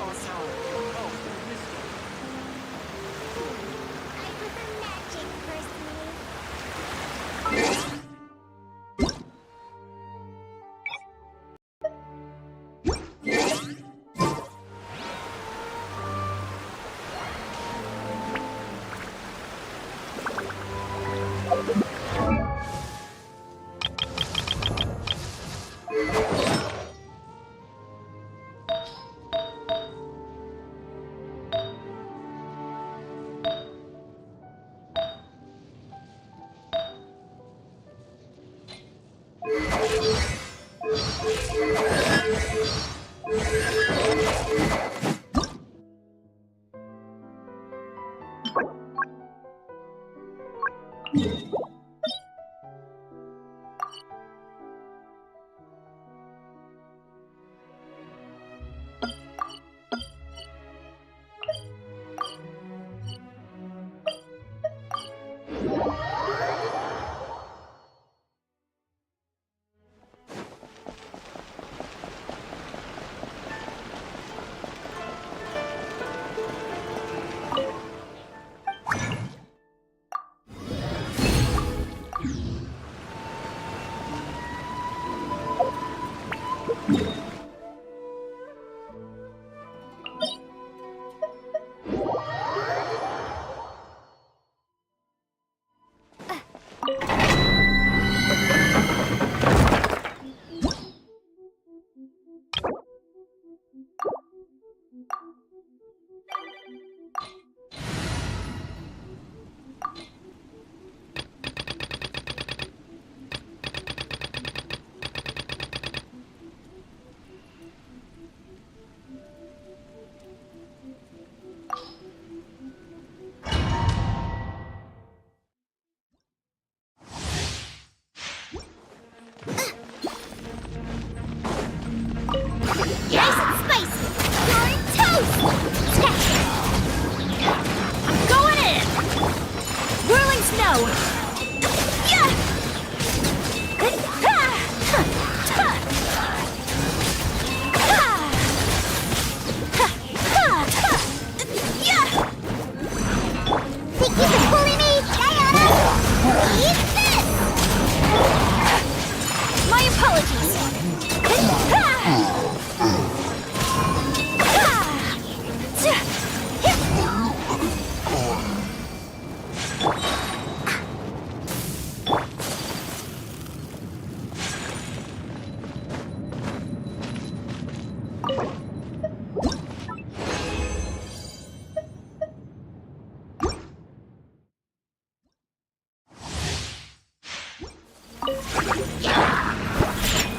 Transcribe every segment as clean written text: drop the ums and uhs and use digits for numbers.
I prefer magic personally. Nice and spicy! You're toast! I'm going in! Whirling snow! Yeah! Think you can bully me, Diana? Eat this! My apologies!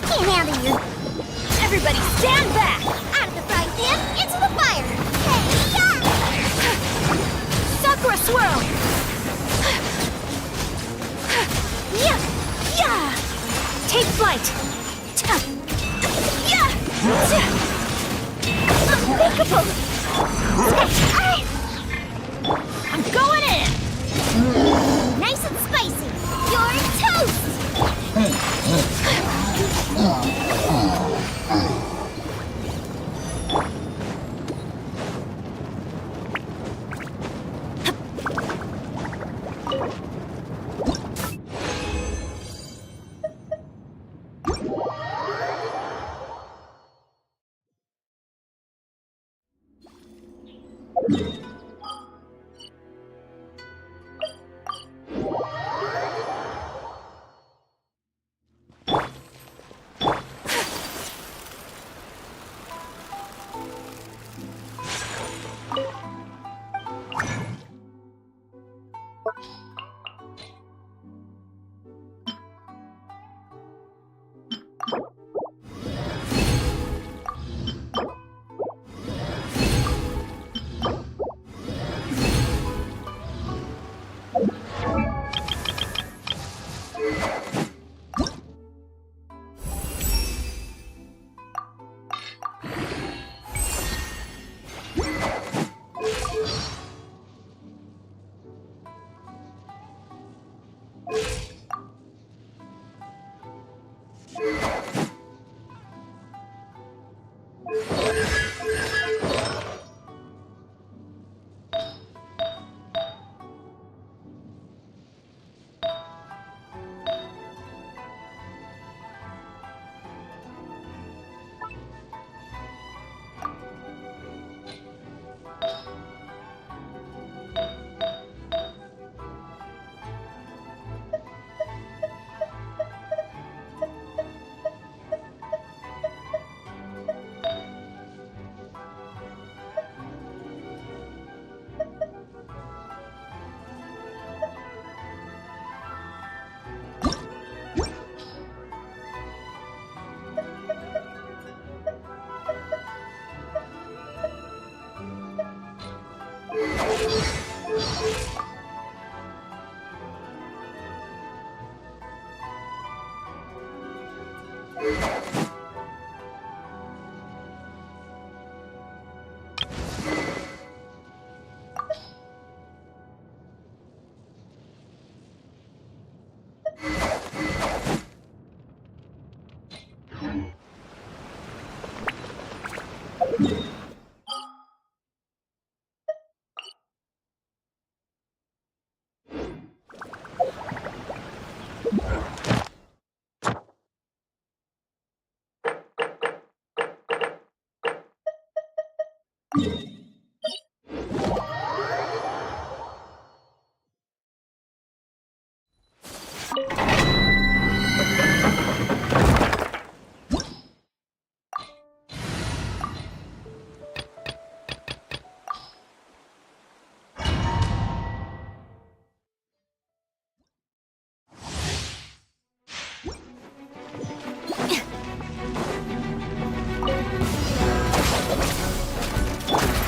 Can't handle you. Everybody stand back! Out of the frying pan, into the fire! Hey, yeah! Sakura swirl! Yeah! Yeah! Take flight! Yeah! Unthinkable! I'm going in! Nice and spicy! You're toast!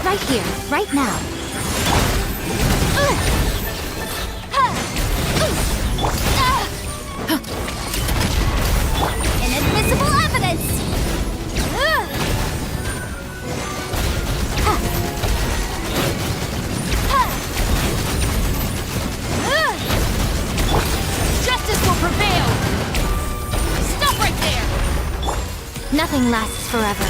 Right here, right now. Inadmissible evidence! Justice will prevail! Stop right there! Nothing lasts forever.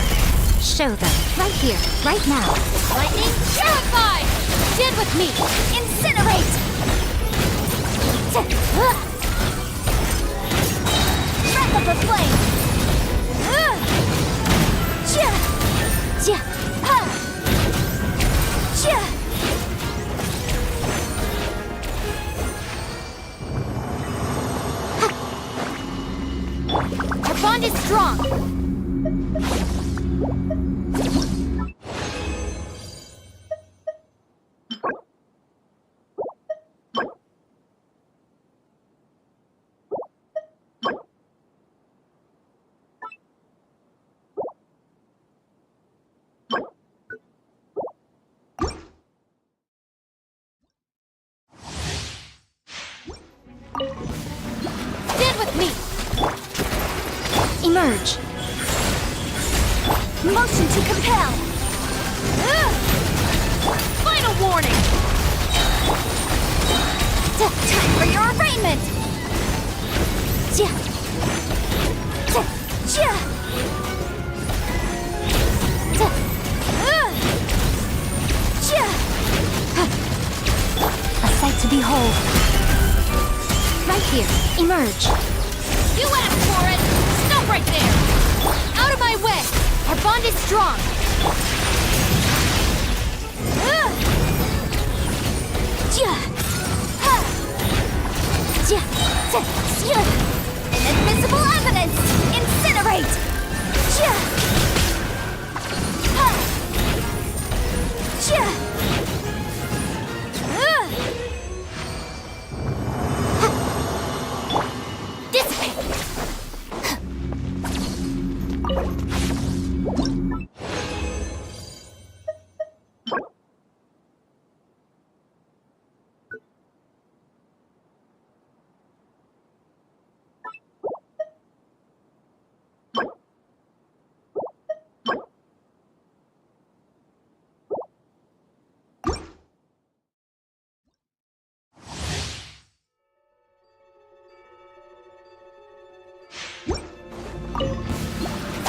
Show them. Right here, right now. Lightning, purify! Stand with me! Incinerate! Breath of the flame! Our bond is strong! Stand with me! Emerge! Motion to compel! Final warning! Time for your arraignment! A sight to behold! Right here, emerge! You asked for it! Stop right there! Out of my way! Our bond is strong! Inadmissible evidence! Incinerate! Dissipate!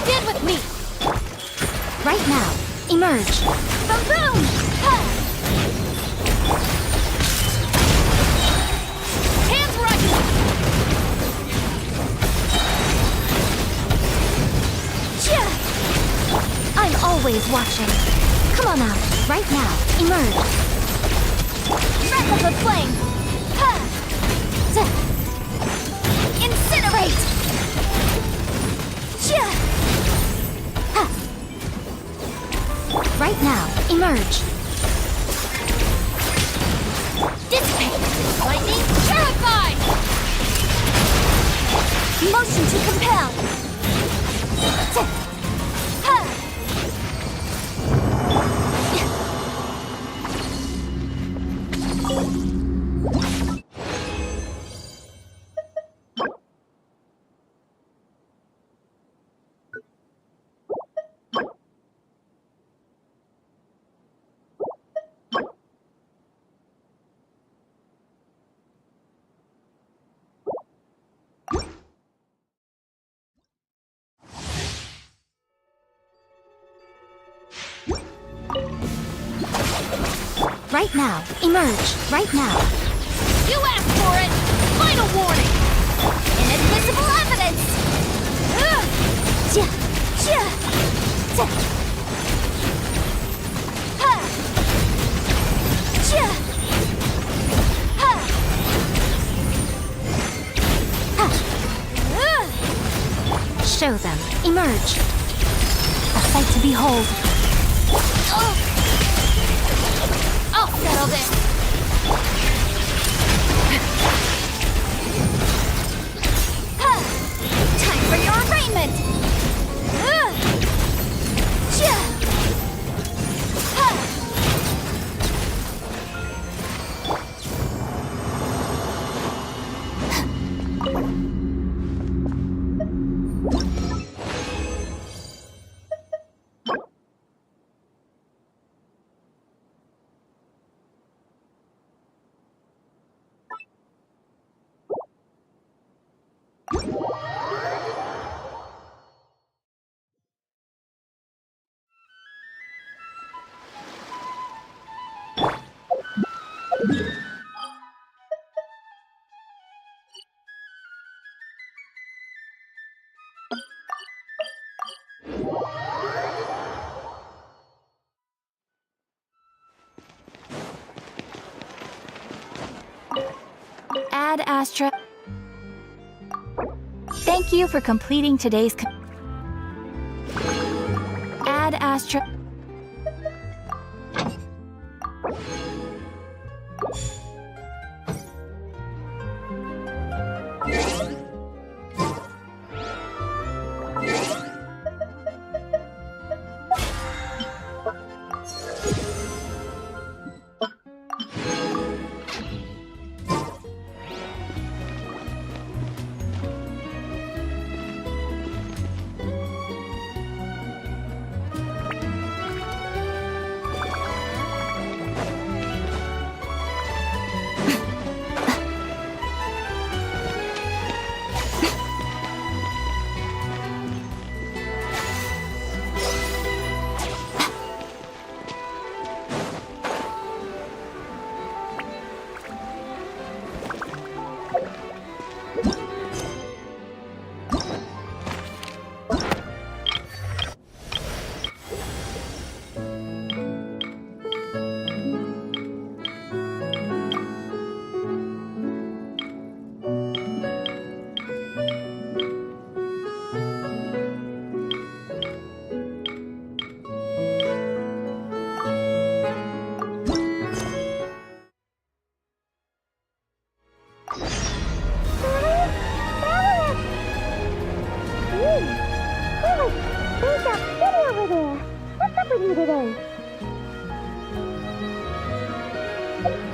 Stand with me! Right now, emerge! Boom! Hands where I can... I'm always watching. Come on out, right now, emerge! Breath of the flame! Incinerate! Right now, emerge! Dissipate! Lightning, purify! Motion to compel! Right now, emerge, right now. You asked for it! Final warning! Inadmissible evidence! Show them. Emerge. A sight to behold. I'll settle this. Time for your arraignment. Ad Astra. Thank you for completing today's Ad Astra.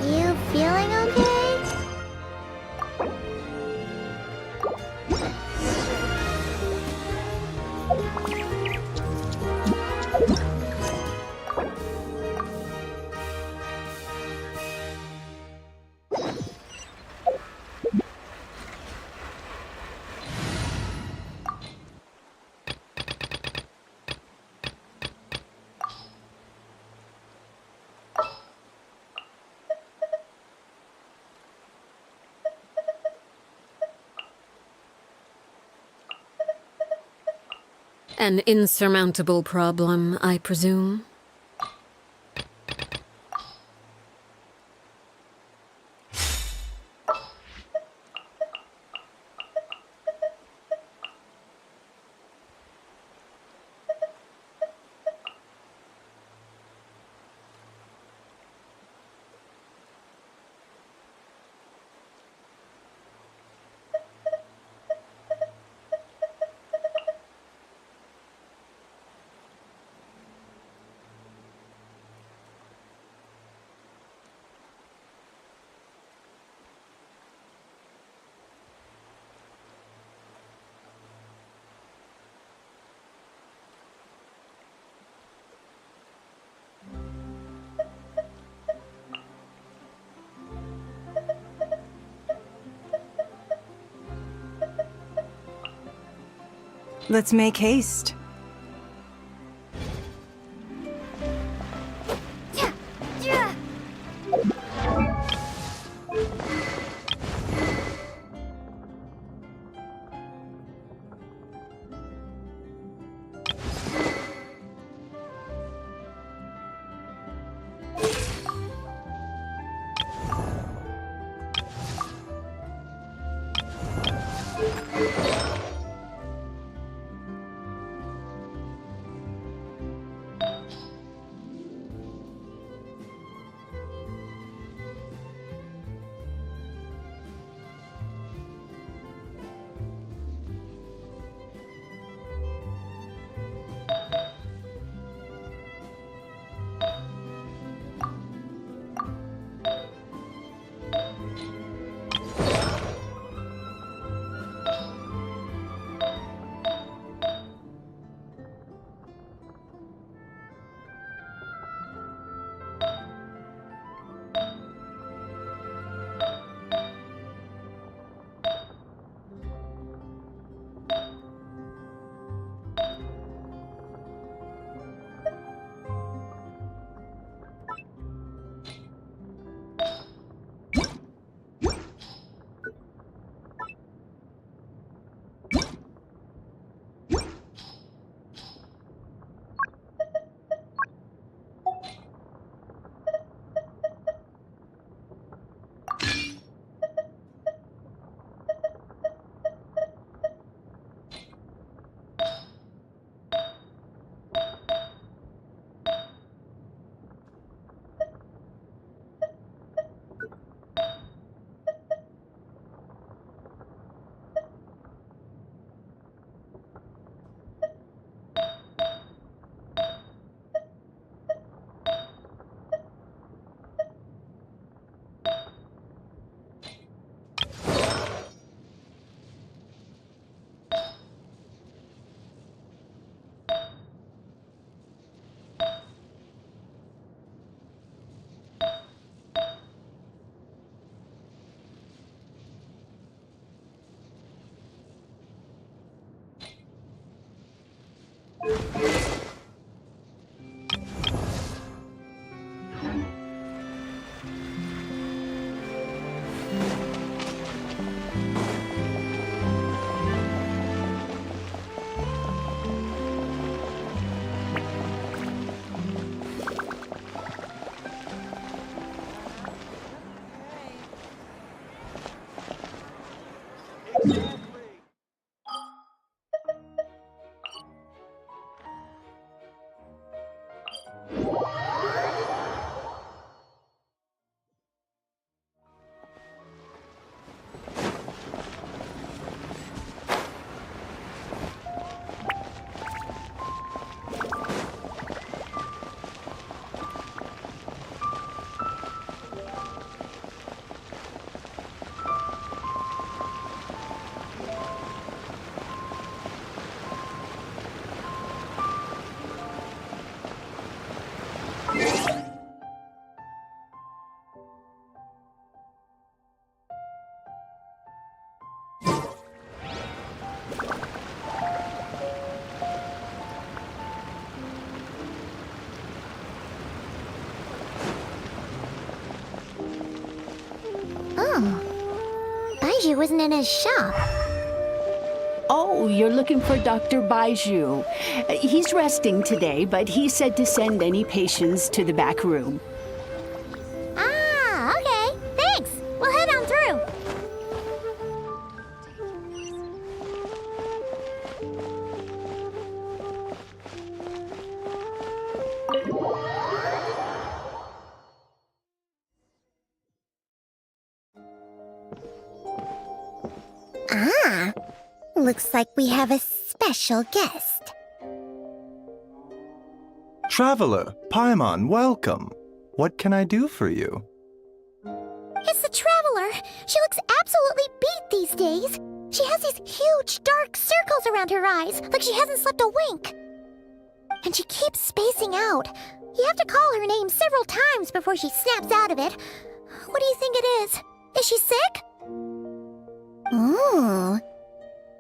You feeling okay? An insurmountable problem, I presume? Let's make haste. Oh, Baiju isn't in his shop. Oh, you're looking for Dr. Baiju. He's resting today, but he said to send any patients to the back room. Ah, okay. Thanks. We'll head on through. Ah, looks like we have a special guest. Traveler, Paimon, welcome. What can I do for you? It's the Traveler. She looks absolutely beat these days. She has these huge dark circles around her eyes, like she hasn't slept a wink. And she keeps spacing out. You have to call her name several times before she snaps out of it. What do you think it is? Is she sick? Oh,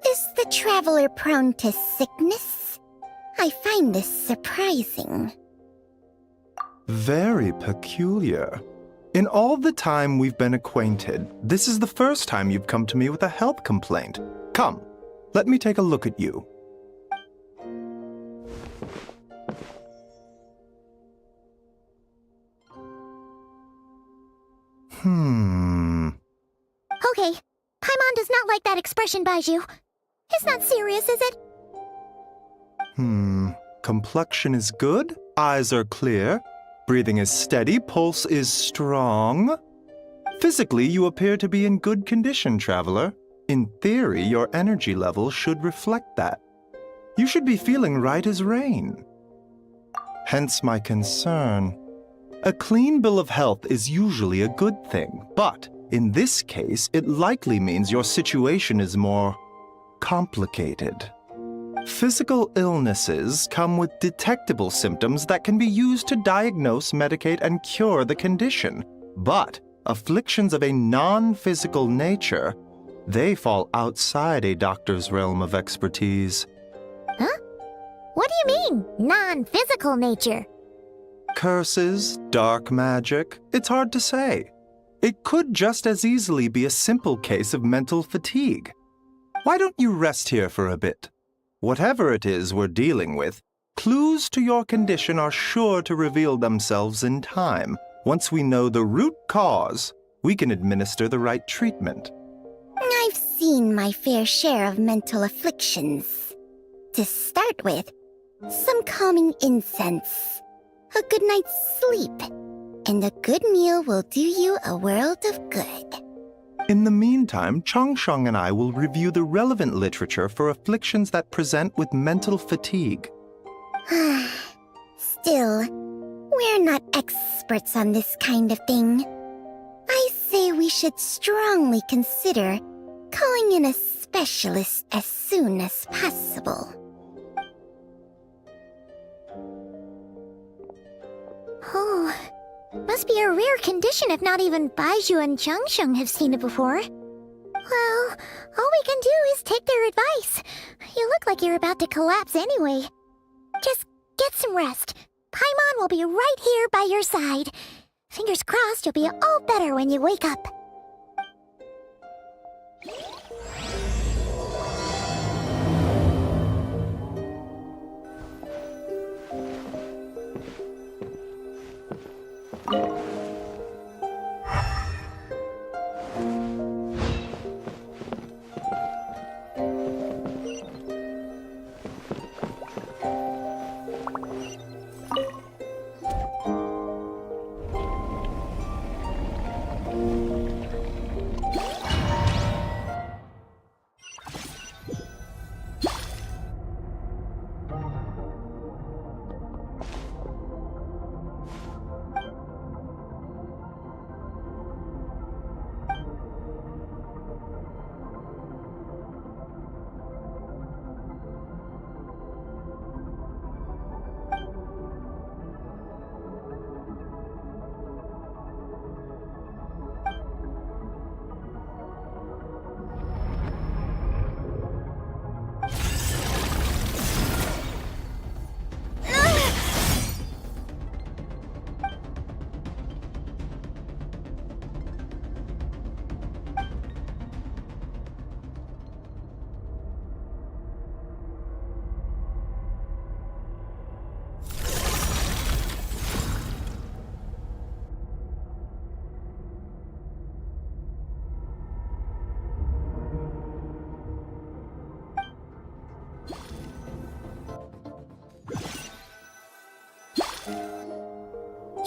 is the Traveler prone to sickness? I find this surprising. Very peculiar. In all the time we've been acquainted, this is the first time you've come to me with a health complaint. Come, let me take a look at you. Okay, Paimon does not like that expression, Baiju. It's not serious, is it? Complexion is good, eyes are clear, breathing is steady, pulse is strong. Physically, you appear to be in good condition, Traveler. In theory, your energy level should reflect that. You should be feeling right as rain. Hence my concern. A clean bill of health is usually a good thing, but in this case, it likely means your situation is more complicated. Physical illnesses come with detectable symptoms that can be used to diagnose, medicate, and cure the condition. But afflictions of a non-physical nature, they fall outside a doctor's realm of expertise. Huh? What do you mean, non-physical nature? Curses, dark magic, it's hard to say. It could just as easily be a simple case of mental fatigue. Why don't you rest here for a bit? Whatever it is we're dealing with, clues to your condition are sure to reveal themselves in time. Once we know the root cause, we can administer the right treatment. I've seen my fair share of mental afflictions. To start with, some calming incense, a good night's sleep, and a good meal will do you a world of good. In the meantime, Changsheng and I will review the relevant literature for afflictions that present with mental fatigue. Still, we're not experts on this kind of thing. I say we should strongly consider calling in a specialist as soon as possible. Oh, must be a rare condition if not even Baiju and Changsheng have seen it before. Well, all we can do is take their advice. You look like you're about to collapse anyway. Just get some rest. Paimon will be right here by your side. Fingers crossed you'll be all better when you wake up.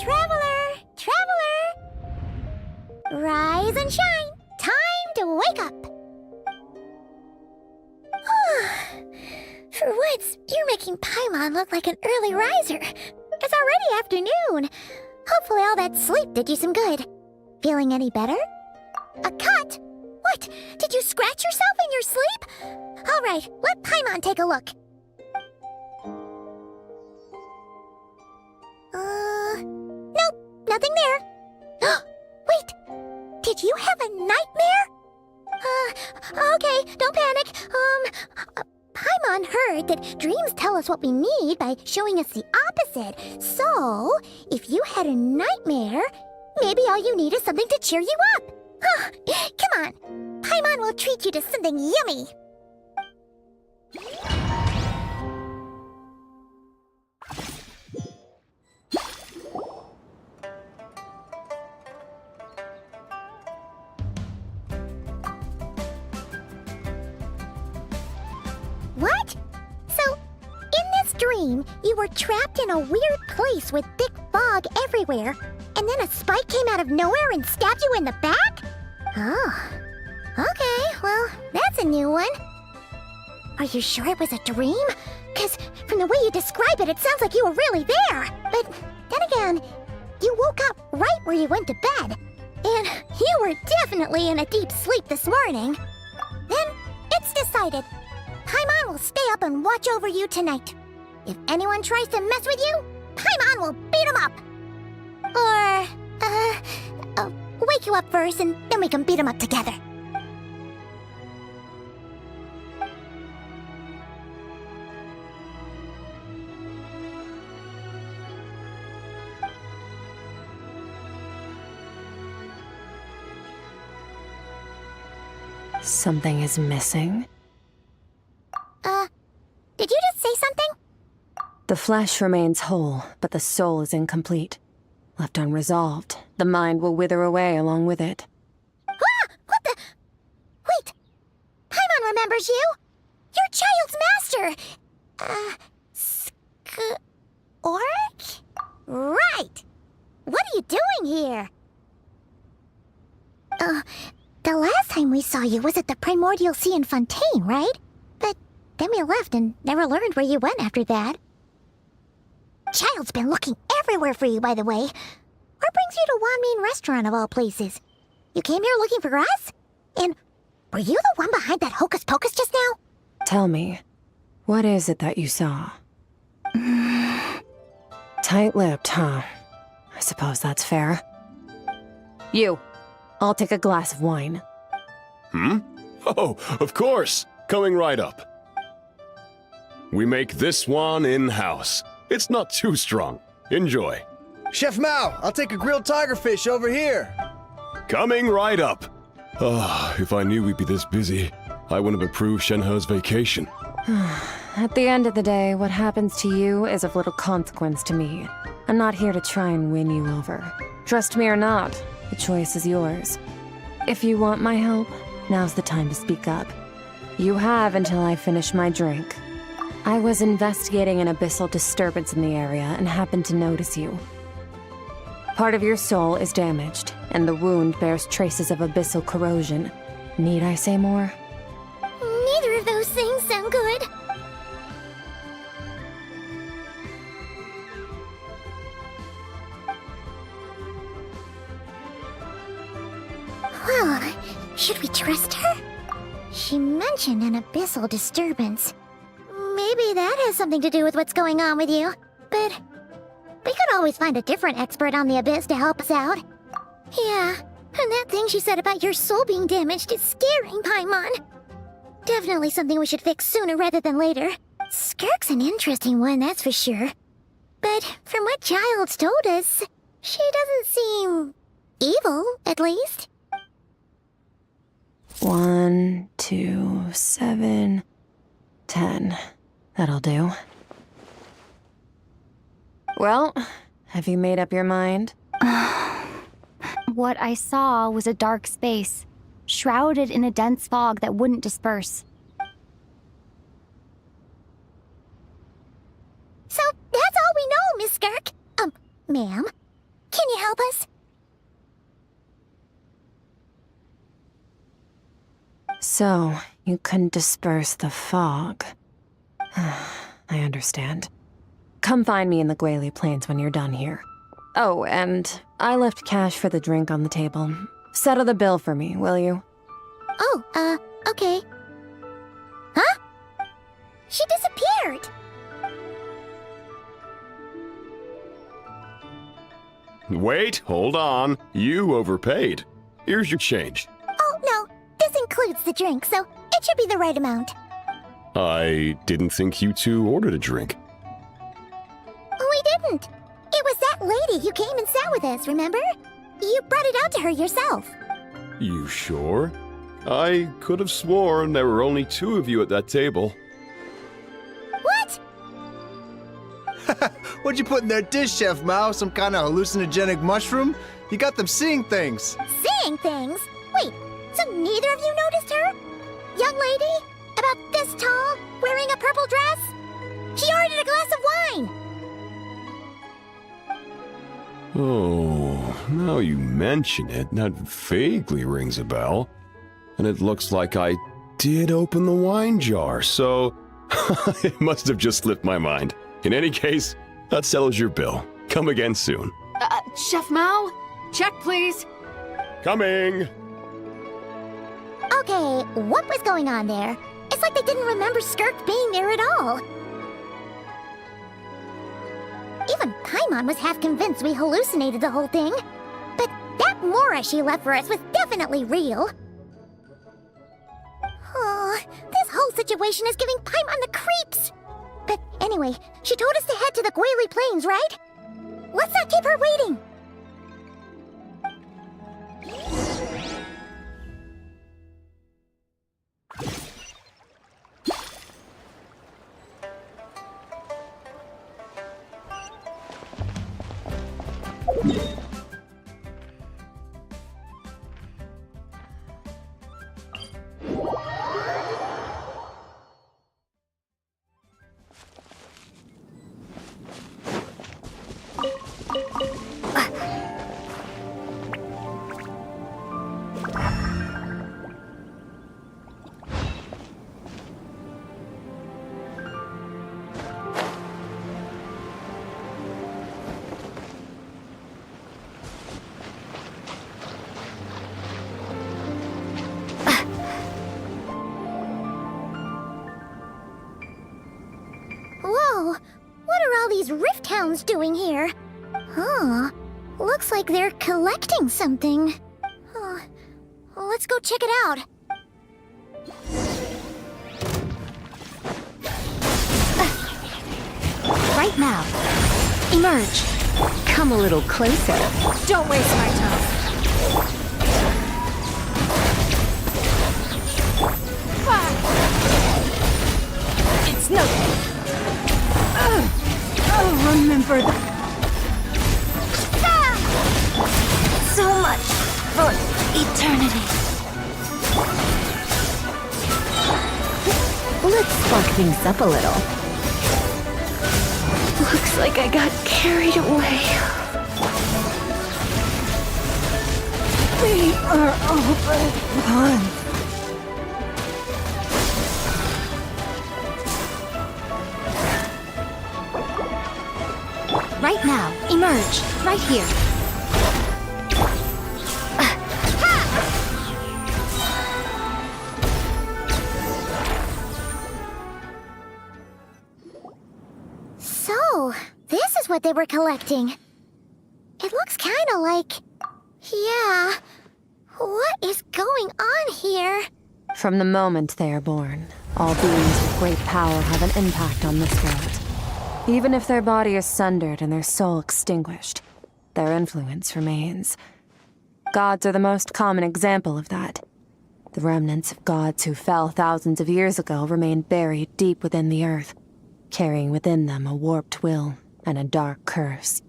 Traveler! Traveler! Rise and shine! Time to wake up! For once, you're making Paimon look like an early riser. It's already afternoon. Hopefully all that sleep did you some good. Feeling any better? A cut? What? Did you scratch yourself in your sleep? All right, let Paimon take a look. Nope, nothing there. Wait, did you have a nightmare? Okay, don't panic. Paimon heard that dreams tell us what we need by showing us the opposite. So, if you had a nightmare, maybe all you need is something to cheer you up. Come on, Paimon will treat you to something yummy. What? So, in this dream, you were trapped in a weird place with thick fog everywhere, and then a spike came out of nowhere and stabbed you in the back? Oh. Okay, well, that's a new one. Are you sure it was a dream? Because from the way you describe it, it sounds like you were really there. But then again, you woke up right where you went to bed. And you were definitely in a deep sleep this morning. Then, it's decided. Paimon will stay up and watch over you tonight. If anyone tries to mess with you, Paimon will beat him up. Or, wake you up first and then we can beat him up together. Something is missing. Did you just say something? The flesh remains whole, but the soul is incomplete. Left unresolved, the mind will wither away along with it. Ah! What the? Wait! Paimon remembers you! You're Child's master! Orc? Right! What are you doing here? The last time we saw you was at the Primordial Sea in Fontaine, right? But then we left and never learned where you went after that. Child's been looking everywhere for you, by the way. What brings you to Wanmean Restaurant of all places? You came here looking for us? And were you the one behind that hocus pocus just now? Tell me, what is it that you saw? Tight-lipped, huh? I suppose that's fair. You, I'll take a glass of wine. Oh, of course. Coming right up. We make this one in-house. It's not too strong. Enjoy. Chef Mao, I'll take a grilled tigerfish over here. Coming right up. If I knew we'd be this busy, I wouldn't have approved Shenhe's vacation. At the end of the day, what happens to you is of little consequence to me. I'm not here to try and win you over. Trust me or not, the choice is yours. If you want my help, now's the time to speak up. You have until I finish my drink. I was investigating an abyssal disturbance in the area and happened to notice you. Part of your soul is damaged, and the wound bears traces of abyssal corrosion. Need I say more? Neither of those things sound good. Well, should we trust her? She mentioned an abyssal disturbance. Maybe that has something to do with what's going on with you. But we could always find a different expert on the abyss to help us out. Yeah, and that thing she said about your soul being damaged is scaring Paimon. Definitely something we should fix sooner rather than later. Skirk's an interesting one, that's for sure. But from what Child's told us, she doesn't seem evil, at least. 1, 2, 7, 10. That'll do. Well, have you made up your mind? What I saw was a dark space, shrouded in a dense fog that wouldn't disperse. So that's all we know, Miss Skirk. Ma'am. Can you help us? So, you couldn't disperse the fog. I understand. Come find me in the Guili Plains when you're done here. Oh, and I left cash for the drink on the table. Settle the bill for me, will you? Oh, okay. Huh? She disappeared! Wait, hold on. You overpaid. Here's your change. Oh, no. This includes the drink, so it should be the right amount. I didn't think you two ordered a drink. We didn't. It was that lady who came and sat with us, remember? You brought it out to her yourself. You sure? I could have sworn there were only 2 of you at that table. What? What'd you put in their dish, Chef Mao? Some kind of hallucinogenic mushroom? You got them seeing things. Seeing things? Wait, so neither of you noticed her? Young lady? About this tall, wearing a purple dress? She ordered a glass of wine! Oh, now you mention it, that vaguely rings a bell. And it looks like I did open the wine jar, so it must have just slipped my mind. In any case, that settles your bill. Come again soon. Chef Mao? Check, please. Coming! Okay, what was going on there? It's like they didn't remember Skirk being there at all. Even Paimon was half convinced we hallucinated the whole thing. But that Mora she left for us was definitely real. Oh, this whole situation is giving Paimon the creeps. But anyway, she told us to head to the Guili Plains, right? Let's not keep her waiting. Whoa, what are all these Rift Hounds doing here? Huh, looks like they're collecting something. Let's go check it out. Right now. Emerge. Come a little closer. Don't waste my time. It's nothing. I'll remember that. So much for eternity. Let's spark things up a little. Looks like I got carried away. We are all but one. Right now, emerge. Right here. So, this is what they were collecting. It looks kinda like... Yeah... What is going on here? From the moment they are born, all beings with great power have an impact on this world. Even if their body is sundered and their soul extinguished, their influence remains. Gods are the most common example of that. The remnants of gods who fell thousands of years ago remain buried deep within the earth, carrying within them a warped will and a dark curse.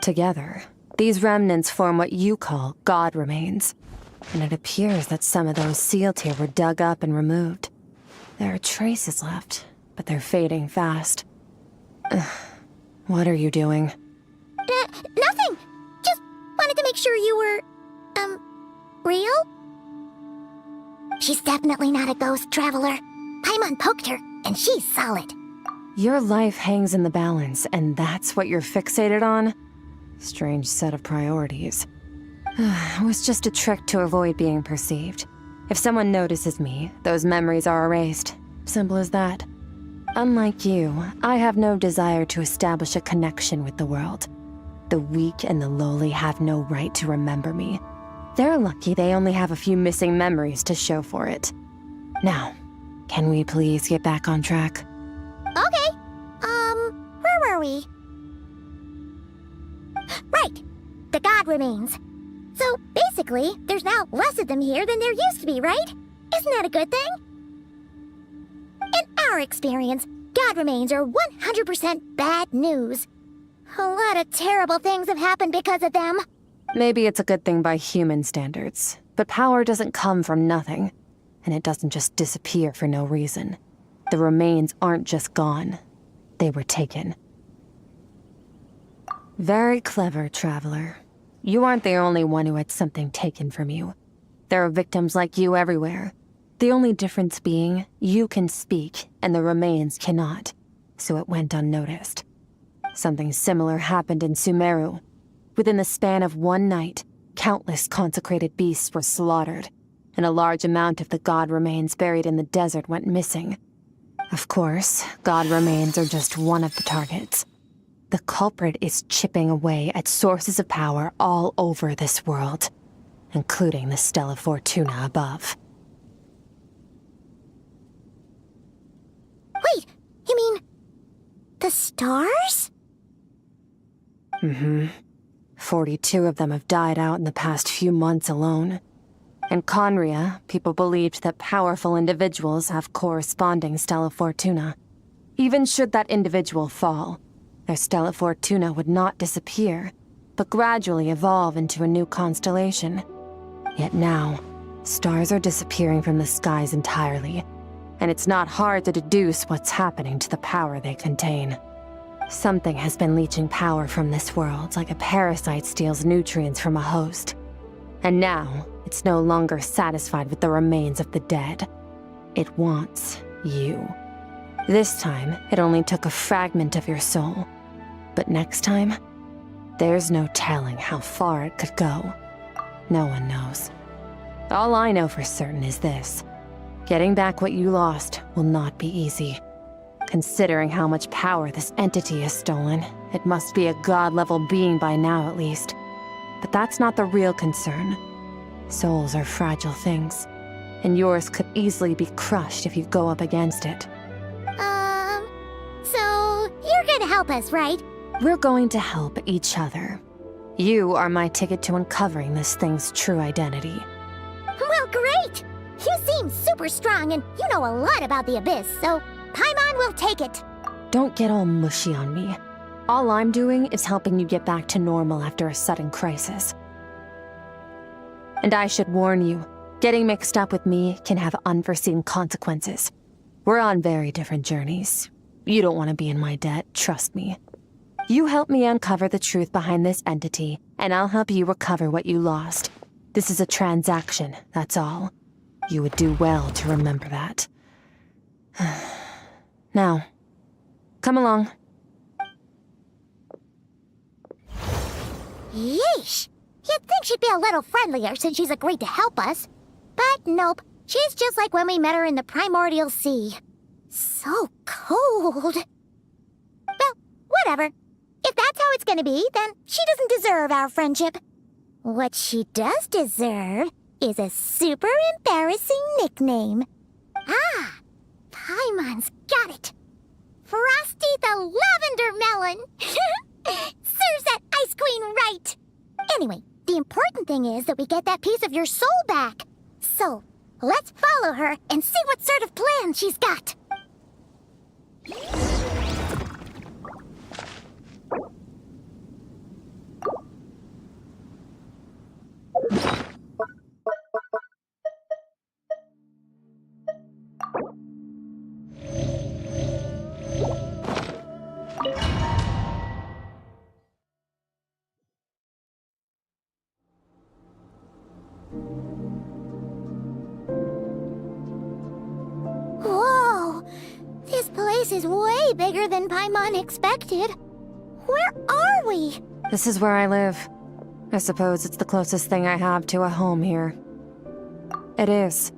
Together, these remnants form what you call god remains, and it appears that some of those sealed here were dug up and removed. There are traces left, but they're fading fast. What are you doing? Nothing! Just make sure you were, real? She's definitely not a ghost, Traveler. Paimon poked her, and she's solid. Your life hangs in the balance, and that's what you're fixated on? Strange set of priorities. It was just a trick to avoid being perceived. If someone notices me, those memories are erased. Simple as that. Unlike you, I have no desire to establish a connection with the world. The weak and the lowly have no right to remember me. They're lucky they only have a few missing memories to show for it. Now, can we please get back on track? Okay. Where were we? Right. The god remains. So, basically, there's now less of them here than there used to be, right? Isn't that a good thing? In our experience, god remains are 100% bad news. A lot of terrible things have happened because of them. Maybe it's a good thing by human standards, but power doesn't come from nothing, and it doesn't just disappear for no reason. The remains aren't just gone. They were taken. Very clever, Traveler. You aren't the only one who had something taken from you. There are victims like you everywhere. The only difference being, you can speak, and the remains cannot, so it went unnoticed. Something similar happened in Sumeru. Within the span of one night, countless consecrated beasts were slaughtered, and a large amount of the god remains buried in the desert went missing. Of course, god remains are just one of the targets. The culprit is chipping away at sources of power all over this world, including the Stella Fortuna above. Wait, you mean... the stars? 42 of them have died out in the past few months alone. In Conria, people believed that powerful individuals have corresponding Stella Fortuna. Even should that individual fall, their Stella Fortuna would not disappear, but gradually evolve into a new constellation. Yet now, stars are disappearing from the skies entirely, and it's not hard to deduce what's happening to the power they contain. Something has been leeching power from this world like a parasite steals nutrients from a host. And now, it's no longer satisfied with the remains of the dead. It wants you. This time, it only took a fragment of your soul. But next time, there's no telling how far it could go. No one knows. All I know for certain is this. Getting back what you lost will not be easy. Considering how much power this entity has stolen, it must be a god-level being by now at least. But that's not the real concern. Souls are fragile things, and yours could easily be crushed if you go up against it. So you're gonna help us, right? We're going to help each other. You are my ticket to uncovering this thing's true identity. Well, great! You seem super strong, and you know a lot about the Abyss, so Paimon will take it. Don't get all mushy on me. All I'm doing is helping you get back to normal after a sudden crisis. And I should warn you, getting mixed up with me can have unforeseen consequences. We're on very different journeys. You don't want to be in my debt, trust me. You help me uncover the truth behind this entity, and I'll help you recover what you lost. This is a transaction, that's all. You would do well to remember that. Now, come along. Yeesh! You'd think she'd be a little friendlier since she's agreed to help us. But nope, she's just like when we met her in the primordial sea. So cold. Well, whatever. If that's how it's gonna be, then she doesn't deserve our friendship. What she does deserve is a super embarrassing nickname. Ah, Paimon's got it. Frosty the Lavender Melon. Serves that ice queen right. Anyway, the important thing is that we get that piece of your soul back. So, let's follow her and see what sort of plan she's got. is way bigger than Paimon expected. Where are we? This is where I live. I suppose it's the closest thing I have to a home here. It is.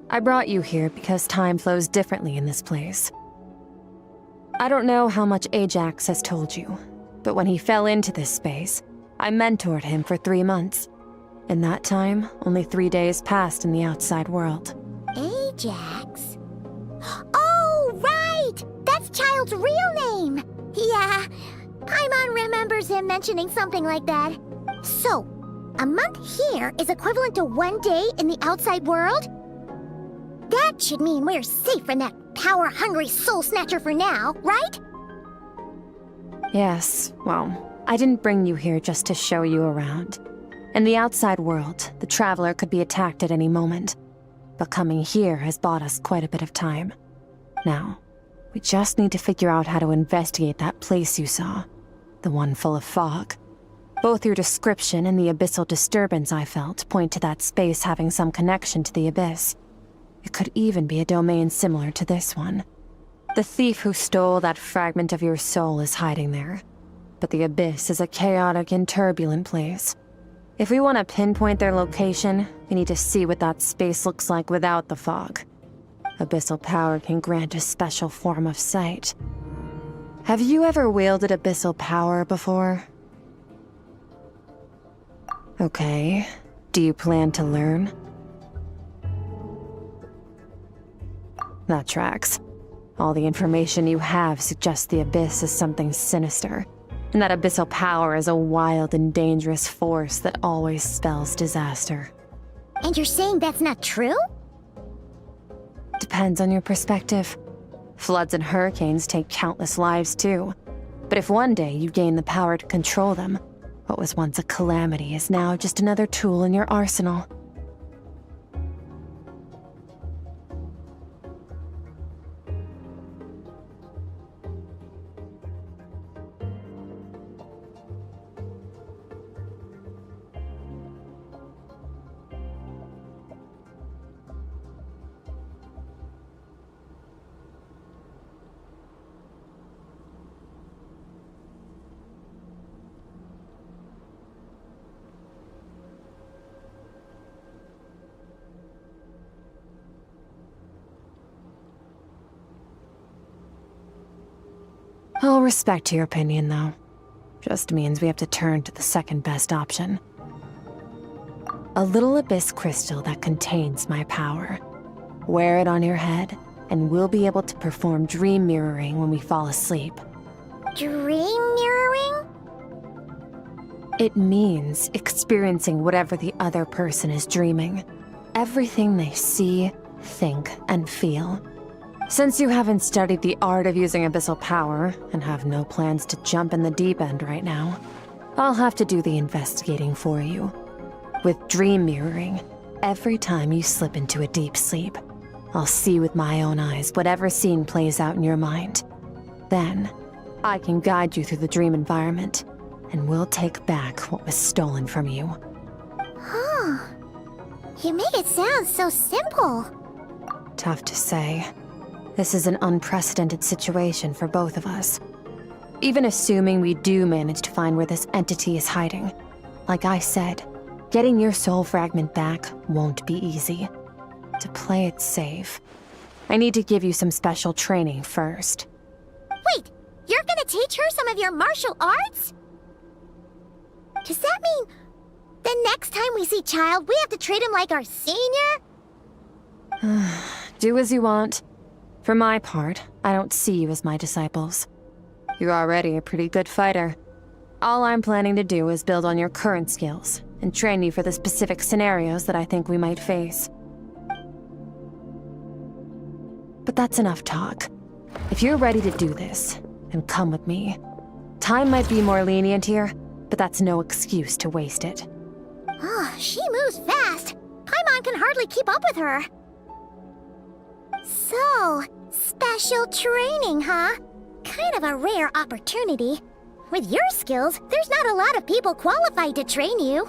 I brought you here because time flows differently in this place. I don't know how much Ajax has told you, but when he fell into this space, I mentored him for 3 months. In that time, only 3 days passed in the outside world. Ajax? Oh, right! That's Child's real name! Yeah, Paimon remembers him mentioning something like that. So, a month here is equivalent to 1 day in the outside world? That should mean we're safe from that power-hungry soul snatcher for now, right? Yes, well, I didn't bring you here just to show you around. In the outside world, the Traveler could be attacked at any moment. But coming here has bought us quite a bit of time. Now, we just need to figure out how to investigate that place you saw. The one full of fog. Both your description and the abyssal disturbance I felt point to that space having some connection to the abyss. It could even be a domain similar to this one. The thief who stole that fragment of your soul is hiding there. But the abyss is a chaotic and turbulent place. If we want to pinpoint their location, we need to see what that space looks like without the fog. Abyssal power can grant a special form of sight. Have you ever wielded abyssal power before? Okay. Do you plan to learn? That tracks. All the information you have suggests the abyss is something sinister, and that abyssal power is a wild and dangerous force that always spells disaster. And you're saying that's not true? Depends on your perspective. Floods and hurricanes take countless lives too. But if one day you gain the power to control them, what was once a calamity is now just another tool in your arsenal. I'll respect your opinion, though. Just means we have to turn to the second best option. A little abyss crystal that contains my power. Wear it on your head, and we'll be able to perform dream mirroring when we fall asleep. Dream mirroring? It means experiencing whatever the other person is dreaming. Everything they see, think, and feel. Since you haven't studied the art of using abyssal power, and have no plans to jump in the deep end right now, I'll have to do the investigating for you. With dream mirroring, every time you slip into a deep sleep, I'll see with my own eyes whatever scene plays out in your mind. Then, I can guide you through the dream environment, and we'll take back what was stolen from you. Huh. You make it sound so simple. Tough to say. This is an unprecedented situation for both of us. Even assuming we do manage to find where this entity is hiding, like I said, getting your soul fragment back won't be easy. To play it safe, I need to give you some special training first. Wait, you're gonna teach her some of your martial arts? Does that mean the next time we see Child, we have to treat him like our senior? Do as you want. For my part, I don't see you as my disciples. You're already a pretty good fighter. All I'm planning to do is build on your current skills and train you for the specific scenarios that I think we might face. But that's enough talk. If you're ready to do this, then come with me. Time might be more lenient here, but that's no excuse to waste it. Oh, she moves fast. Paimon can hardly keep up with her. So, special training, huh? Kind of a rare opportunity. With your skills, there's not a lot of people qualified to train you.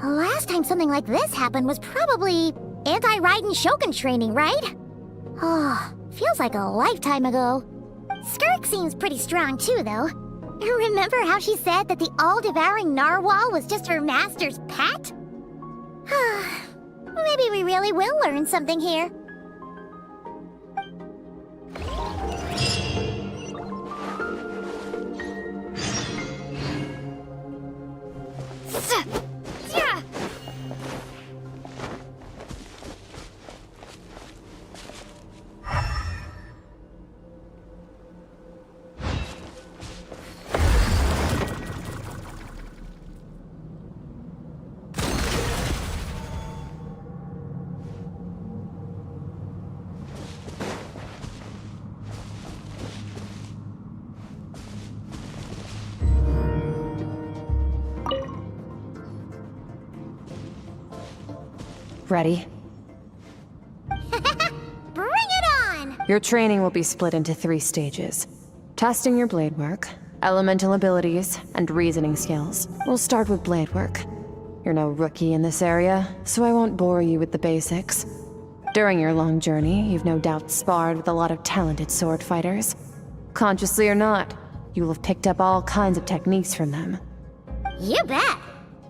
The last time something like this happened was probably anti-Raiden Shogun training, right? Oh, Feels like a lifetime ago. Skirk seems pretty strong too, though. Remember how she said that the all-devouring narwhal was just her master's pet? Maybe we really will learn something here. Ready? Bring it on! Your training will be split into 3 stages. Testing your blade work, elemental abilities, and reasoning skills. We'll start with blade work. You're no rookie in this area, so I won't bore you with the basics. During your long journey, you've no doubt sparred with a lot of talented sword fighters. Consciously or not, you'll have picked up all kinds of techniques from them. You bet!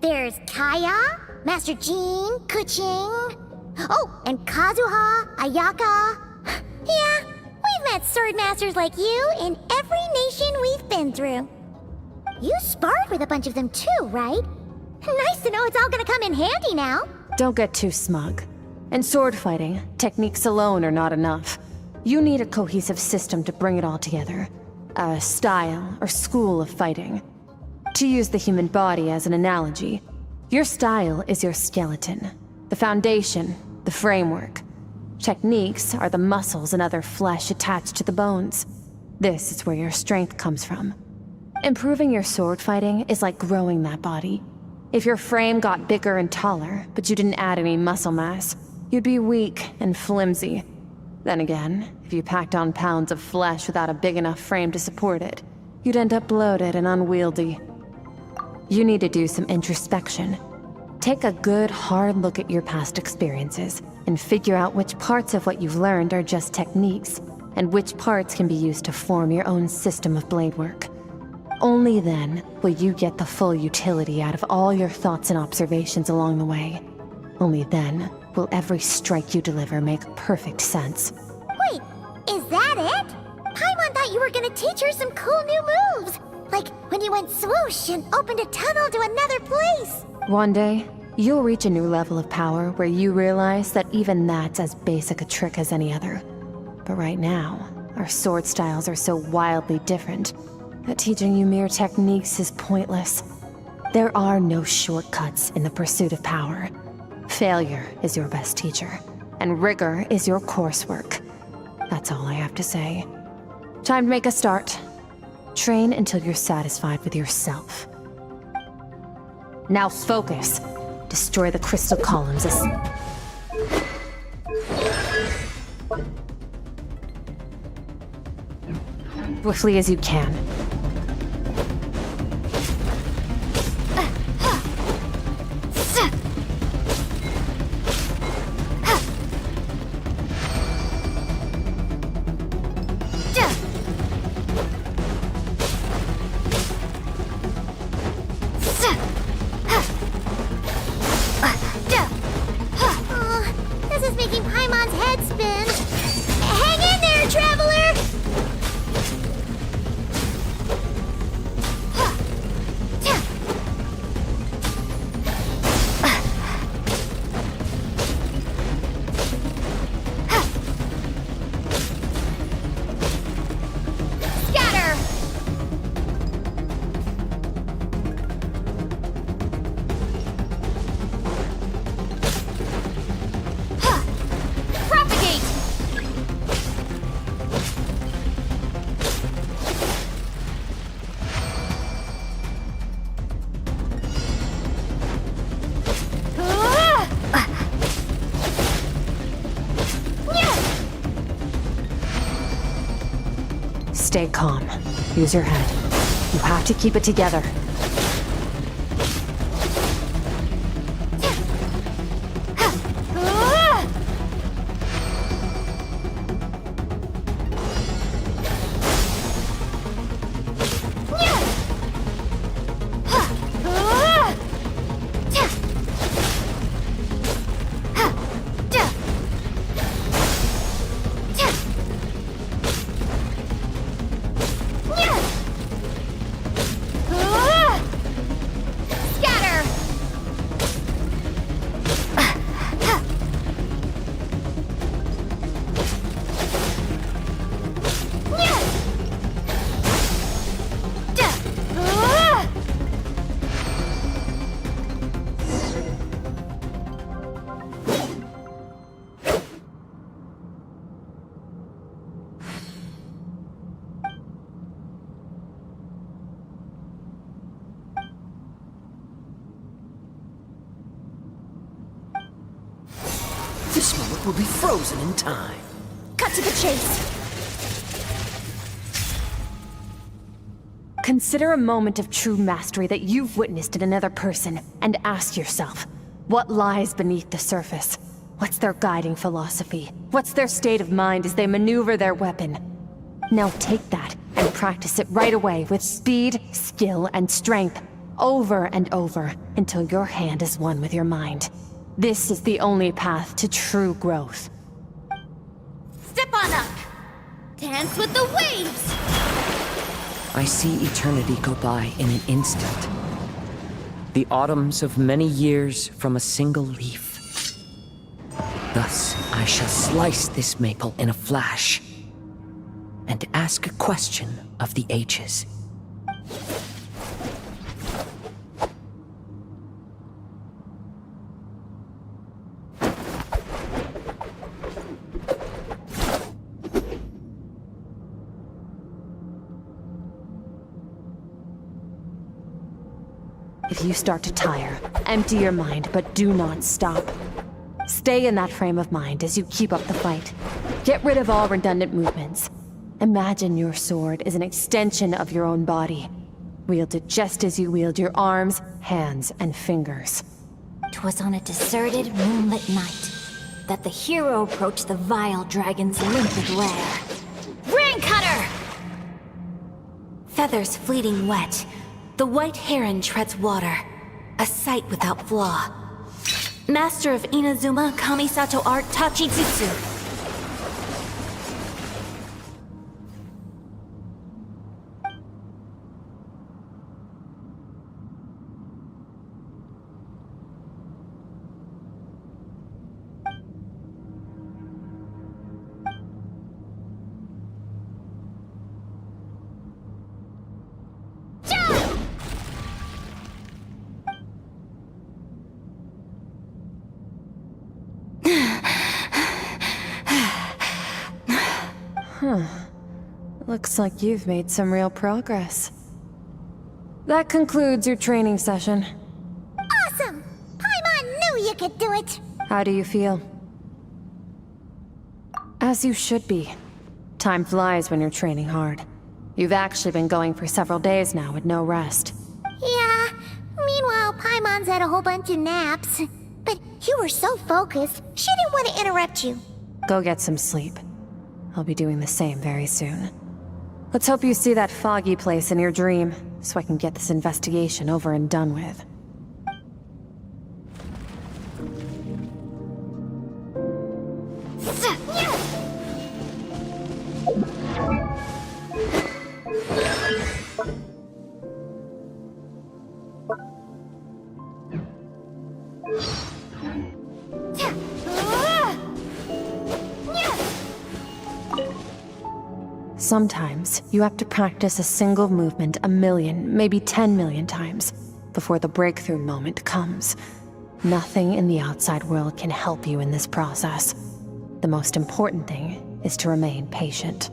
There's Kaya, Master Jean, Kuching. Oh, and Kazuha, Ayaka. Yeah, we've met sword masters like you in every nation we've been through. You sparred with a bunch of them too, right? Nice to know it's all gonna come in handy now. Don't get too smug. In sword fighting, techniques alone are not enough. You need a cohesive system to bring it all together. A style or school of fighting. To use the human body as an analogy, your style is your skeleton, the foundation, the framework. Techniques are the muscles and other flesh attached to the bones. This is where your strength comes from. Improving your sword fighting is like growing that body. If your frame got bigger and taller, but you didn't add any muscle mass, you'd be weak and flimsy. Then again, if you packed on pounds of flesh without a big enough frame to support it, you'd end up bloated and unwieldy. You need to do some introspection. Take a good, hard look at your past experiences and figure out which parts of what you've learned are just techniques, and which parts can be used to form your own system of blade work. Only then will you get the full utility out of all your thoughts and observations along the way. Only then will every strike you deliver make perfect sense. Wait, is that it? Paimon thought you were gonna teach her some cool new moves. Like when you went swoosh and opened a tunnel to another place. One day, you'll reach a new level of power where you realize that even that's as basic a trick as any other. But right now, our sword styles are so wildly different that teaching you mere techniques is pointless. There are no shortcuts in the pursuit of power. Failure is your best teacher, and rigor is your coursework. That's all I have to say. Time to make a start. Train until you're satisfied with yourself. Now focus. Destroy the crystal columns as swiftly as you can. This is making Paimon's head spin. Hang in there, traveler! Scatter! Propagate! Stay calm. Use your head. You have to keep it together. This moment will be frozen in time. Cut to the chase. Consider a moment of true mastery that you've witnessed in another person, and ask yourself, what lies beneath the surface? What's their guiding philosophy? What's their state of mind as they maneuver their weapon? Now take that and practice it right away with speed, skill, and strength, over and over, until your hand is one with your mind. This is the only path to true growth. Step on up! Dance with the waves! I see eternity go by in an instant. The autumns of many years from a single leaf. Thus, I shall slice this maple in a flash and ask a question of the ages. If you start to tire, empty your mind, but do not stop. Stay in that frame of mind as you keep up the fight. Get rid of all redundant movements. Imagine your sword is an extension of your own body. Wield it just as you wield your arms, hands, and fingers. 'Twas on a deserted, moonlit night that the hero approached the vile dragon's limpid lair. Rain Cutter! Feathers fleeting wet, the white heron treads water, a sight without flaw. Master of Inazuma Kamisato art Tachijutsu. Looks like you've made some real progress. That concludes your training session. Awesome! Paimon knew you could do it! How do you feel? As you should be. Time flies when you're training hard. You've actually been going for several days now with no rest. Yeah, meanwhile Paimon's had a whole bunch of naps. But you were so focused, she didn't want to interrupt you. Go get some sleep. I'll be doing the same very soon. Let's hope you see that foggy place in your dream, so I can get this investigation over and done with. Sometimes, you have to practice a single movement 1,000,000, maybe 10,000,000 times, before the breakthrough moment comes. Nothing in the outside world can help you in this process. The most important thing is to remain patient.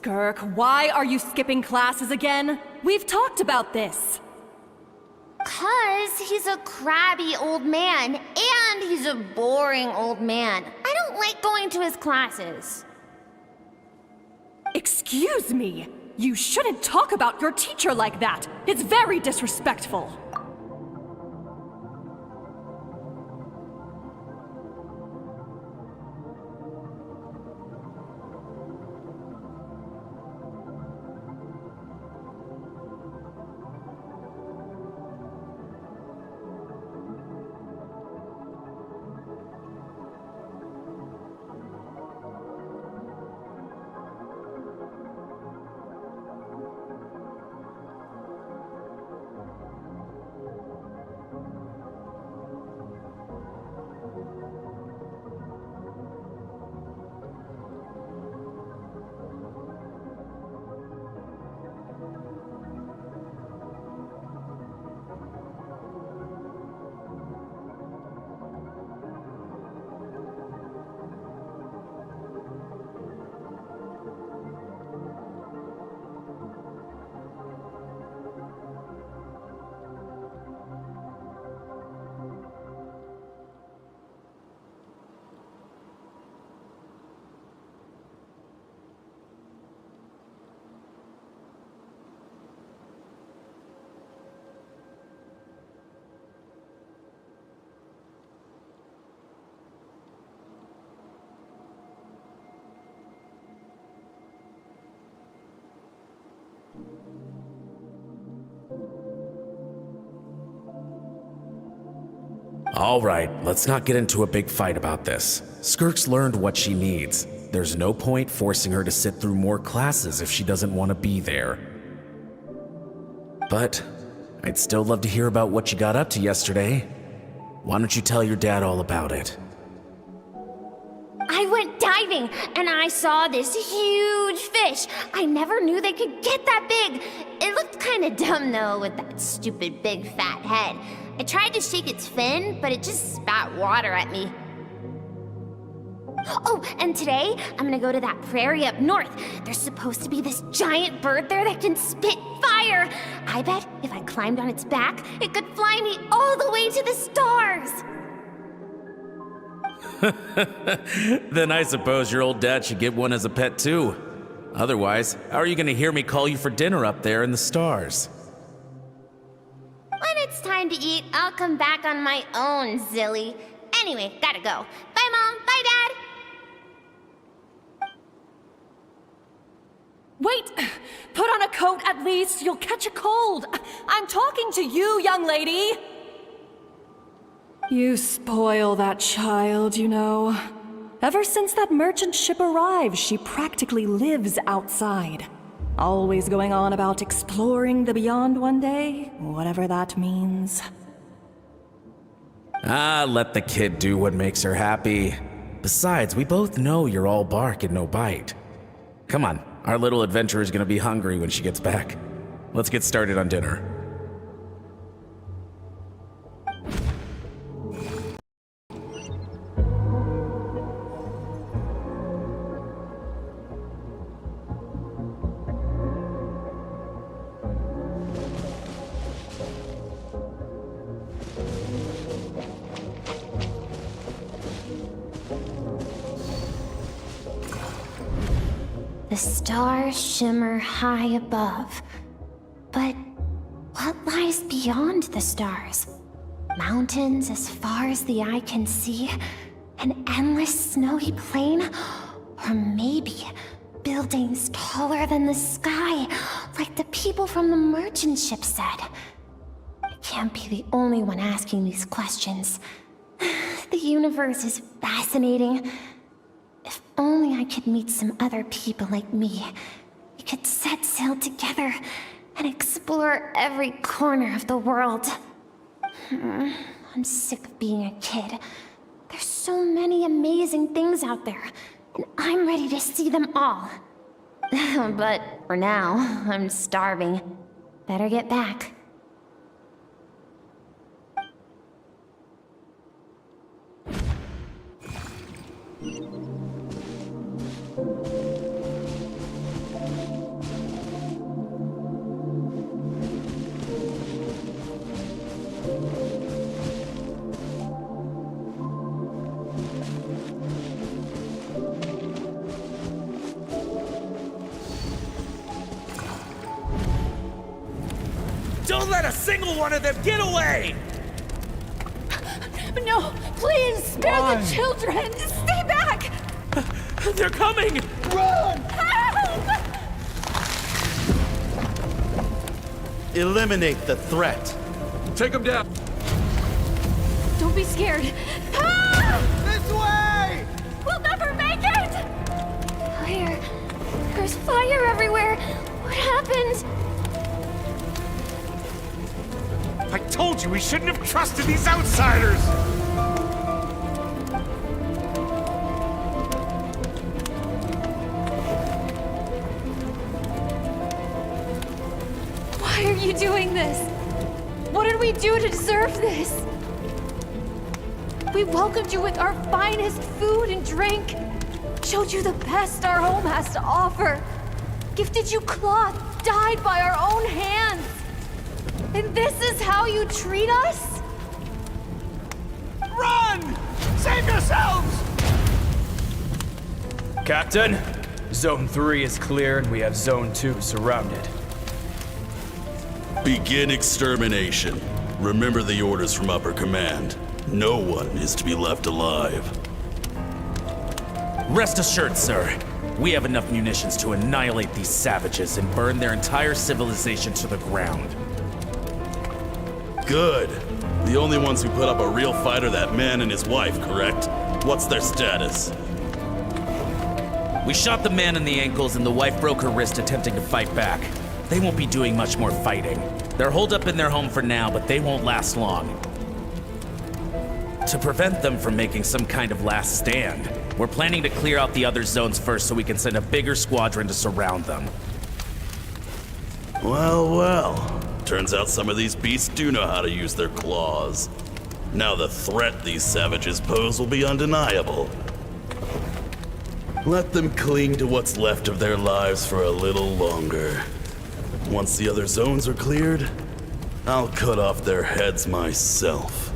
Skirk, why are you skipping classes again? We've talked about this. 'Cause he's a crabby old man, and he's a boring old man. I don't like going to his classes. Excuse me. You shouldn't talk about your teacher like that. It's very disrespectful. All right, let's not get into a big fight about this. Skirk's learned what she needs. There's no point forcing her to sit through more classes if she doesn't want to be there. But I'd still love to hear about what you got up to yesterday. Why don't you tell your dad all about it? I went diving, and I saw this huge fish. I never knew they could get that big. It looked kind of dumb, though, with that stupid big fat head. I tried to shake its fin, but it just spat water at me. Oh, and today, I'm gonna go to that prairie up north. There's supposed to be this giant bird there that can spit fire. I bet if I climbed on its back, it could fly me all the way to the stars. Then I suppose your old dad should get one as a pet too. Otherwise, how are you gonna hear me call you for dinner up there in the stars? When it's time to eat, I'll come back on my own, Zilly. Anyway, gotta go. Bye, Mom. Bye, Dad. Wait! Put on a coat at least. You'll catch a cold. I'm talking to you, young lady. You spoil that child, you know. Ever since that merchant ship arrived, she practically lives outside. Always going on about exploring the beyond one day, whatever that means. Ah, let the kid do what makes her happy. Besides, we both know you're all bark and no bite. Come on, our little adventurer's gonna be hungry when she gets back. Let's get started on dinner. The stars shimmer high above. But what lies beyond the stars? Mountains as far as the eye can see? An endless snowy plain? Or maybe buildings taller than the sky, like the people from the merchant ship said? I can't be the only one asking these questions. The universe is fascinating. If only I could meet some other people like me. We could set sail together and explore every corner of the world. I'm sick of being a kid. There's so many amazing things out there, and I'm ready to see them all. But for now, I'm starving. Better get back. Don't let a single one of them get away! No, please, spare the children! Stay back! They're coming! Help! Eliminate the threat. Take them down! Don't be scared. This way! We'll never make it! Fire. There's fire everywhere. What happened? I told you we shouldn't have trusted these outsiders! Why are you doing this? What did we do to deserve this? We welcomed you with our finest food and drink, showed you the best our home has to offer, gifted you cloth dyed by our own hands. And this is how you treat us? Run! Save yourselves! Captain, Zone 3 is clear and we have Zone 2 surrounded. Begin extermination. Remember the orders from Upper Command. No one is to be left alive. Rest assured, sir. We have enough munitions to annihilate these savages and burn their entire civilization to the ground. Good. The only ones who put up a real fight are that man and his wife, correct? What's their status? We shot the man in the ankles and the wife broke her wrist attempting to fight back. They won't be doing much more fighting. They're holed up in their home for now, but they won't last long. To prevent them from making some kind of last stand, we're planning to clear out the other zones first so we can send a bigger squadron to surround them. Well, well. Turns out some of these beasts do know how to use their claws. Now the threat these savages pose will be undeniable. Let them cling to what's left of their lives for a little longer. Once the other zones are cleared, I'll cut off their heads myself.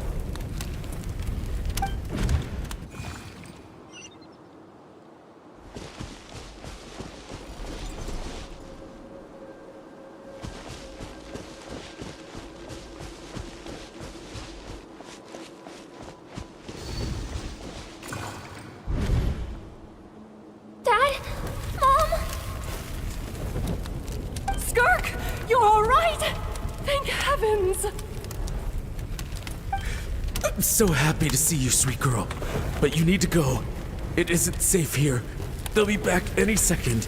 Dad? Mom? Skirk, you're all right? Thank heavens. I'm so happy to see you, sweet girl. But you need to go. It isn't safe here. They'll be back any second.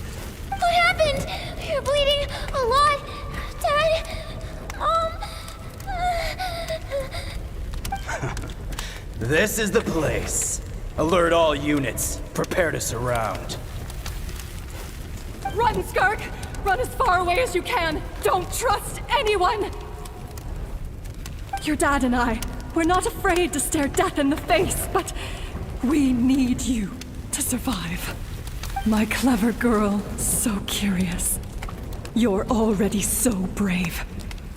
What happened? You're bleeding a lot. Dad? Mom? This is the place. Alert all units. Prepare to surround. Run, Skirk! Run as far away as you can! Don't trust anyone! Your dad and I, we're not afraid to stare death in the face, but we need you to survive. My clever girl, so curious. You're already so brave.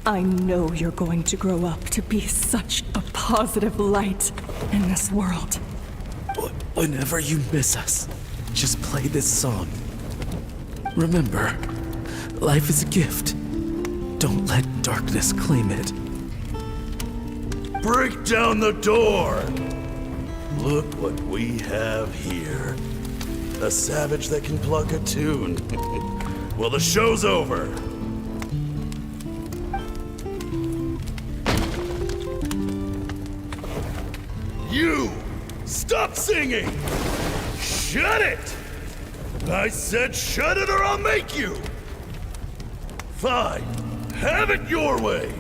I know you're going to grow up to be such a positive light in this world. Whenever you miss us, just play this song. Remember, life is a gift. Don't let darkness claim it. Break down the door! Look what we have here. A savage that can pluck a tune. Well, the show's over. You! Stop singing! Shut it! I said shut it or I'll make you! Fine. Have it your way!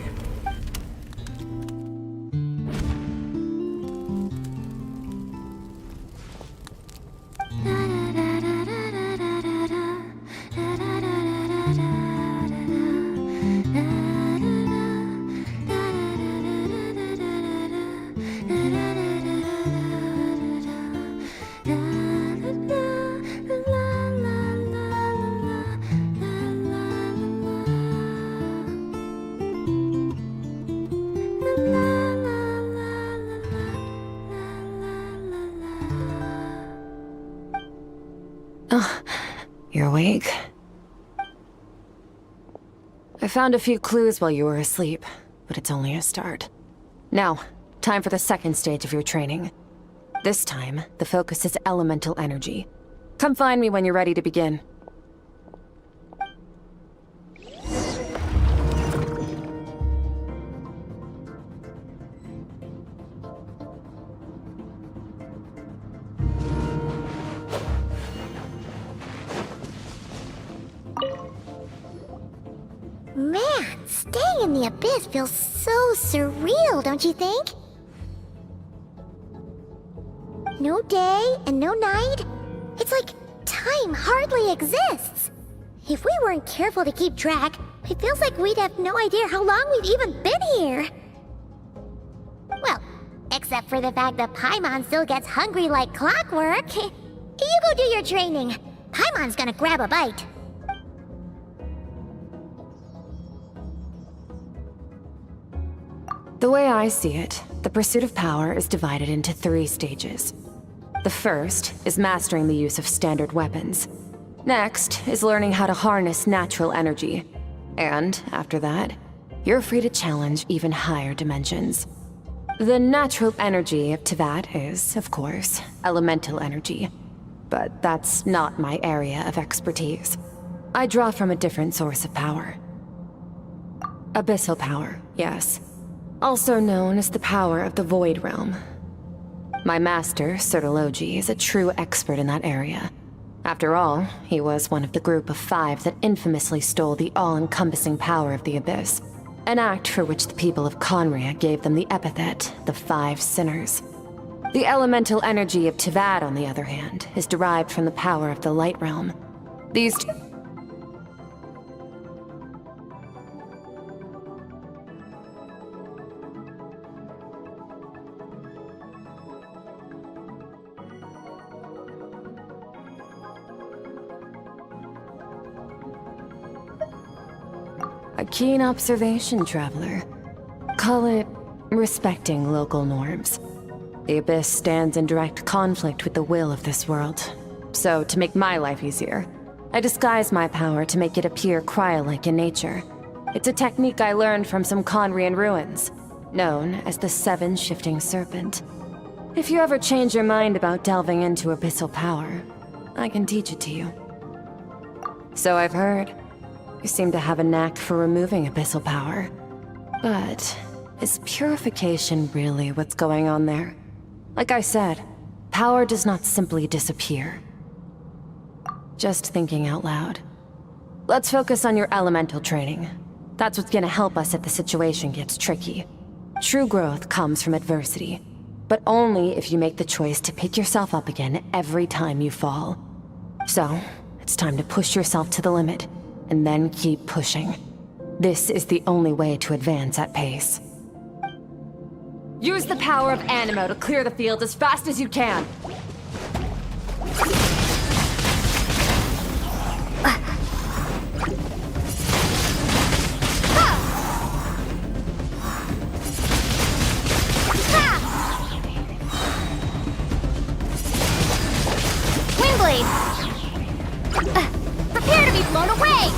You're awake? I found a few clues while you were asleep, but it's only a start. Now, time for the second stage of your training. This time, the focus is elemental energy. Come find me when you're ready to begin. Man, staying in the abyss feels so surreal, don't you think? No day and no night. It's like time hardly exists. If we weren't careful to keep track, it feels like we'd have no idea how long we've even been here. Well, except for the fact that Paimon still gets hungry like clockwork. You go do your training. Paimon's gonna grab a bite. The way I see it, the pursuit of power is divided into 3 stages. The first is mastering the use of standard weapons. Next is learning how to harness natural energy. And after that, you're free to challenge even higher dimensions. The natural energy of Teyvat is, of course, elemental energy. But that's not my area of expertise. I draw from a different source of power. Abyssal power, yes. Also known as the power of the Void Realm. My master, Sertologi, is a true expert in that area. After all, he was one of the group of 5 that infamously stole the all-encompassing power of the Abyss, an act for which the people of Conria gave them the epithet, the 5 Sinners. The elemental energy of Teyvat, on the other hand, is derived from the power of the Light Realm. These A keen observation, traveler. Call it respecting local norms. The Abyss stands in direct conflict with the will of this world. So, to make my life easier, I disguise my power to make it appear cryo-like in nature. It's a technique I learned from some Conrian ruins, known as the 7 Shifting Serpent. If you ever change your mind about delving into abyssal power, I can teach it to you. So I've heard. You seem to have a knack for removing abyssal power. But is purification really what's going on there? Like I said, power does not simply disappear. Just thinking out loud. Let's focus on your elemental training. That's what's gonna help us if the situation gets tricky. True growth comes from adversity, but only if you make the choice to pick yourself up again every time you fall. So, it's time to push yourself to the limit, and then keep pushing. This is the only way to advance at pace. Use the power of Animo to clear the field as fast as you can. Windblade! Prepare to be blown away!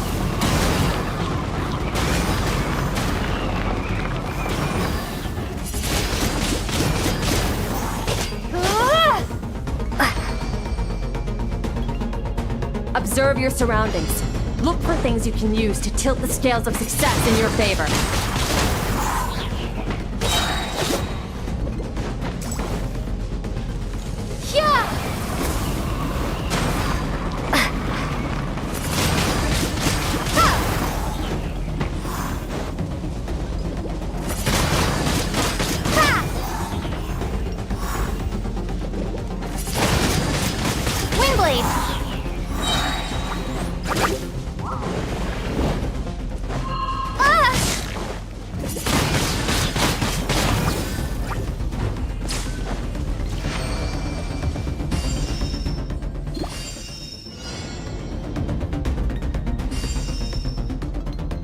Observe your surroundings. Look for things you can use to tilt the scales of success in your favor.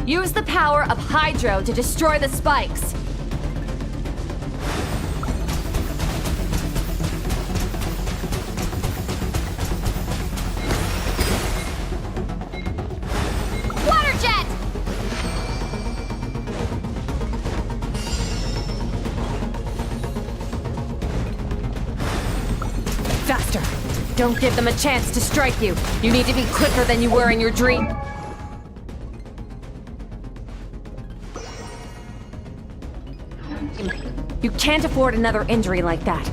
Use the power of Hydro to destroy the spikes. Water jet! Don't give them a chance to strike you. You need to be quicker than you were in your dream. You can't afford another injury like that.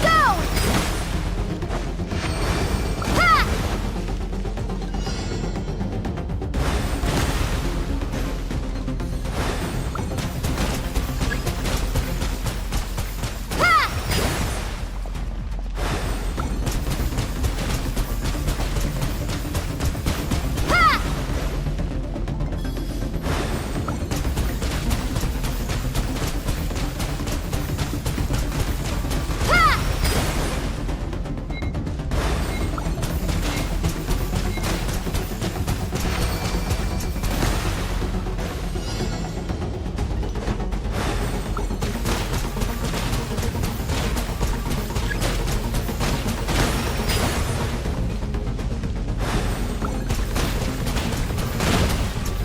Go! Ha! Ha!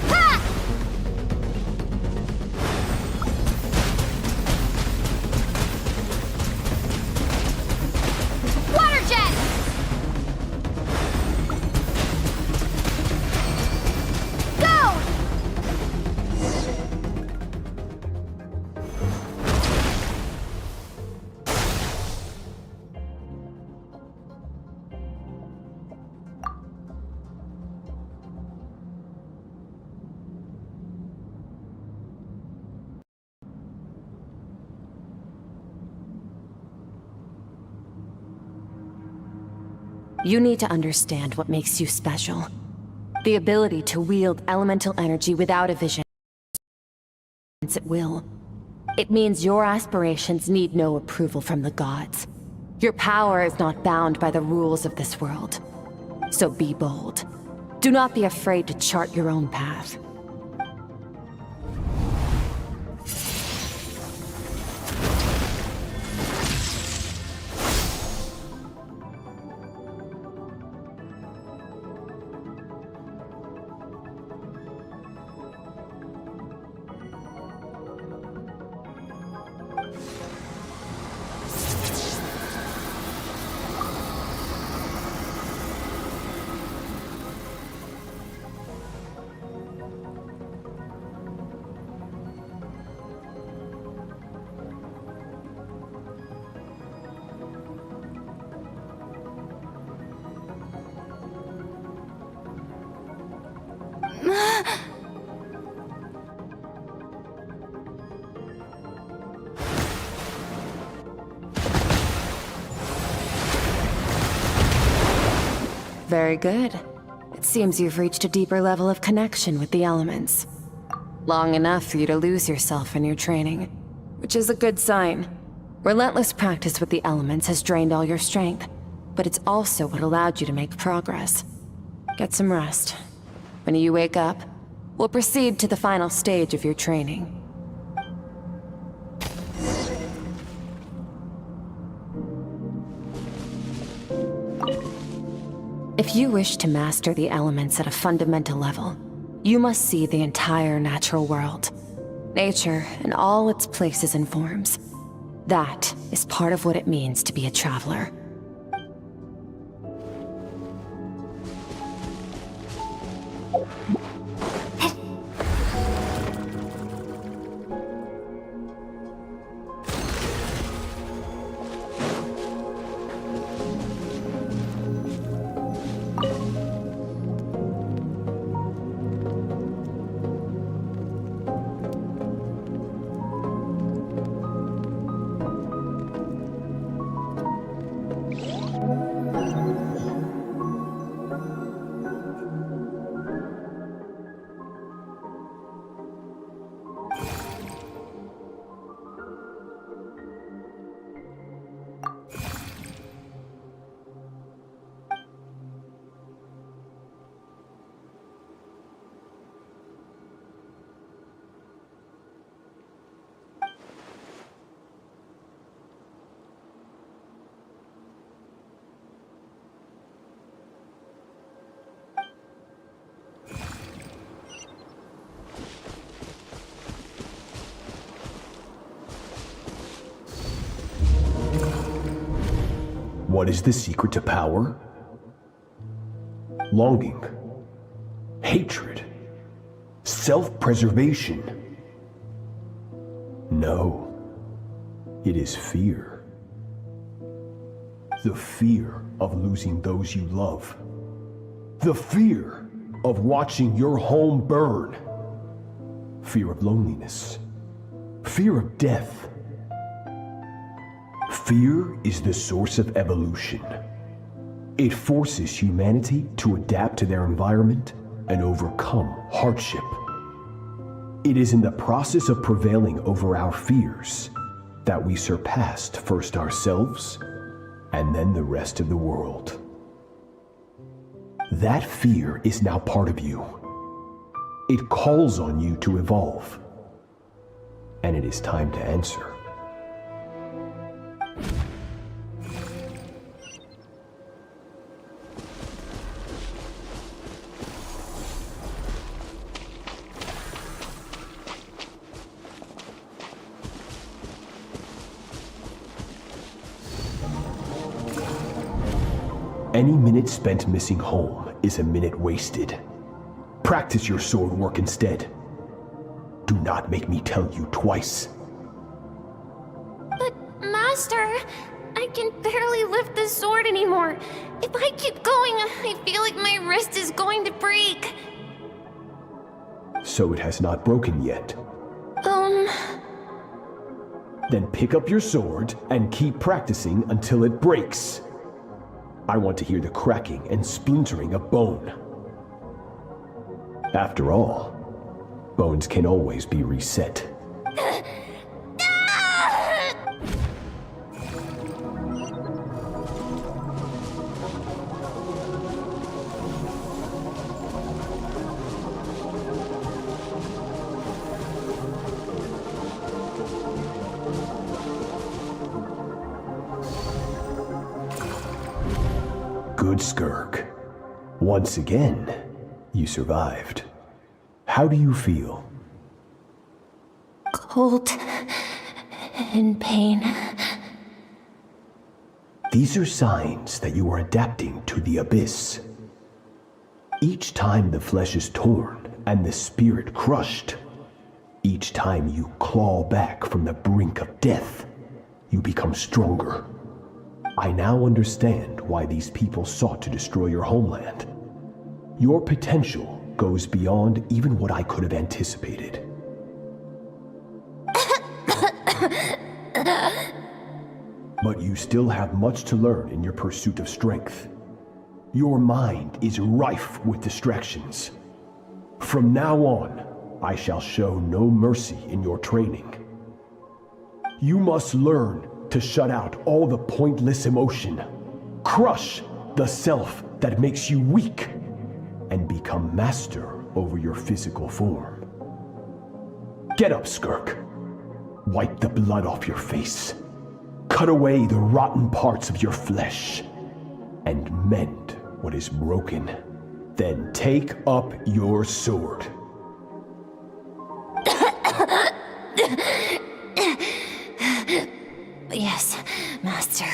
Ha! Water jet! Go! You need to understand what makes you special. The ability to wield elemental energy without a vision at will. It means your aspirations need no approval from the gods. Your power is not bound by the rules of this world. So be bold. Do not be afraid to chart your own path. Very good. It seems you've reached a deeper level of connection with the elements. Long enough for you to lose yourself in your training, which is a good sign. Relentless practice with the elements has drained all your strength, but it's also what allowed you to make progress. Get some rest. When you wake up, we'll proceed to the final stage of your training. If you wish to master the elements at a fundamental level, you must see the entire natural world. Nature and all its places and forms. That is part of what it means to be a traveler. What is the secret to power? Longing, hatred, self-preservation. No, it is fear. The fear of losing those you love. The fear of watching your home burn. Fear of loneliness. Fear of death. Fear is the source of evolution. It forces humanity to adapt to their environment and overcome hardship. It is in the process of prevailing over our fears that we surpassed first ourselves and then the rest of the world. That fear is now part of you. It calls on you to evolve. And it is time to answer. Any minute spent missing home is a minute wasted. Practice your sword work instead. Do not make me tell you twice. But, Master, I can barely lift the sword anymore. If I keep going, I feel like my wrist is going to break. So it has not broken yet. Then pick up your sword and keep practicing until it breaks. I want to hear the cracking and splintering of bone. After all, bones can always be reset. Good, Skirk. Once again, you survived. How do you feel? Cold and pain. These are signs that you are adapting to the abyss. Each time the flesh is torn and the spirit crushed, each time you claw back from the brink of death, you become stronger. I now understand why these people sought to destroy your homeland. Your potential goes beyond even what I could have anticipated. But you still have much to learn in your pursuit of strength. Your mind is rife with distractions. From now on, I shall show no mercy in your training. You must learn to shut out all the pointless emotion, crush the self that makes you weak, and become master over your physical form. Get up, Skirk. Wipe the blood off your face. Cut away the rotten parts of your flesh, and mend what is broken. Then take up your sword. Yes, Master.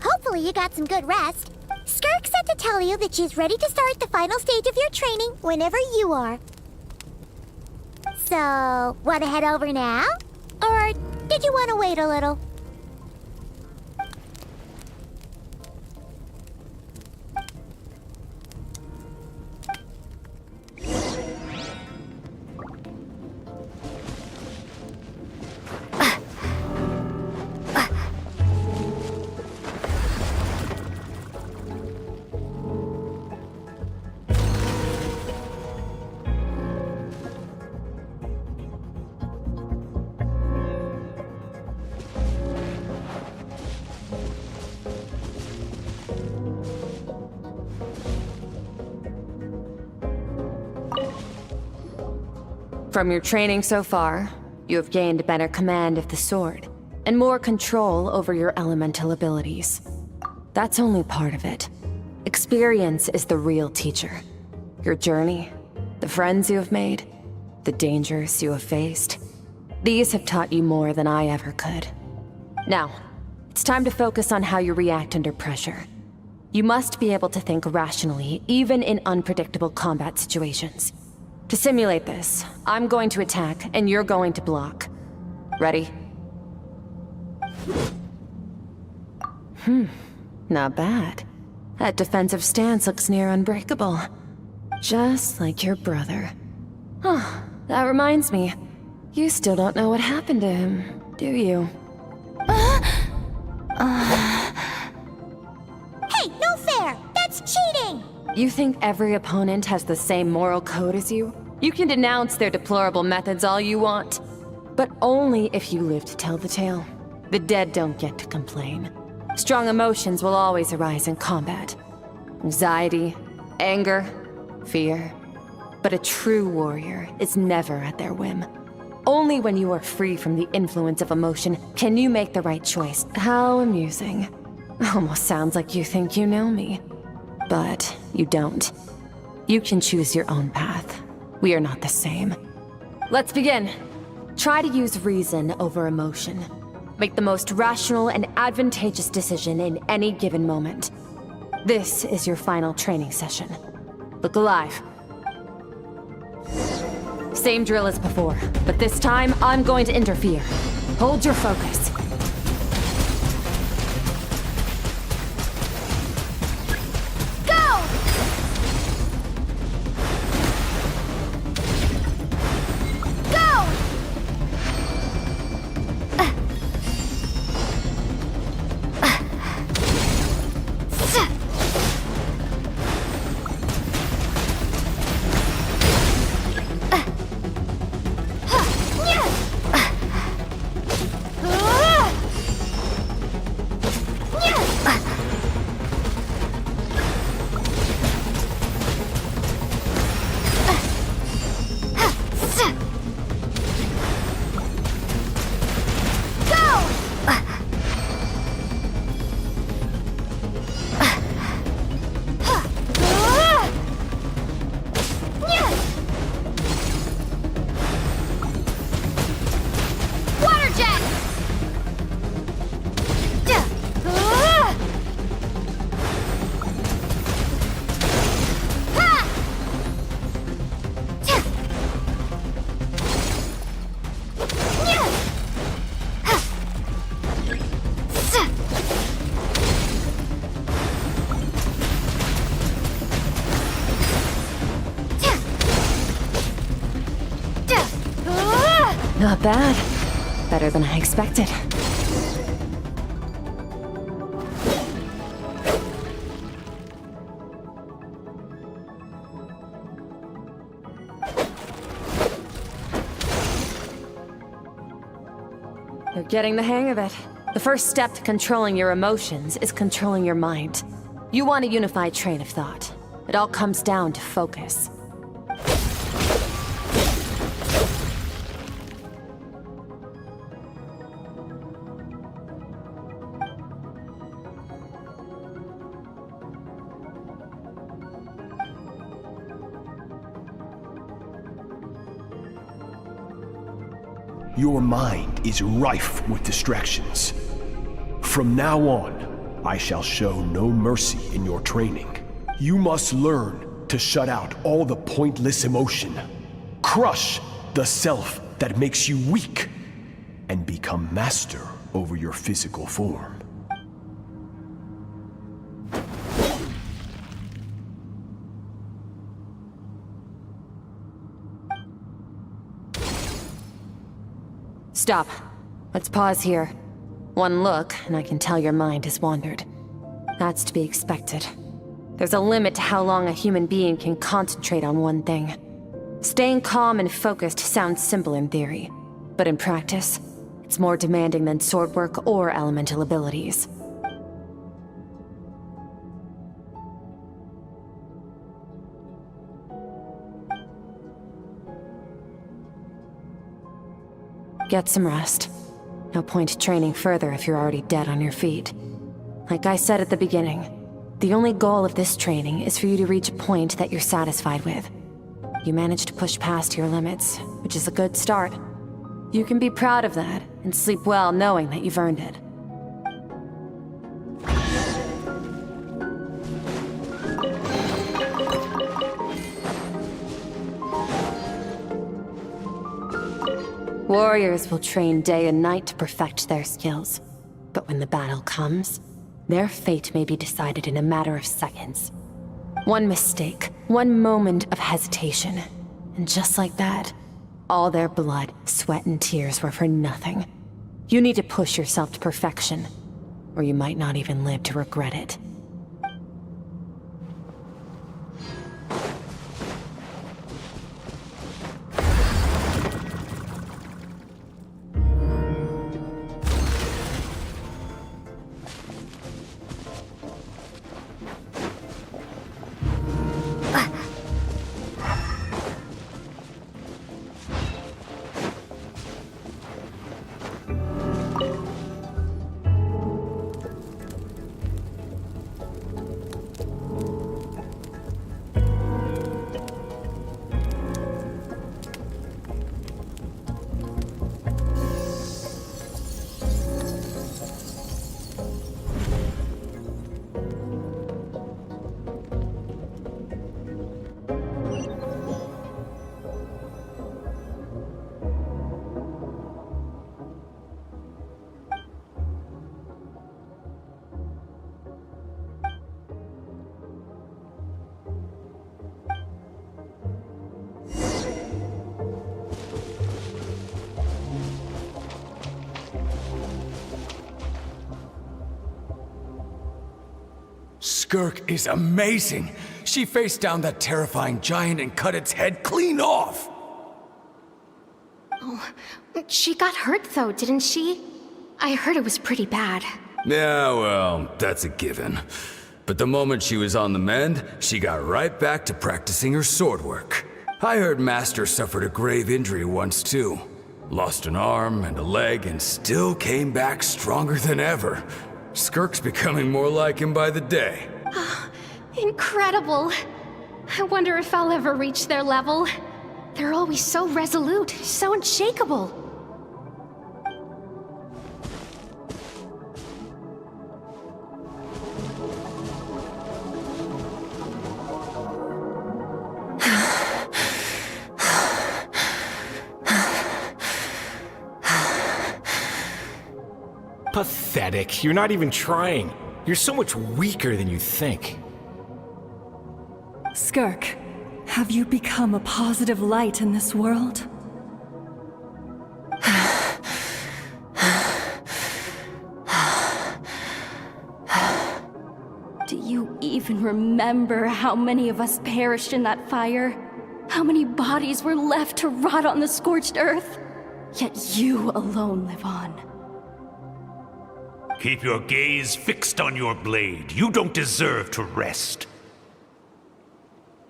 Hopefully you got some good rest. Skirk said to tell you that she's ready to start the final stage of your training whenever you are. So, want to head over now? Or did you want to wait a little? From your training so far, you have gained better command of the sword. and more control over your elemental abilities. That's only part of it. Experience is the real teacher. Your journey, the friends you have made, the dangers you have faced. These have taught you more than I ever could. Now, it's time to focus on how you react under pressure. You must be able to think rationally, even in unpredictable combat situations. To simulate this, I'm going to attack, and you're going to block. Ready? Not bad. That defensive stance looks near unbreakable. Just like your brother. Huh, that reminds me. You still don't know what happened to him, do you? Hey, no fair! That's cheating! You think every opponent has the same moral code as you? You can denounce their deplorable methods all you want, but only if you live to tell the tale. The dead don't get to complain. Strong emotions will always arise in combat. Anxiety, anger, fear. But a true warrior is never at their whim. Only when you are free from the influence of emotion can you make the right choice. How amusing. Almost sounds like you think you know me. But you don't. You can choose your own path. We are not the same. Let's begin. Try to use reason over emotion. Make the most rational and advantageous decision in any given moment. This is your final training session. Look alive. Same drill as before, but this time I'm going to interfere. Hold your focus. Go! Go! Not bad. Better than I expected. You're getting the hang of it. The first step to controlling your emotions is controlling your mind. You want a unified train of thought. It all comes down to focus. Your mind is rife with distractions. From now on, I shall show no mercy in your training. You must learn to shut out all the pointless emotion. Crush the self that makes you weak, and become master over your physical form. Stop. Let's pause here. One look, and I can tell your mind has wandered. That's to be expected. There's a limit to how long a human being can concentrate on one thing. Staying calm and focused sounds simple in theory, but in practice, it's more demanding than sword work or elemental abilities. Get some rest. No point training further if you're already dead on your feet. Like I said at the beginning, the only goal of this training is for you to reach a point that you're satisfied with. You managed to push past your limits, which is a good start. You can be proud of that and sleep well knowing that you've earned it. Warriors will train day and night to perfect their skills. But when the battle comes, their fate may be decided in a matter of seconds. One mistake, one moment of hesitation, and just like that, all their blood, sweat, and tears were for nothing. You need to push yourself to perfection, or you might not even live to regret it. Skirk is amazing. She faced down that terrifying giant and cut its head clean off. Oh, she got hurt though, didn't she? I heard it was pretty bad. Yeah, well, that's a given. But the moment she was on the mend, she got right back to practicing her sword work. I heard Master suffered a grave injury once too. Lost an arm and a leg and still came back stronger than ever. Skirk's becoming more like him by the day. Incredible. I wonder if I'll ever reach their level. They're always so resolute, so unshakable. Pathetic. You're not even trying. You're so much weaker than you think. Skirk, have you become a positive light in this world? Do you even remember how many of us perished in that fire? How many bodies were left to rot on the scorched earth? Yet you alone live on. Keep your gaze fixed on your blade. You don't deserve to rest.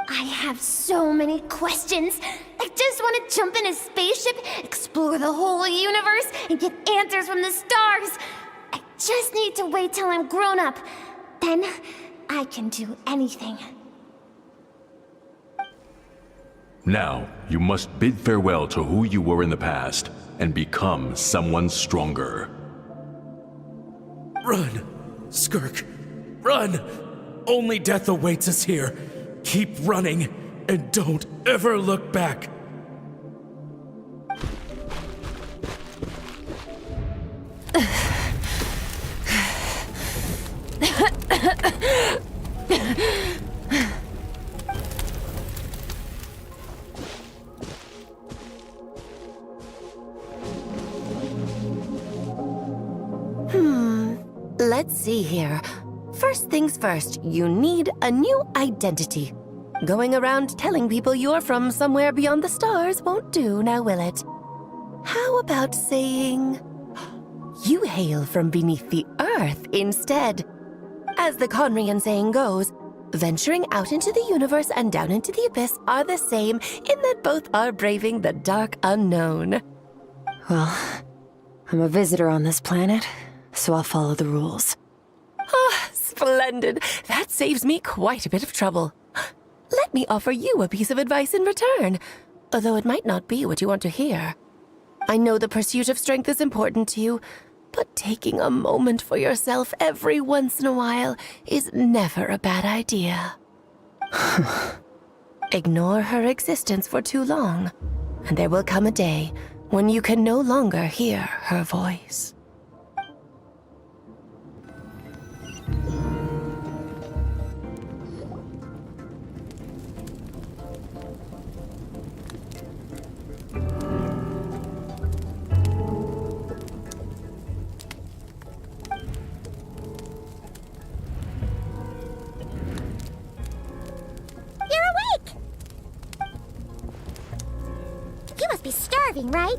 I have so many questions. I just want to jump in a spaceship, explore the whole universe, and get answers from the stars. I just need to wait till I'm grown up. Then I can do anything. Now, you must bid farewell to who you were in the past and become someone stronger. Run! Skirk! Run! Only death awaits us here. Keep running, and don't ever look back. Let's see here. First things first, you need a new identity. Going around telling people you're from somewhere beyond the stars won't do, now will it? How about saying you hail from beneath the earth instead? As the Conrian saying goes, venturing out into the universe and down into the abyss are the same in that both are braving the dark unknown. Well, I'm a visitor on this planet, so I'll follow the rules. Ah, splendid. That saves me quite a bit of trouble. Let me offer you a piece of advice in return, although it might not be what you want to hear. I know the pursuit of strength is important to you, but taking a moment for yourself every once in a while is never a bad idea. Ignore her existence for too long, and there will come a day when you can no longer hear her voice. You must be starving, right?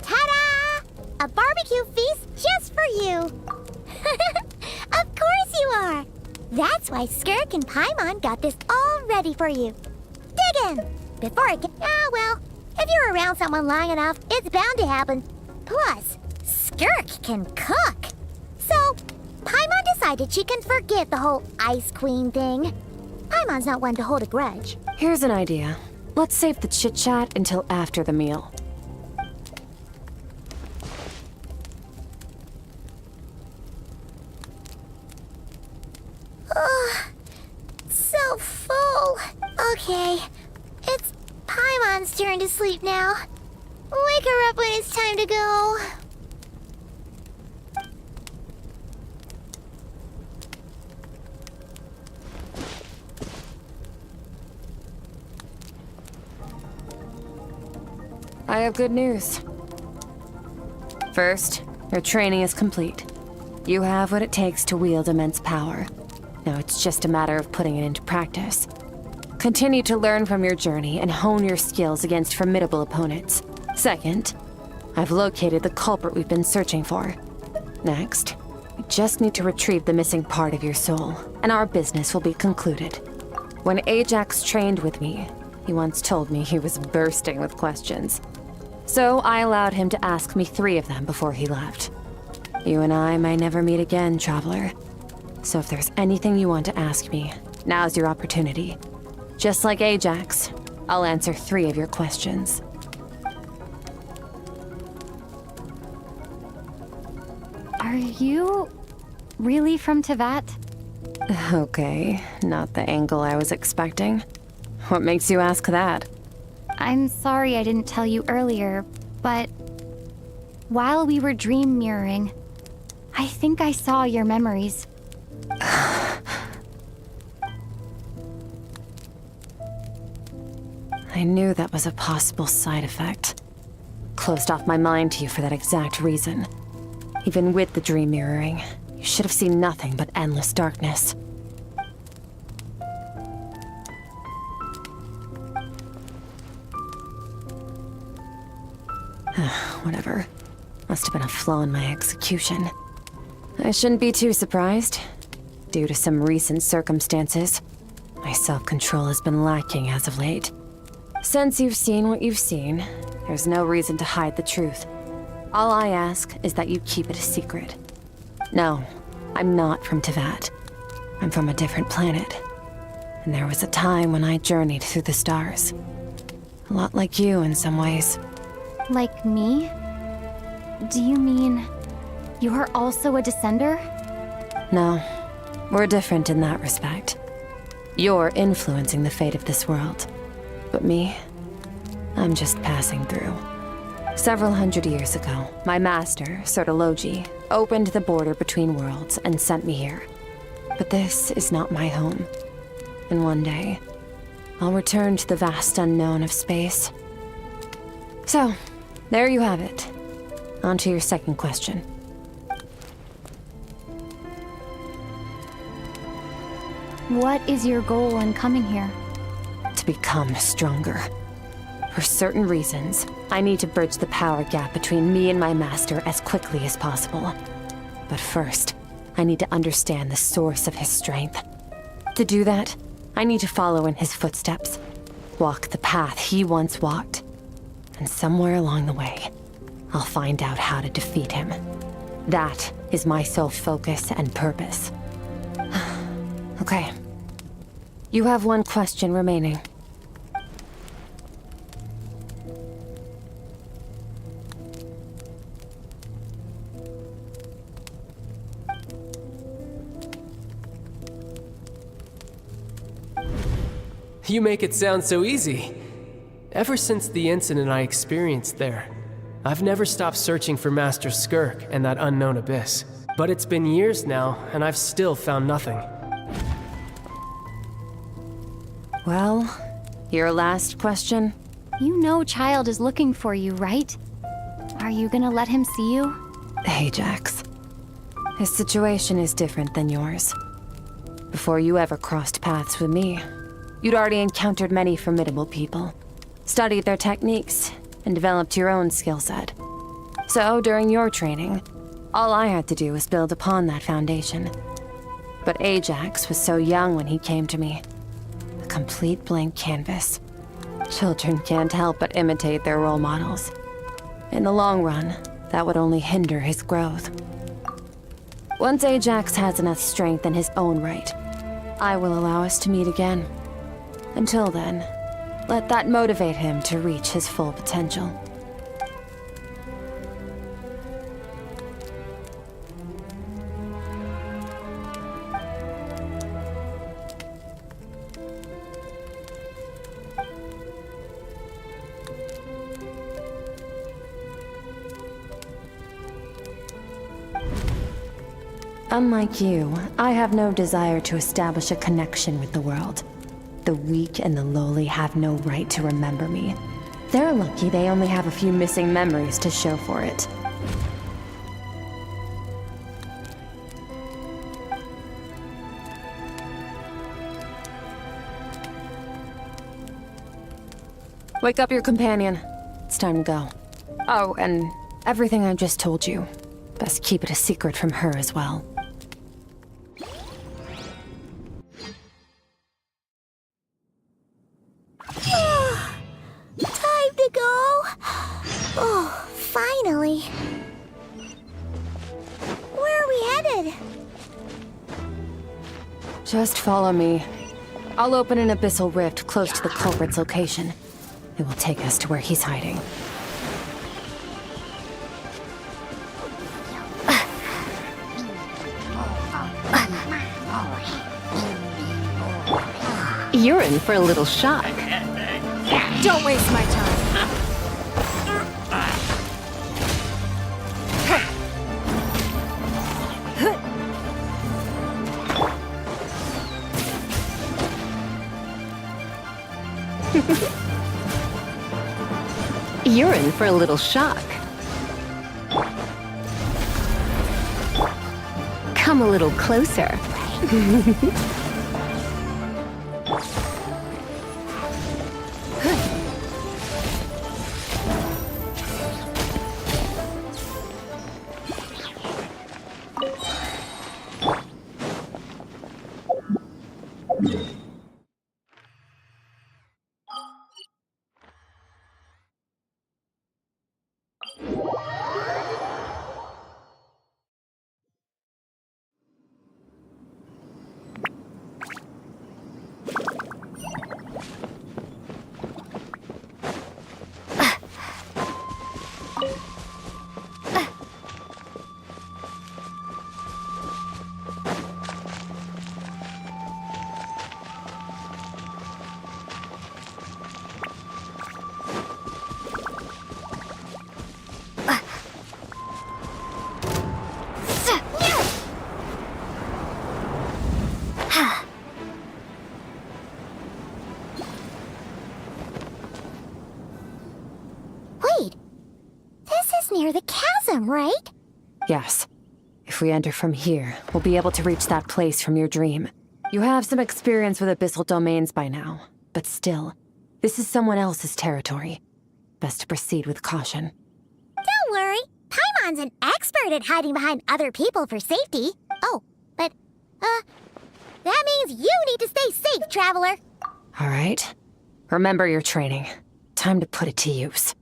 Ta-da! A barbecue feast just for you! Of course you are! That's why Skirk and Paimon got this all ready for you. Dig in! Before it gets... Ah, well, if you're around someone long enough, it's bound to happen. Plus, Skirk can cook! So, Paimon decided she can forget the whole Ice Queen thing. Paimon's not one to hold a grudge. Here's an idea. Let's save the chit-chat until after the meal. Ugh, so full. Okay, it's Paimon's turn to sleep now. Wake her up when it's time to go. I have good news. First, your training is complete. You have what it takes to wield immense power. Now it's just a matter of putting it into practice. Continue to learn from your journey and hone your skills against formidable opponents. Second, I've located the culprit we've been searching for. Next, we just need to retrieve the missing part of your soul, and our business will be concluded. When Ajax trained with me, he once told me he was bursting with questions. So I allowed him to ask me 3 of them before he left. You and I may never meet again, Traveler. So if there's anything you want to ask me, now's your opportunity. Just like Ajax, I'll answer 3 of your questions. Are you really from Tevat? Okay, not the angle I was expecting. What makes you ask that? I'm sorry I didn't tell you earlier, but while we were dream mirroring, I think I saw your memories. I knew that was a possible side effect. Closed off my mind to you for that exact reason. Even with the dream mirroring, you should have seen nothing but endless darkness. Whatever. Must have been a flaw in my execution. I shouldn't be too surprised. Due to some recent circumstances, my self-control has been lacking as of late. Since you've seen what you've seen, there's no reason to hide the truth. All I ask is that you keep it a secret. No, I'm not from Tevat. I'm from a different planet. And there was a time when I journeyed through the stars. A lot like you in some ways. Like me? Do you mean you're also a descender? No, we're different in that respect. You're influencing the fate of this world. But me, I'm just passing through. Several hundred years ago, my master, Sotologi, opened the border between worlds and sent me here. But this is not my home. And one day, I'll return to the vast unknown of space. So, there you have it. On to your second question. What is your goal in coming here? To become stronger. For certain reasons, I need to bridge the power gap between me and my master as quickly as possible. But first, I need to understand the source of his strength. To do that, I need to follow in his footsteps, walk the path he once walked. And somewhere along the way, I'll find out how to defeat him. That is my sole focus and purpose. Okay. You have one question remaining. You make it sound so easy. Ever since the incident I experienced there, I've never stopped searching for Master Skirk and that unknown abyss. But it's been years now, and I've still found nothing. Well, your last question? You know Child is looking for you, right? Are you gonna let him see you? Ajax. His situation is different than yours. Before you ever crossed paths with me, you'd already encountered many formidable people, studied their techniques, and developed your own skill set. So, during your training, all I had to do was build upon that foundation. But Ajax was so young when he came to me. A complete blank canvas. Children can't help but imitate their role models. In the long run, that would only hinder his growth. Once Ajax has enough strength in his own right, I will allow us to meet again. Until then, let that motivate him to reach his full potential. Unlike you, I have no desire to establish a connection with the world. The weak and the lowly have no right to remember me. They're lucky they only have a few missing memories to show for it. Wake up your companion. It's time to go. Oh, and everything I just told you. Best keep it a secret from her as well. Time to go. Oh, finally. Where are we headed? Just follow me. I'll open an abyssal rift close to the culprit's location. It will take us to where he's hiding. You're in for a little shock. Don't waste my time. You're in for a little shock. Come a little closer. Wait. This is near the chasm, right? Yes. If we enter from here, we'll be able to reach that place from your dream. You have some experience with abyssal domains by now, but still, this is someone else's territory. Best to proceed with caution. Don't worry. Paimon's an expert at hiding behind other people for safety. Oh, but, that means you need to stay safe, traveler. All right. Remember your training. Time to put it to use.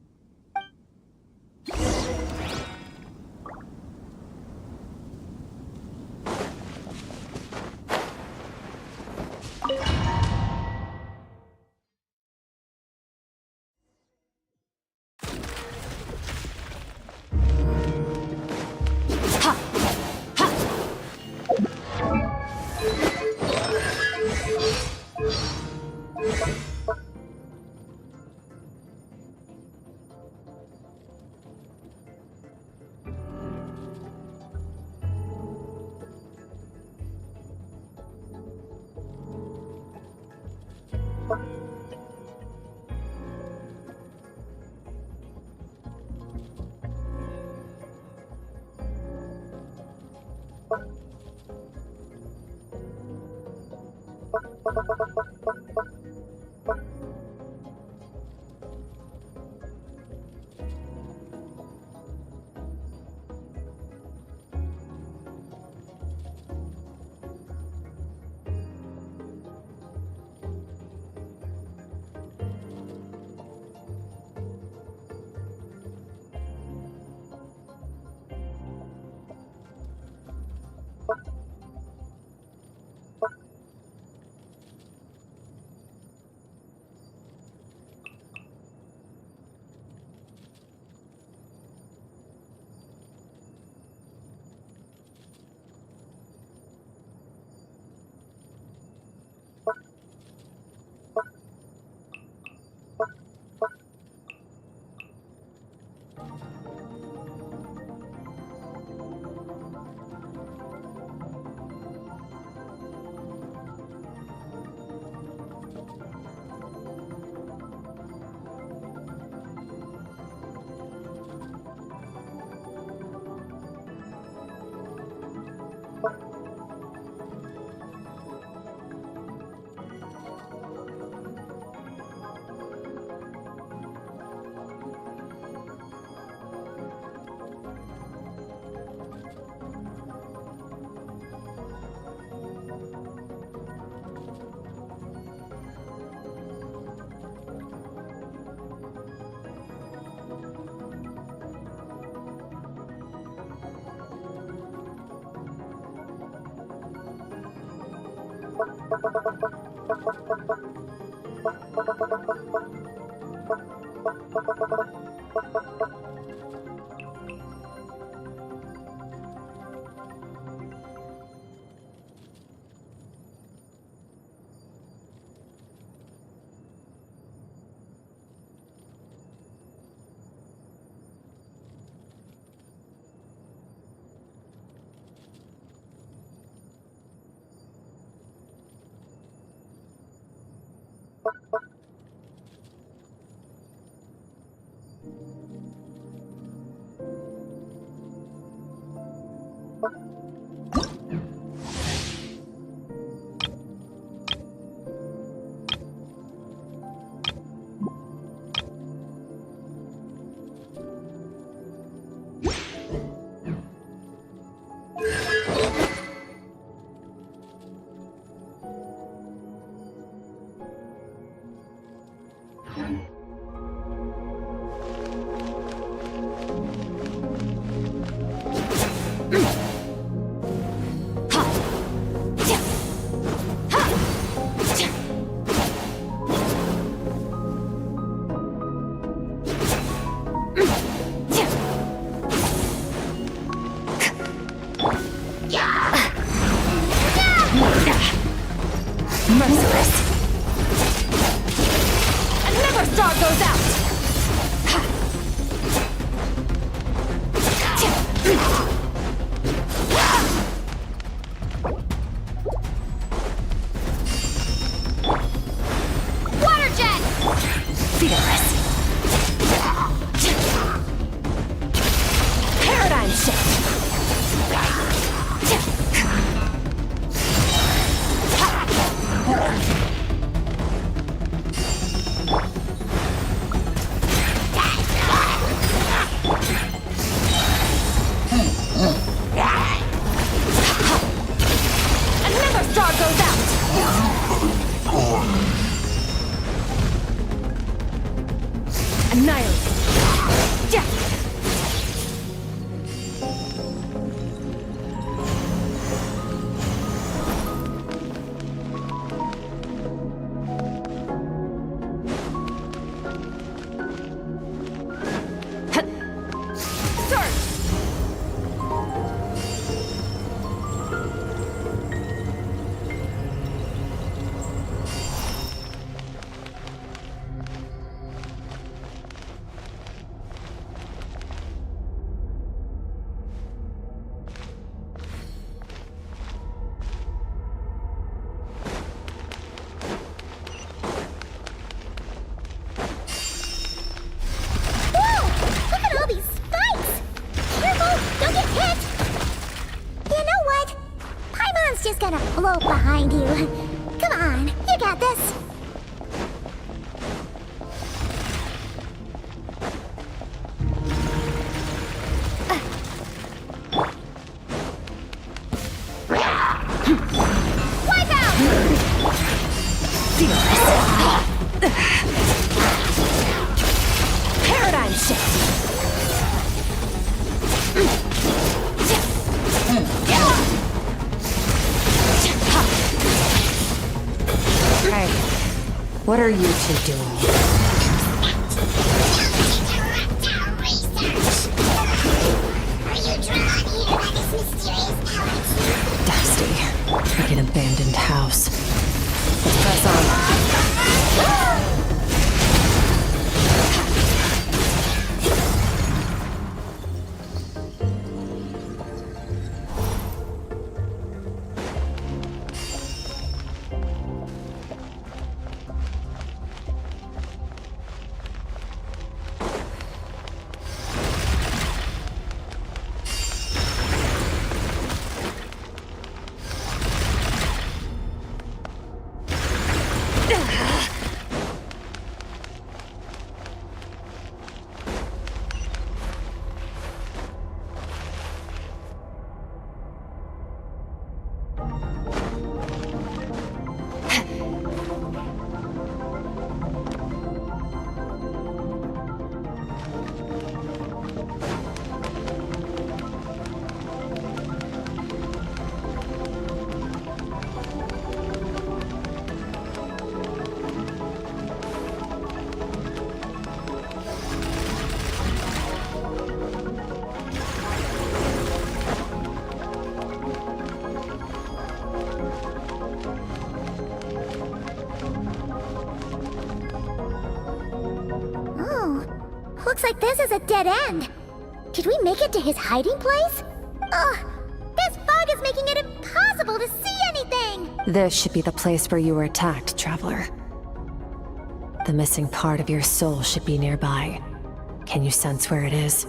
Paradigm shift! Hey, what are you two doing? Dusty, like an abandoned house. Let's press on. Looks like this is a dead end. Did we make it to his hiding place? Ugh, this fog is making it impossible to see anything! This should be the place where you were attacked, Traveler. The missing part of your soul should be nearby. Can you sense where it is?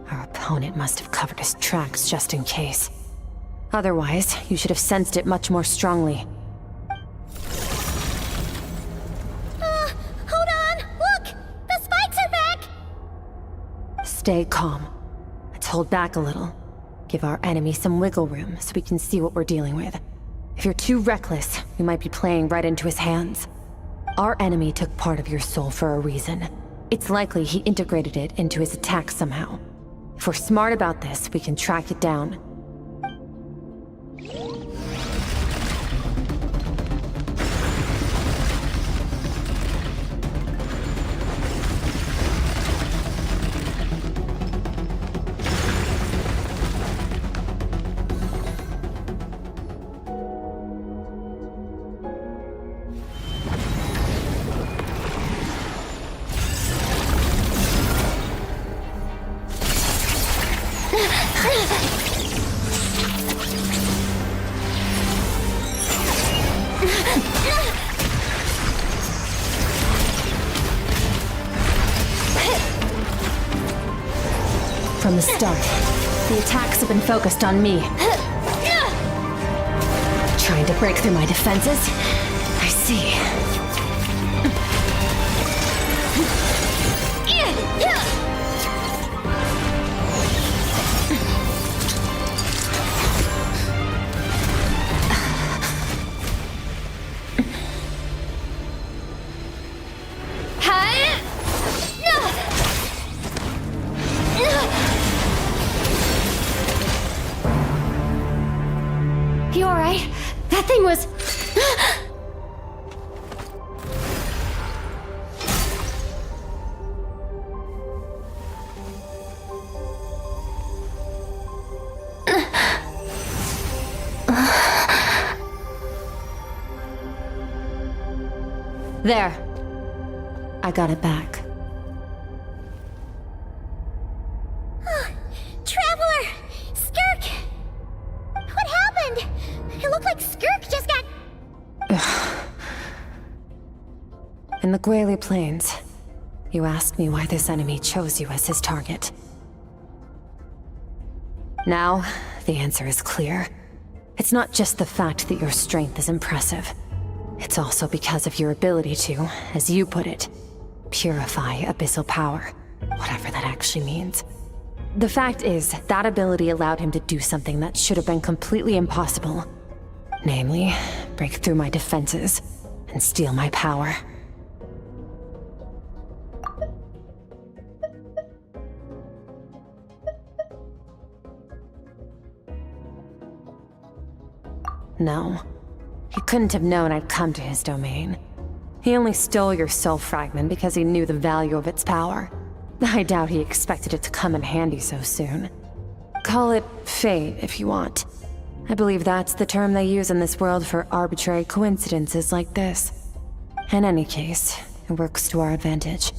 Our opponent must have covered his tracks just in case. Otherwise, you should have sensed it much more strongly. Hold on! Look! The spikes are back! Stay calm. Let's hold back a little. Give our enemy some wiggle room so we can see what we're dealing with. If you're too reckless, we might be playing right into his hands. Our enemy took part of your soul for a reason. It's likely he integrated it into his attack somehow. If we're smart about this, we can track it down. From the start, the attacks have been focused on me. Trying to break through my defenses? I see. You alright? That thing was... There. I got it back. Traveler! Skirk! What happened? It looked like Skirk just got... In the Guili Plains, you asked me why this enemy chose you as his target. Now, the answer is clear. It's not just the fact that your strength is impressive. It's also because of your ability to, as you put it, purify abyssal power, whatever that actually means. The fact is, that ability allowed him to do something that should have been completely impossible. Namely, break through my defenses and steal my power. No. He couldn't have known I'd come to his domain. He only stole your soul fragment because he knew the value of its power. I doubt he expected it to come in handy so soon. Call it fate, if you want. I believe that's the term they use in this world for arbitrary coincidences like this. In any case, it works to our advantage.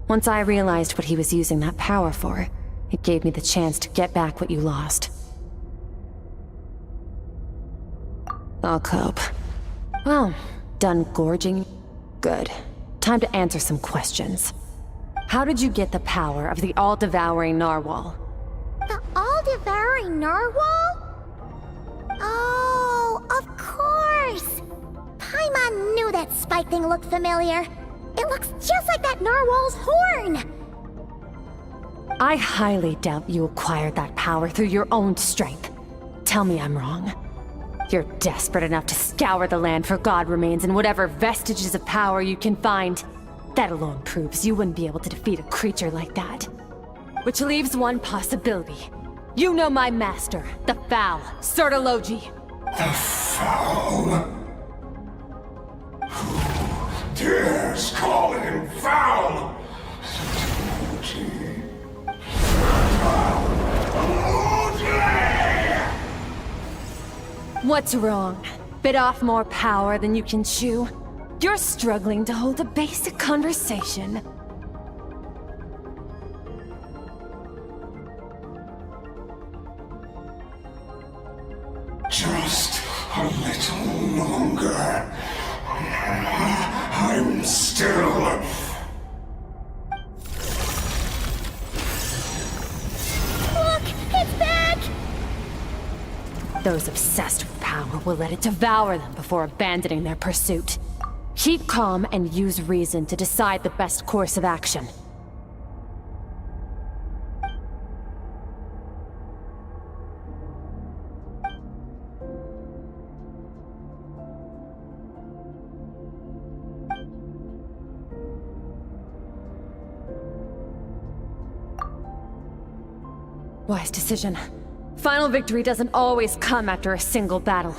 Once I realized what he was using that power for, it gave me the chance to get back what you lost. I'll cope. Well, done gorging? Good. Time to answer some questions. How did you get the power of the all-devouring narwhal? The all-devouring narwhal? Oh, of course! Paimon knew that spike thing looked familiar. It looks just like that narwhal's horn! I highly doubt you acquired that power through your own strength. Tell me I'm wrong. You're desperate enough to scour the land for god remains and whatever vestiges of power you can find. That alone proves you wouldn't be able to defeat a creature like that. Which leaves one possibility. You know my master, the Foul, Sertologi. The Foul? Who dares call him Foul? What's wrong? Bit off more power than you can chew? You're struggling to hold a basic conversation. Just a little longer. I'm still... Look! It's back! Those obsessed with power will let it devour them before abandoning their pursuit. Keep calm and use reason to decide the best course of action. Wise decision. Final victory doesn't always come after a single battle.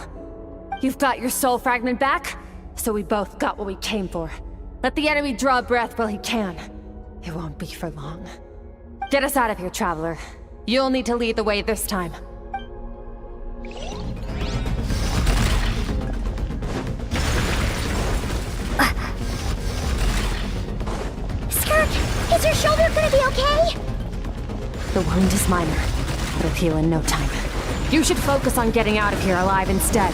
You've got your soul fragment back, so we both got what we came for. Let the enemy draw breath while he can. It won't be for long. Get us out of here, Traveler. You'll need to lead the way this time. Skirk, is your shoulder gonna be okay? The wound is minor. It'll heal in no time. You should focus on getting out of here alive instead.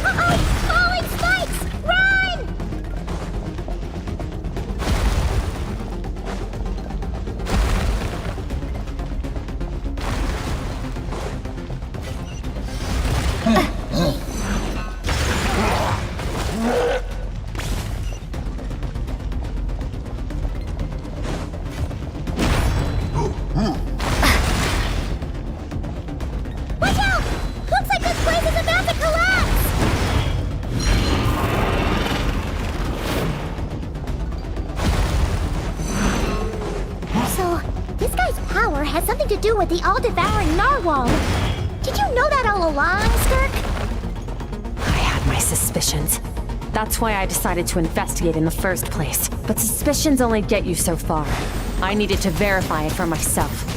Uh-oh! Falling spikes! Run! Watch out! Looks like this place is about to collapse! So, this guy's power has something to do with the all-devouring narwhal. Did you know that all along, Skirk? I had my suspicions. That's why I decided to investigate in the first place. But suspicions only get you so far. I needed to verify it for myself.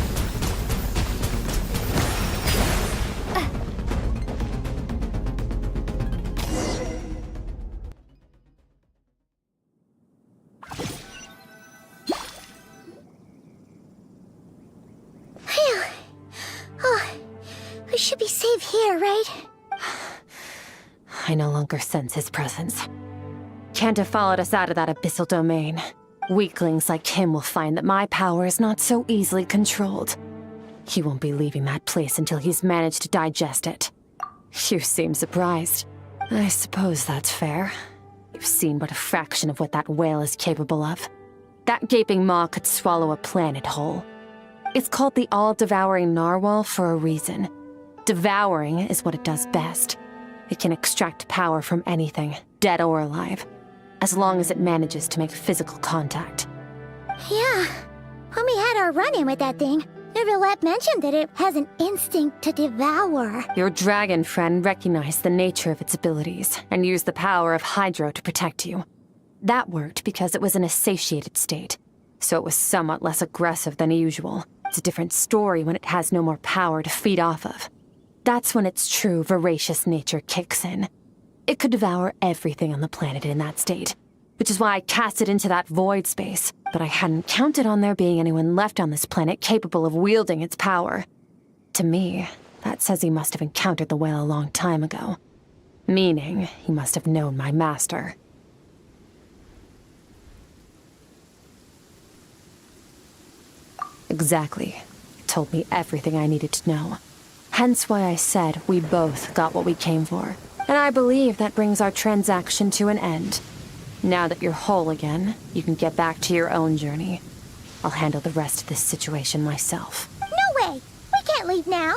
Phew. Oh, we should be safe here, right? I no longer sense his presence. Can't have followed us out of that abyssal domain. Weaklings like him will find that my power is not so easily controlled. He won't be leaving that place until he's managed to digest it. You seem surprised. I suppose that's fair. You've seen but a fraction of what that whale is capable of. That gaping maw could swallow a planet whole. It's called the all-devouring narwhal for a reason. Devouring is what it does best. It can extract power from anything, dead or alive, as long as it manages to make physical contact. Yeah. When we had our run-in with that thing, Neuvillette mentioned that it has an instinct to devour. Your dragon friend recognized the nature of its abilities and used the power of Hydro to protect you. That worked because it was in a satiated state, so it was somewhat less aggressive than usual. It's a different story when it has no more power to feed off of. That's when its true voracious nature kicks in. It could devour everything on the planet in that state, which is why I cast it into that void space, but I hadn't counted on there being anyone left on this planet capable of wielding its power. To me, that says he must have encountered the whale a long time ago. Meaning, he must have known my master. Exactly. It told me everything I needed to know. Hence why I said we both got what we came for. And I believe that brings our transaction to an end. Now that you're whole again, you can get back to your own journey. I'll handle the rest of this situation myself. No way! We can't leave now!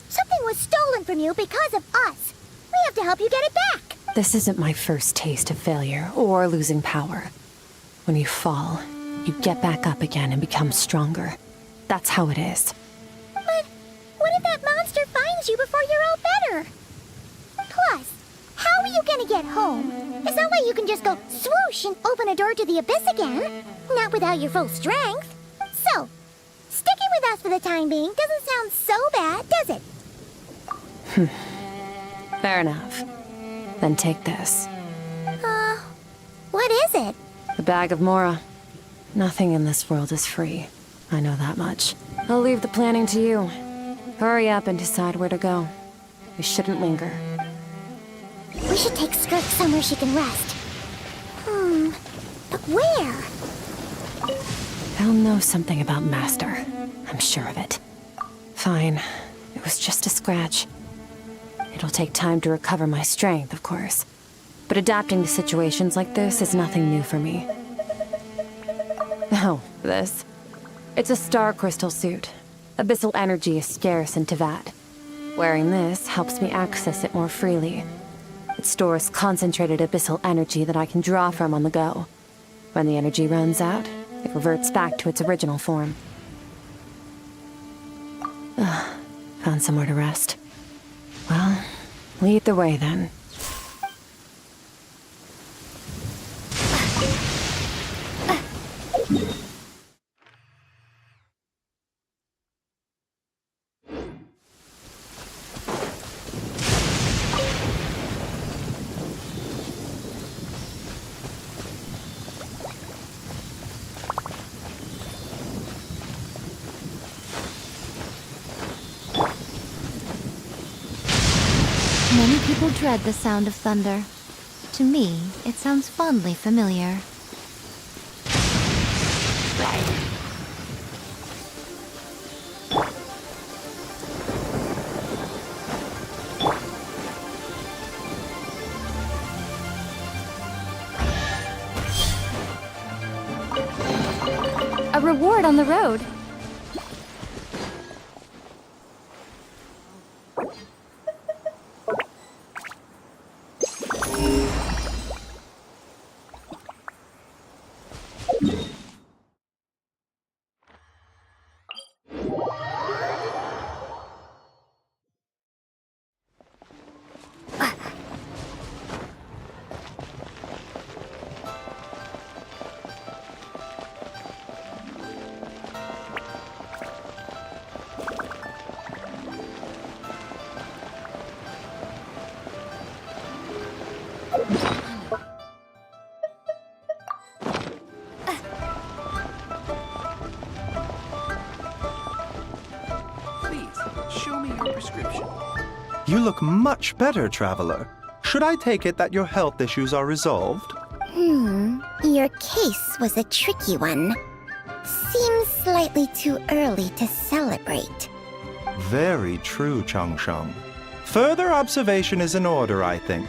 Something was stolen from you because of us! We have to help you get it back! This isn't my first taste of failure or losing power. When you fall, you get back up again and become stronger. That's how it is. But what if that monster finds you before you're all better? Plus, how are you gonna get home? It's not like you can just go swoosh and open a door to the abyss again. Not without your full strength. So, sticking with us for the time being doesn't sound so bad, does it? Fair enough. Then take this. What is it? A bag of Mora. Nothing in this world is free. I know that much. I'll leave the planning to you. Hurry up and decide where to go. We shouldn't linger. We should take Skirk somewhere she can rest. But where? They'll know something about Master. I'm sure of it. Fine. It was just a scratch. It'll take time to recover my strength, of course. But adapting to situations like this is nothing new for me. Oh, this. It's a star crystal suit. Abyssal energy is scarce in Tevat. Wearing this helps me access it more freely. It stores concentrated abyssal energy that I can draw from on the go. When the energy runs out, it reverts back to its original form. Found somewhere to rest. Well, lead the way then. Many people dread the sound of thunder. To me, it sounds fondly familiar. A reward on the road. You look much better, Traveler. Should I take it that your health issues are resolved? Your case was a tricky one. Seems slightly too early to celebrate. Very true, Changsheng. Further observation is in order, I think.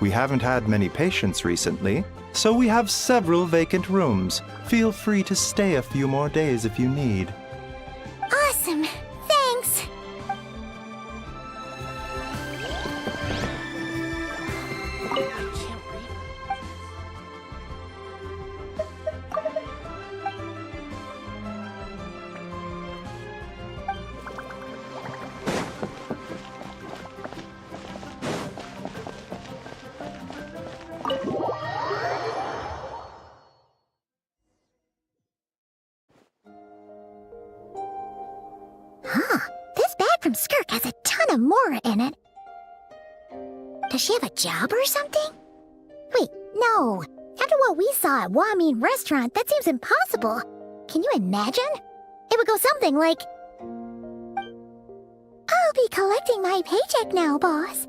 We haven't had many patients recently, so we have several vacant rooms. Feel free to stay a few more days if you need. Awesome. Thanks. Huh. This bag from Skirk has a ton of Mora in it. Does she have a job or something? Wait, no. After what we saw at Wamin Restaurant, that seems impossible. Can you imagine? It would go something like, I'll be collecting my paycheck now, boss.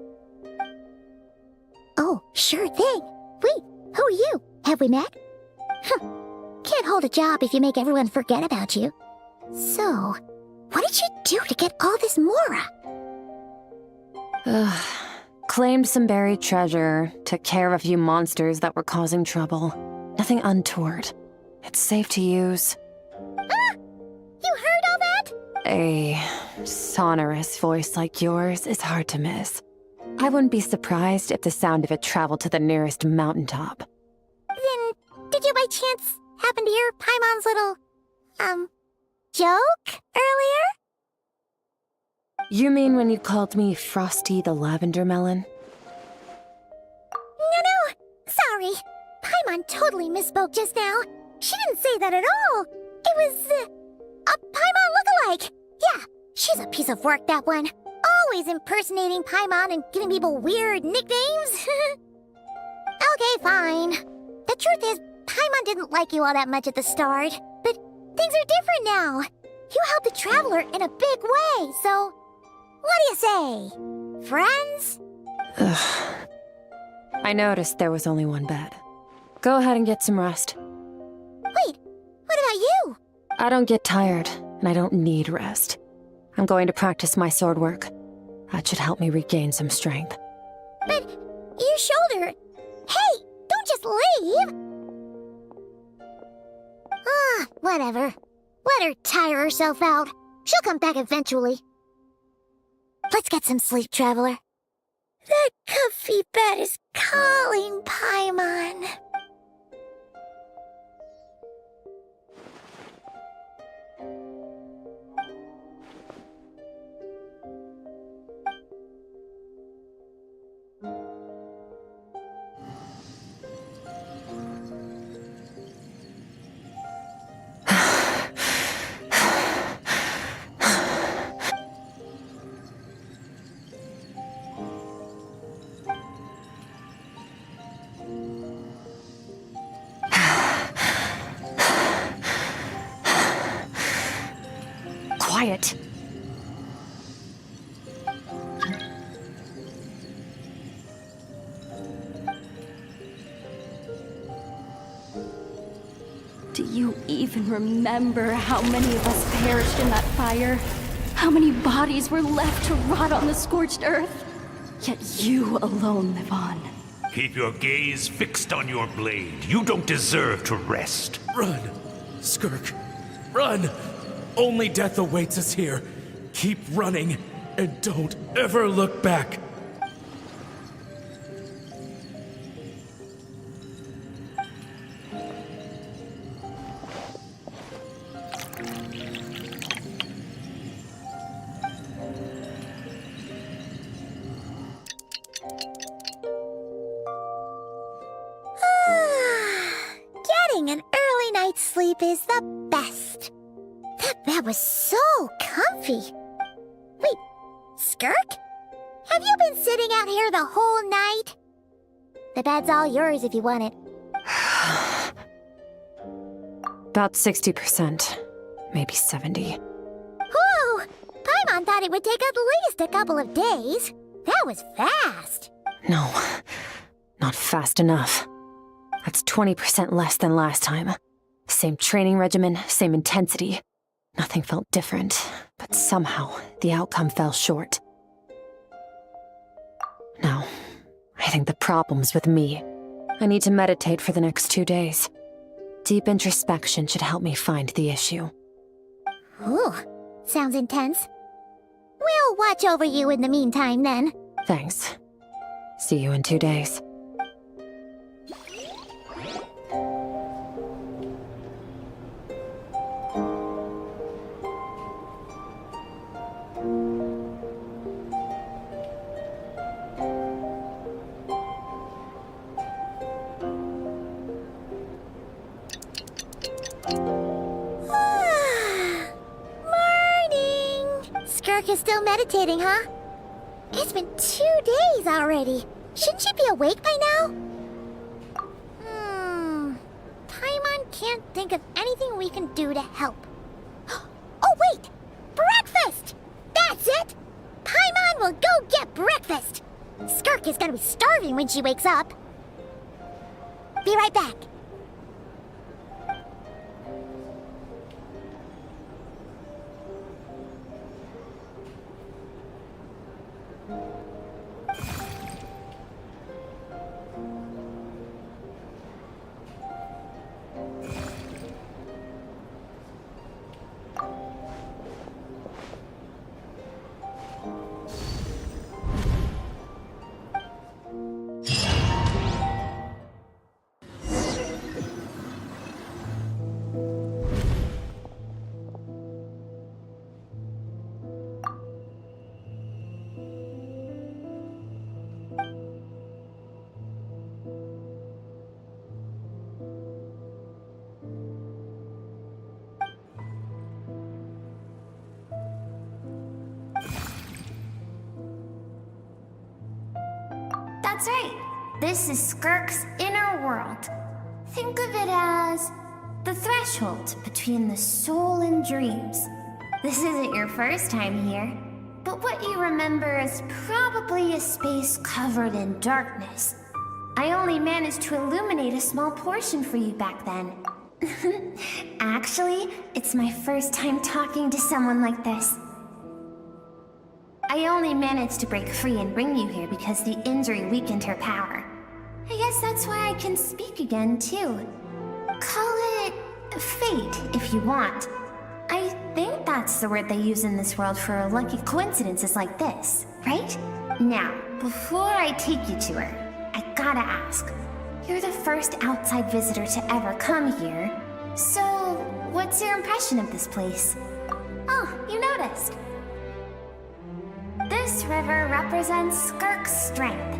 Oh, sure thing. Wait, who are you? Have we met? Can't hold a job if you make everyone forget about you. So, what did she do to get all this Mora? Claimed some buried treasure, took care of a few monsters that were causing trouble. Nothing untoward. It's safe to use. Ah! You heard all that? A sonorous voice like yours is hard to miss. I wouldn't be surprised if the sound of it traveled to the nearest mountaintop. Then, did you by chance happen to hear Paimon's little, joke earlier? You mean when you called me Frosty the Lavender Melon? No, sorry. Paimon totally misspoke just now. She didn't say that at all. It was, a Paimon lookalike. Yeah, she's a piece of work, that one. Always impersonating Paimon and giving people weird nicknames. Okay, fine. The truth is, Paimon didn't like you all that much at the start, but things are different now. You helped the Traveler in a big way, so what do you say? Friends? Ugh. I noticed there was only one bed. Go ahead and get some rest. Wait, what about you? I don't get tired, and I don't need rest. I'm going to practice my sword work. That should help me regain some strength. But your shoulder... Hey, don't just leave! Ah, whatever. Let her tire herself out. She'll come back eventually. Let's get some sleep, Traveler. That comfy bed is calling, Paimon. Quiet. Do you even remember how many of us perished in that fire? How many bodies were left to rot on the scorched earth? Yet you alone live on. Keep your gaze fixed on your blade. You don't deserve to rest. Run, Skirk. Run! Only death awaits us here. Keep running, and don't ever look back. Getting an early night's sleep is the best. That bed was so comfy. Wait, Skirk? Have you been sitting out here the whole night? The bed's all yours if you want it. About 60%, maybe 70. Whoa! Paimon thought it would take at least a couple of days. That was fast. No, not fast enough. That's 20% less than last time. Same training regimen, same intensity. Nothing felt different, but somehow the outcome fell short. Now, I I think the problem's with me. I need to meditate for the next 2 days. Deep introspection should help me find the issue. Ooh, sounds intense. We'll watch over you in the meantime, then. Thanks. See you in 2 days. Skirk is still meditating, huh? It's been 2 days already. Shouldn't she be awake by now? Paimon can't think of anything we can do to help. Oh, wait! Breakfast! That's it! Paimon will go get breakfast! Skirk is gonna be starving when she wakes up. Be right back. That's right. This is Skirk's inner world. Think of it as the threshold between the soul and dreams. This isn't your first time here, but what you remember is probably a space covered in darkness. I only managed to illuminate a small portion for you back then. Actually, it's my first time talking to someone like this. I only managed to break free and bring you here because the injury weakened her power. I guess that's why I can speak again, too. Call it fate, if you want. I think that's the word they use in this world for lucky coincidences like this, right? Now, before I take you to her, I gotta ask. You're the first outside visitor to ever come here, so what's your impression of this place? Oh, you noticed. This river represents Skirk's strength.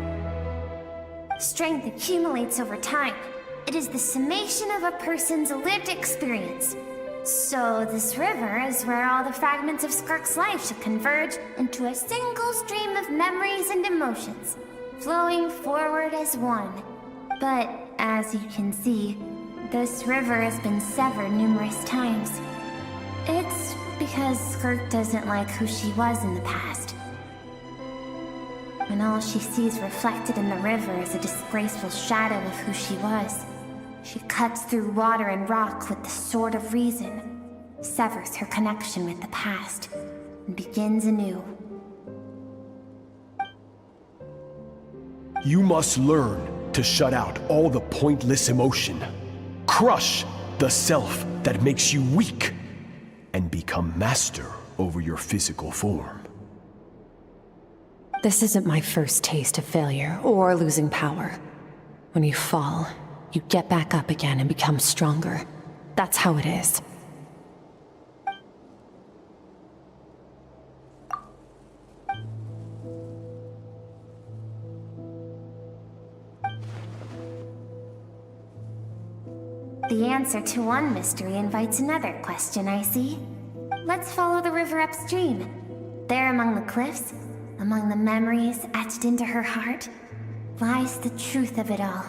Strength accumulates over time. It is the summation of a person's lived experience. So this river is where all the fragments of Skirk's life should converge into a single stream of memories and emotions, flowing forward as one. But as you can see, this river has been severed numerous times. It's because Skirk doesn't like who she was in the past. And all she sees reflected in the river is a disgraceful shadow of who she was. She cuts through water and rock with the sword of reason, severs her connection with the past, and begins anew. You must learn to shut out all the pointless emotion. Crush the self that makes you weak, and become master over your physical form. This isn't my first taste of failure or losing power. When you fall, you get back up again and become stronger. That's how it is. The answer to one mystery invites another question, I see. Let's follow the river upstream. There among the cliffs, among the memories etched into her heart, lies the truth of it all.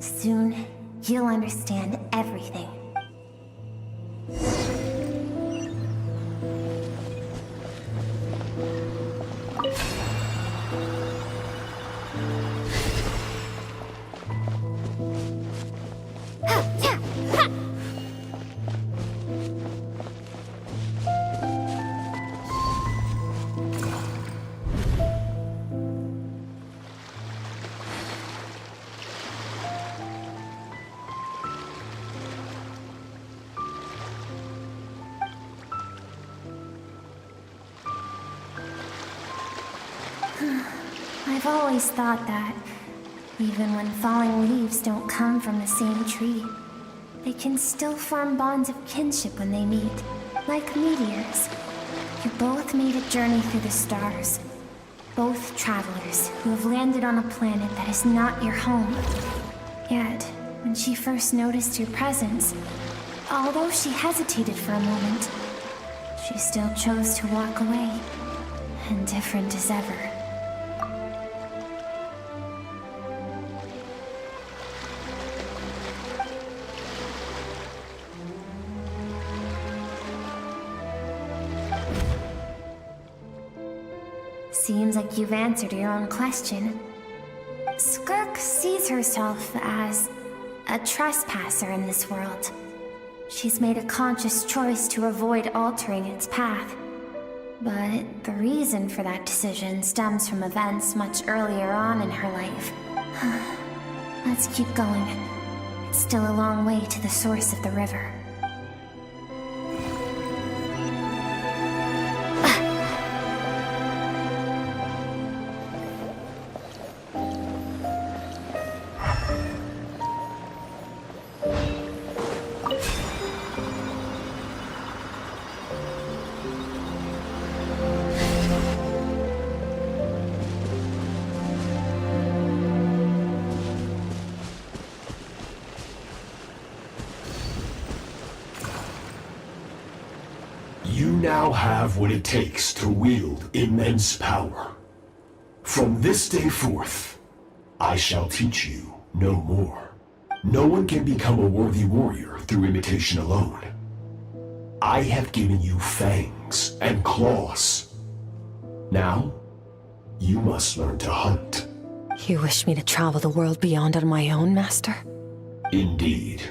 Soon, you'll understand everything. always thought that, even when falling leaves don't come from the same tree, they can still form bonds of kinship when they meet, like meteors. You both made a journey through the stars. Both travelers who have landed on a planet that is not your home. Yet, when she first noticed your presence, although she hesitated for a moment, she still chose to walk away, indifferent as ever. Seems like you've answered your own question. Skirk sees herself as a trespasser in this world. She's made a conscious choice to avoid altering its path. But the reason for that decision stems from events much earlier on in her life. Let's keep going. It's still a long way to the source of the river. You now have what it takes to wield immense power. From this day forth, I shall teach you no more. No one can become a worthy warrior through imitation alone. I have given you fangs and claws. Now, you must learn to hunt. You wish me to travel the world beyond on my own, Master? Indeed.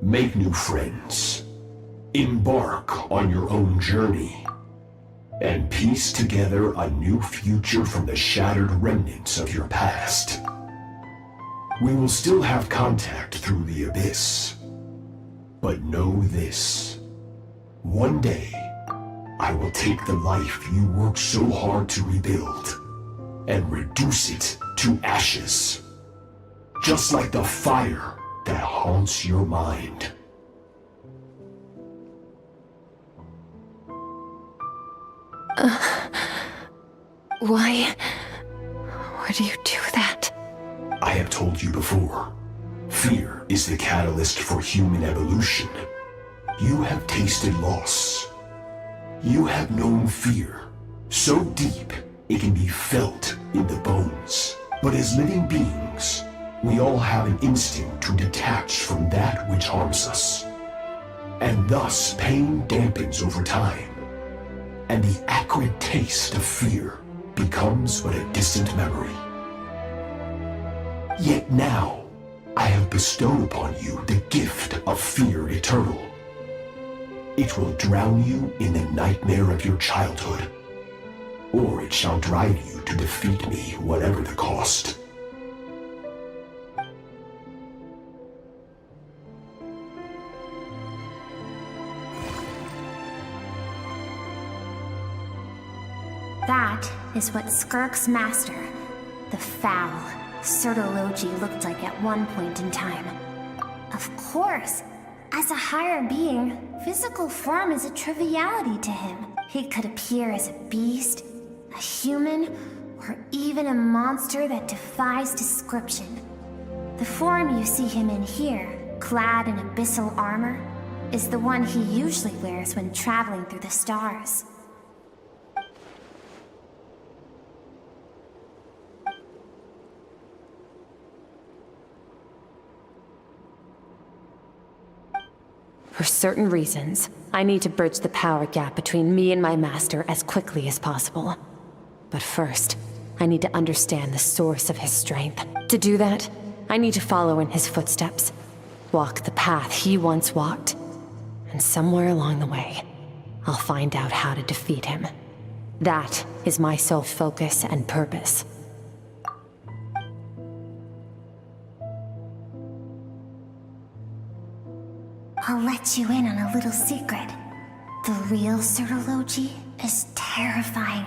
Make new friends. Embark on your own journey. And piece together a new future from the shattered remnants of your past. We will still have contact through the abyss. But know this. One day, I will take the life you worked so hard to rebuild and reduce it to ashes. Just like the fire that haunts your mind. Why do you do that? I have told you before, fear is the catalyst for human evolution. You have tasted loss. You have known fear, so deep it can be felt in the bones. But as living beings, we all have an instinct to detach from that which harms us. And thus pain dampens over time. And the acrid taste of fear becomes but a distant memory. Yet now, I have bestowed upon you the gift of fear eternal. It will drown you in the nightmare of your childhood, or it shall drive you to defeat me, whatever the cost. That is what Skirk's master, the foul Sertologi, looked like at one point in time. Of course, as a higher being, physical form is a triviality to him. He could appear as a beast, a human, or even a monster that defies description. The form you see him in here, clad in abyssal armor, is the one he usually wears when traveling through the stars. For certain reasons, I need to bridge the power gap between me and my master as quickly as possible. But first, I need to understand the source of his strength. To do that, I need to follow in his footsteps, walk the path he once walked, and somewhere along the way, I'll find out how to defeat him. That is my sole focus and purpose. I'll let you in on a little secret. The real Sertologi is terrifying.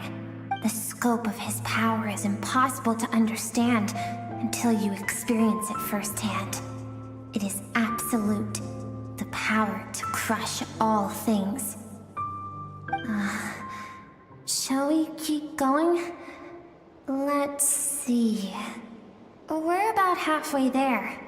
The scope of his power is impossible to understand until you experience it firsthand. It is absolute, the power to crush all things. Shall we keep going? Let's see. We're about halfway there.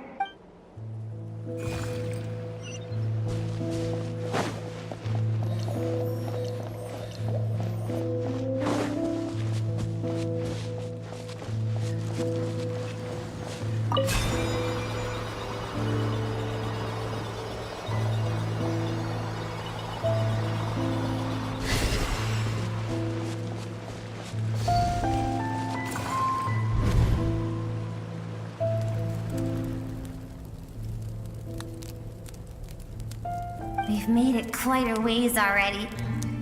We've made it quite a ways already.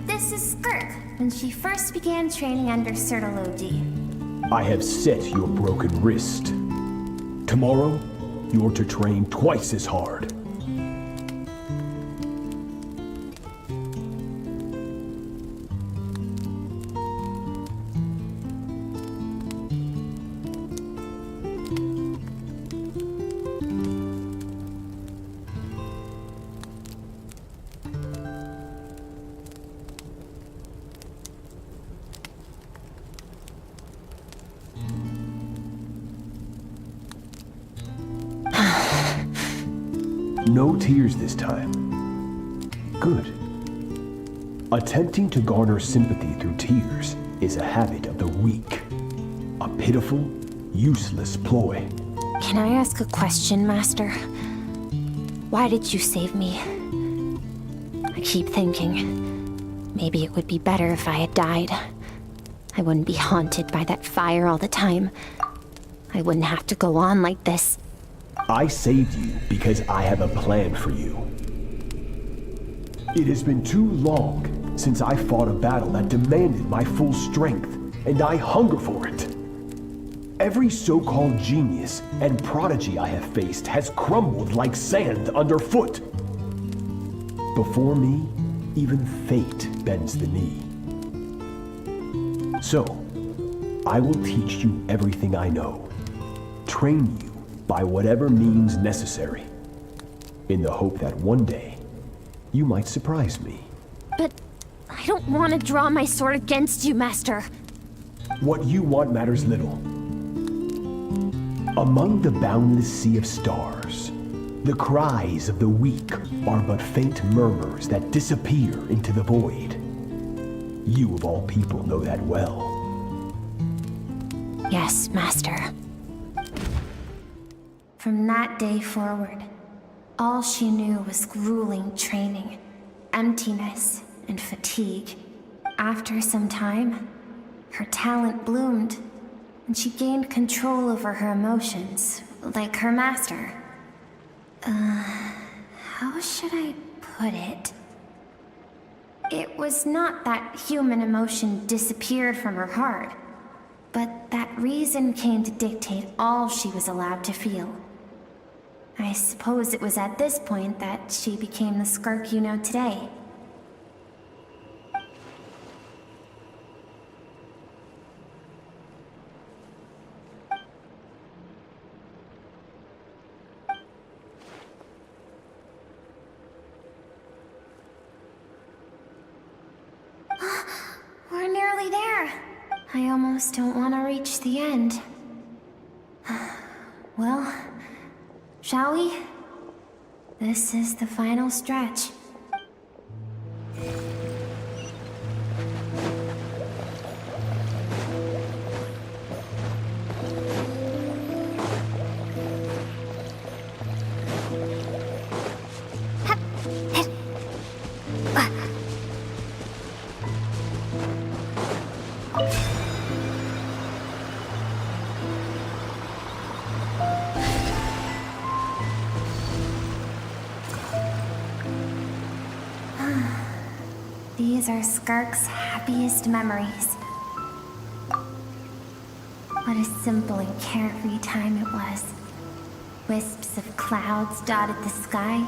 This is Skirk, when she first began training under Sertologi. I have set your broken wrist. Tomorrow, you're to train twice as hard. No tears this time. Good. Attempting to garner sympathy through tears is a habit of the weak. A pitiful, useless ploy. Can I ask a question, Master? Why did you save me? I keep thinking, maybe it would be better if I had died. I wouldn't be haunted by that fire all the time. I wouldn't have to go on like this. I saved you because I have a plan for you. It has been too long since I fought a battle that demanded my full strength, and I hunger for it. Every so-called genius and prodigy I have faced has crumbled like sand underfoot. Before me, even fate bends the knee. So, I will teach you everything I know, train you by whatever means necessary, in the hope that one day, you might surprise me. But I don't want to draw my sword against you, Master. What you want matters little. Among the boundless sea of stars, the cries of the weak are but faint murmurs that disappear into the void. You of all people know that well. Yes, Master. From that day forward, all she knew was grueling training, emptiness, and fatigue. After some time, her talent bloomed, and she gained control over her emotions, like her master. How should I put it? It was not that human emotion disappeared from her heart, but that reason came to dictate all she was allowed to feel. I suppose it was at this point that she became the Skirk you know today. We're nearly there. I almost don't want to reach the end. Well, shall we? This is the final stretch. These are Skirk's happiest memories. What a simple and carefree time it was. Wisps of clouds dotted the sky.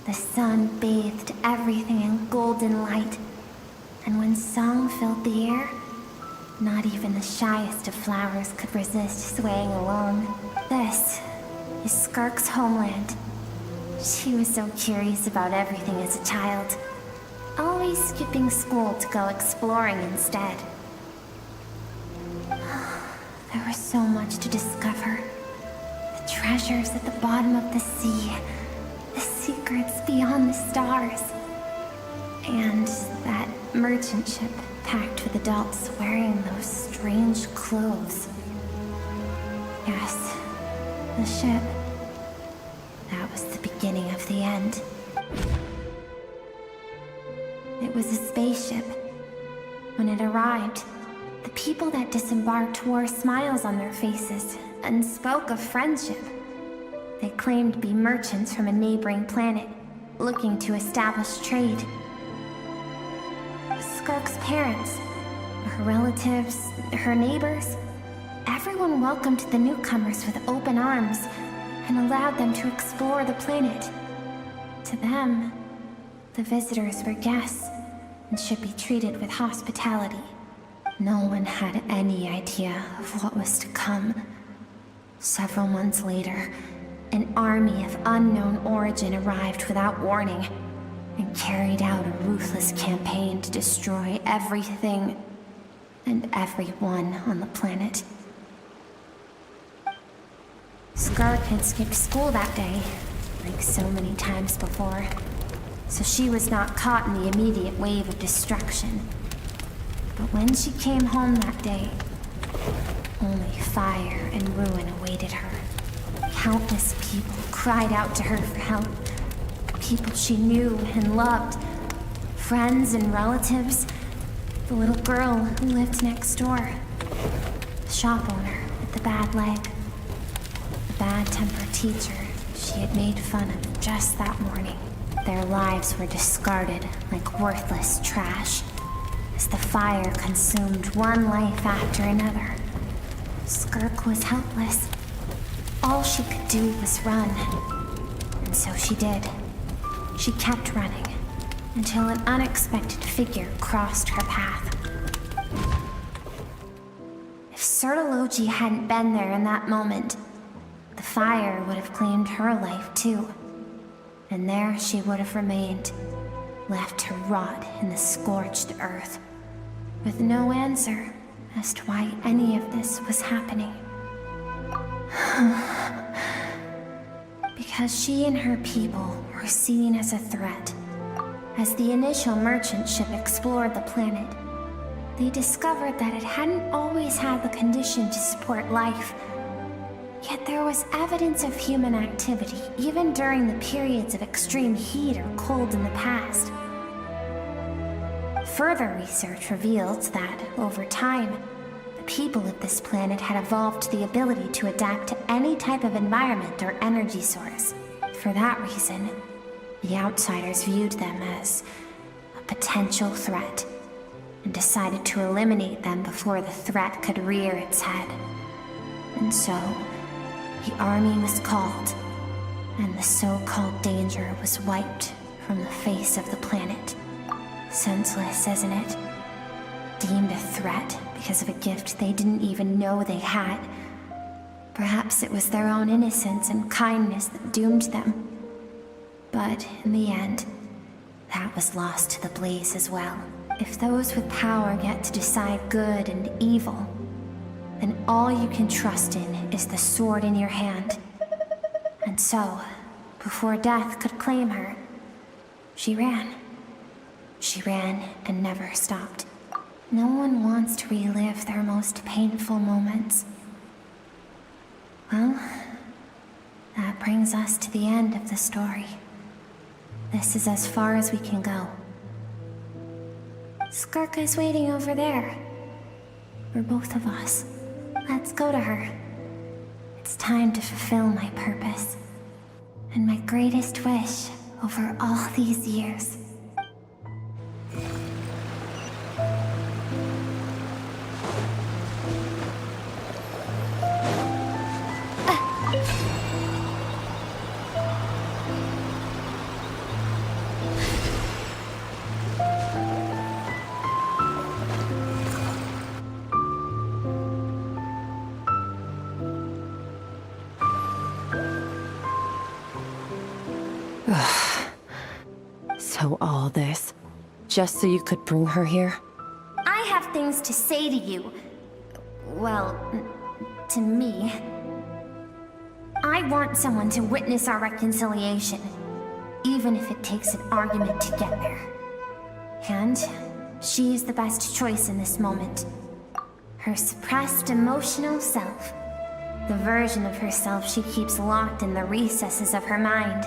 The sun bathed everything in golden light. And when song filled the air, Not even the shyest of flowers could resist swaying along. This is Skirk's homeland. She was so curious about everything as a child, always skipping school to go exploring instead. There was so much to discover. The treasures at the bottom of the sea, the secrets beyond the stars, and that merchant ship packed with adults wearing those strange clothes. Yes, the ship. That was the beginning of the end. It was a spaceship. When it arrived, the people that disembarked wore smiles on their faces and spoke of friendship. They claimed to be merchants from a neighboring planet, looking to establish trade. Skirk's parents, her relatives, her neighbors, everyone welcomed the newcomers with open arms and allowed them to explore the planet. To them, the visitors were guests and should be treated with hospitality. No one had any idea of what was to come. Several months later, an army of unknown origin arrived without warning and carried out a ruthless campaign to destroy everything and everyone on the planet. Skirk had skipped school that day, like so many times before, so she was not caught in the immediate wave of destruction. But when she came home that day, only fire and ruin awaited her. Countless people cried out to her for help. People she knew and loved. Friends and relatives. The little girl who lived next door. The shop owner with the bad leg. The bad-tempered teacher she had made fun of just that morning. Their lives were discarded like worthless trash as the fire consumed one life after another. Skirk was helpless. All she could do was run. And so she did. She kept running until an unexpected figure crossed her path. If Sertology hadn't been there in that moment, the fire would have claimed her life too. And there she would have remained, left to rot in the scorched earth, with no answer as to why any of this was happening. Because she and her people were seen as a threat. As the initial merchant ship explored the planet, they discovered that it hadn't always had the condition to support life. Yet there was evidence of human activity, even during the periods of extreme heat or cold in the past. Further research revealed that, over time, the people of this planet had evolved the ability to adapt to any type of environment or energy source. For that reason, the outsiders viewed them as a potential threat and decided to eliminate them before the threat could rear its head. And so, the army was called, and the so-called danger was wiped from the face of the planet. Senseless, isn't it? Deemed a threat because of a gift they didn't even know they had. Perhaps it was their own innocence and kindness that doomed them. But in the end, that was lost to the blaze as well. If those with power get to decide good and evil, then all you can trust in is the sword in your hand. And so, before death could claim her, she ran. She ran and never stopped. No one wants to relive their most painful moments. Well, that brings us to the end of the story. This is as far as we can go. Skirk is waiting over there. For both of us. Let's go to her. It's time to fulfill my purpose. And my greatest wish over all these years. Just so you could bring her here? I have things to say to you. Well, to me. I want someone to witness our reconciliation, even if it takes an argument to get there. And she is the best choice in this moment. Her suppressed emotional self. The version of herself she keeps locked in the recesses of her mind,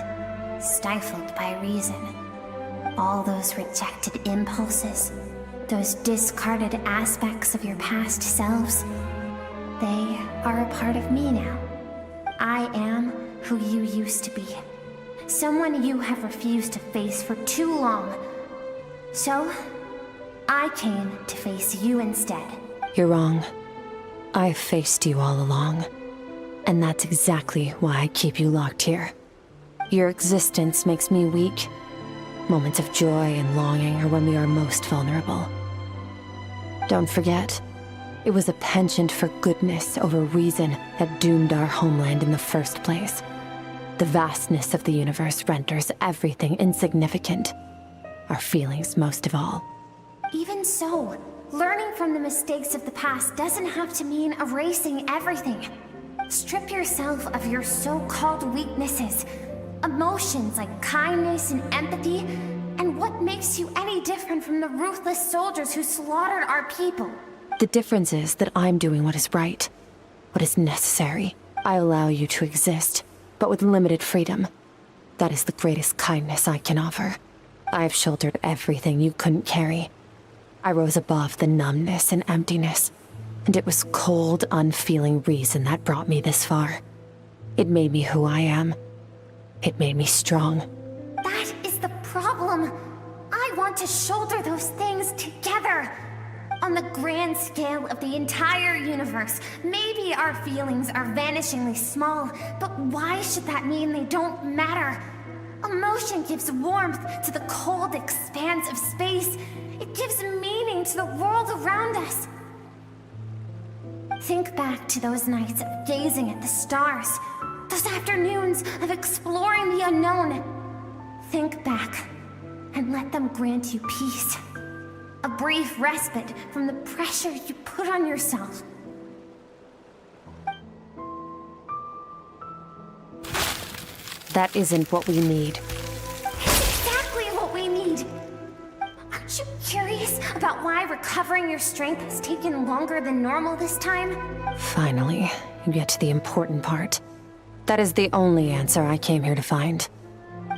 stifled by reason. All those rejected impulses, those discarded aspects of your past selves, they are a part of me now. I am who you used to be. Someone you have refused to face for too long. So, I came to face you instead. You're wrong. I've faced you all along. And that's exactly why I keep you locked here. Your existence makes me weak. Moments of joy and longing are when we are most vulnerable. Don't forget, it was a penchant for goodness over reason that doomed our homeland in the first place. The vastness of the universe renders everything insignificant. Our feelings most of all. Even so, learning from the mistakes of the past doesn't have to mean erasing everything. Strip yourself of your so-called weaknesses, emotions like kindness and empathy, and what makes you any different from the ruthless soldiers who slaughtered our people? The difference is that I'm doing what is right, what is necessary. I allow you to exist, but with limited freedom. That is the greatest kindness I can offer. I have shouldered everything you couldn't carry. I rose above the numbness and emptiness, and it was cold, unfeeling reason that brought me this far. It made me who I am. It made me strong. That is the problem. I want to shoulder those things together. On the grand scale of the entire universe, maybe our feelings are vanishingly small, but why should that mean they don't matter? Emotion gives warmth to the cold expanse of space. It gives meaning to the world around us. Think back to those nights of gazing at the stars, those afternoons of exploring the unknown. Think back and let them grant you peace. A brief respite from the pressure you put on yourself. That isn't what we need. It's exactly what we need. Aren't you curious about why recovering your strength has taken longer than normal this time? Finally, you get to the important part. That is the only answer I came here to find.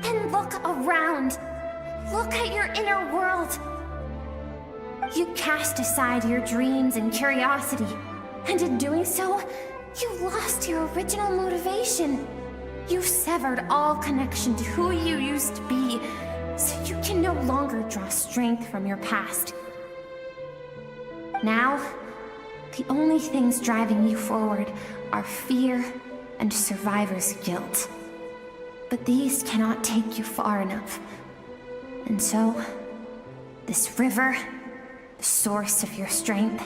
Then look around. Look at your inner world. You cast aside your dreams and curiosity, and in doing so, you lost your original motivation. You severed all connection to who you used to be, so you can no longer draw strength from your past. Now, the only things driving you forward are fear and survivor's guilt. But these cannot take you far enough. And so, this river, the source of your strength,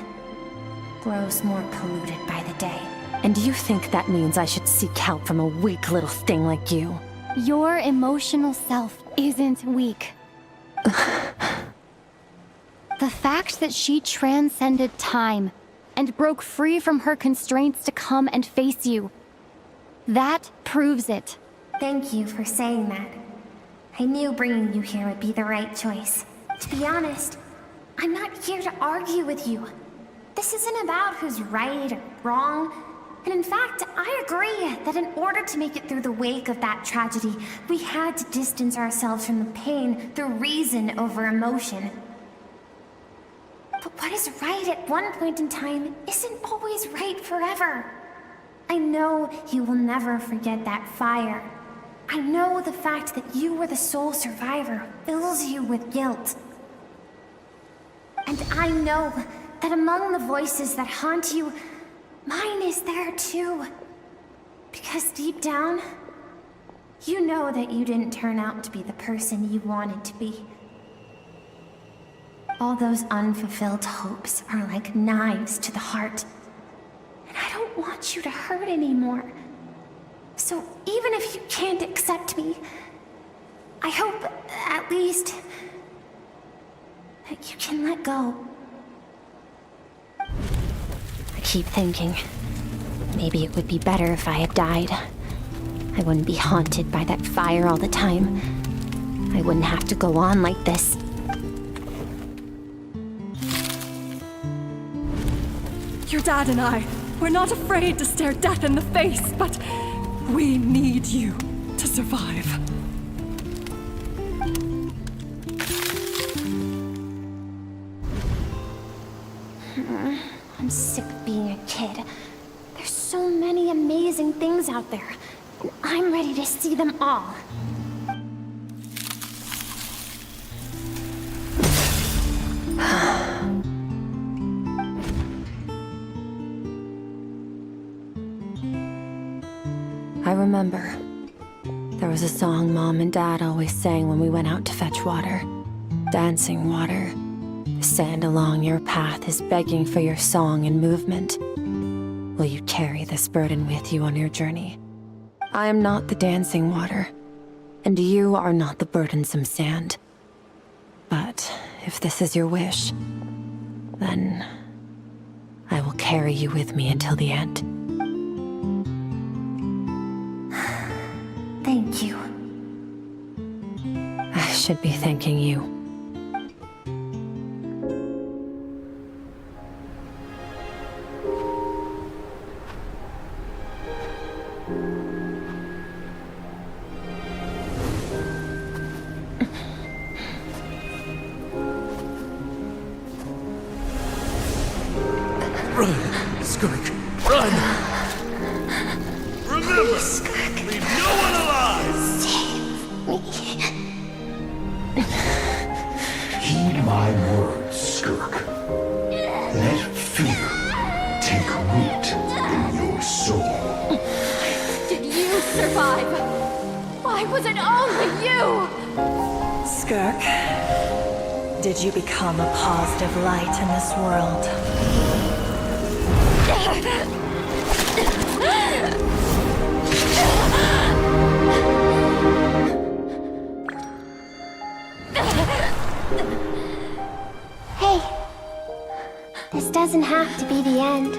grows more polluted by the day. And do you think that means I should seek help from a weak little thing like you? Your emotional self isn't weak. The fact that she transcended time and broke free from her constraints to come and face you, that proves it. Thank you for saying that. I knew bringing you here would be the right choice. To be honest, I'm not here to argue with you. This isn't about who's right or wrong. And in fact, I agree that in order to make it through the wake of that tragedy, we had to distance ourselves from the pain through reason over emotion. But what is right at one point in time isn't always right forever. I know you will never forget that fire. I know the fact that you were the sole survivor fills you with guilt. And I know that among the voices that haunt you, mine is there too. Because deep down, you know that you didn't turn out to be the person you wanted to be. All those unfulfilled hopes are like knives to the heart. And I don't want you to hurt anymore. So even if you can't accept me, I hope, at least, You can let go. I keep thinking, maybe it would be better if I had died. I wouldn't be haunted by that fire all the time. I wouldn't have to go on like this. Your dad and I, we're not afraid to stare death in the face, but we need you to survive. I'm sick of being a kid. There's so many amazing things out there, and I'm ready to see them all. I remember. There was a song Mom and Dad always sang when we went out to fetch water. Dancing water. The sand along your path is begging for your song and movement. Will you carry this burden with you on your journey? I am not the dancing water, and you are not the burdensome sand. But if this is your wish, then I will carry you with me until the end. Thank you. I should be thanking you. Run, Skirk, run! Remember, leave no one alive! Heed my words, Skirk. Let fear take root in your soul. Did you survive? Why was it only you? Skirk, did you become a positive light in this world? Hey, this doesn't have to be the end.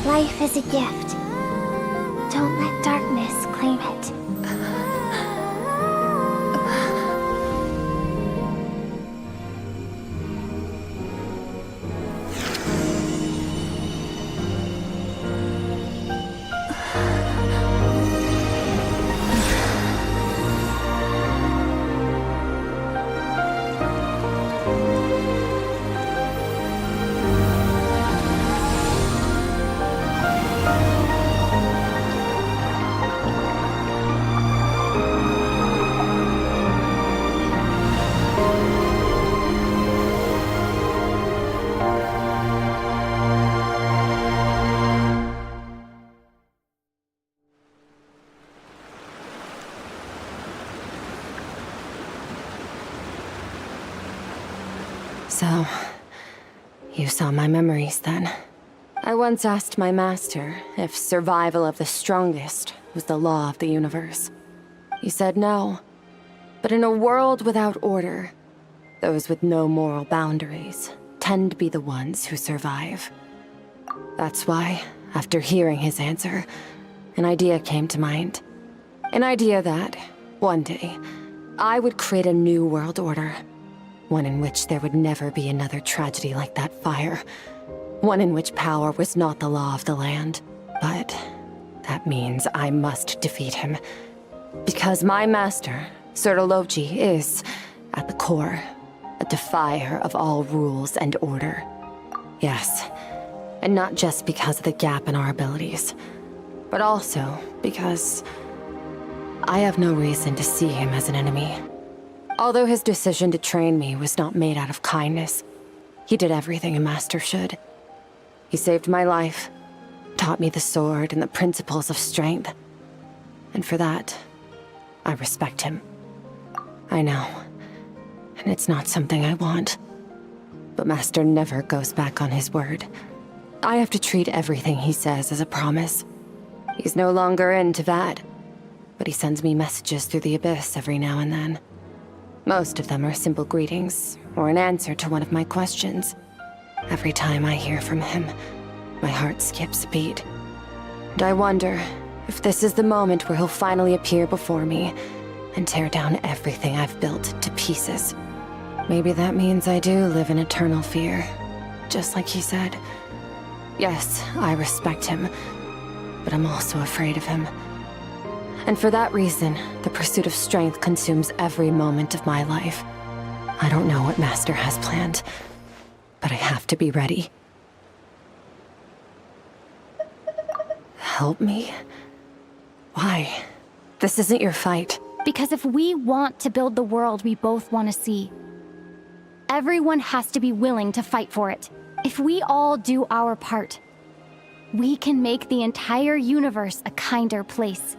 Life is a gift. Don't let darkness claim it. So, you saw my memories then. I once asked my master if survival of the strongest was the law of the universe. He said no. But in a world without order, those with no moral boundaries tend to be the ones who survive. That's why, after hearing his answer, an idea came to mind. An idea that, one day, I would create a new world order. One in which there would never be another tragedy like that fire. One in which power was not the law of the land. But that means I must defeat him. Because my master, Sertologi, is, at the core, a defier of all rules and order. Yes, and not just because of the gap in our abilities, but also because I have no reason to see him as an enemy. Although his decision to train me was not made out of kindness, he did everything a master should. He saved my life, taught me the sword and the principles of strength. And for that, I respect him. I know, and it's not something I want. But Master never goes back on his word. I have to treat everything he says as a promise. He's no longer into that, but he sends me messages through the abyss every now and then. Most of them are simple greetings, or an answer to one of my questions. Every time I hear from him, my heart skips a beat. And I wonder if this is the moment where he'll finally appear before me and tear down everything I've built to pieces. Maybe that means I do live in eternal fear, just like he said. Yes, I respect him, but I'm also afraid of him. And for that reason, the pursuit of strength consumes every moment of my life. I don't know what Master has planned, but I have to be ready. Help me? Why? This isn't your fight. Because if we want to build the world we both want to see, everyone has to be willing to fight for it. If we all do our part, we can make the entire universe a kinder place.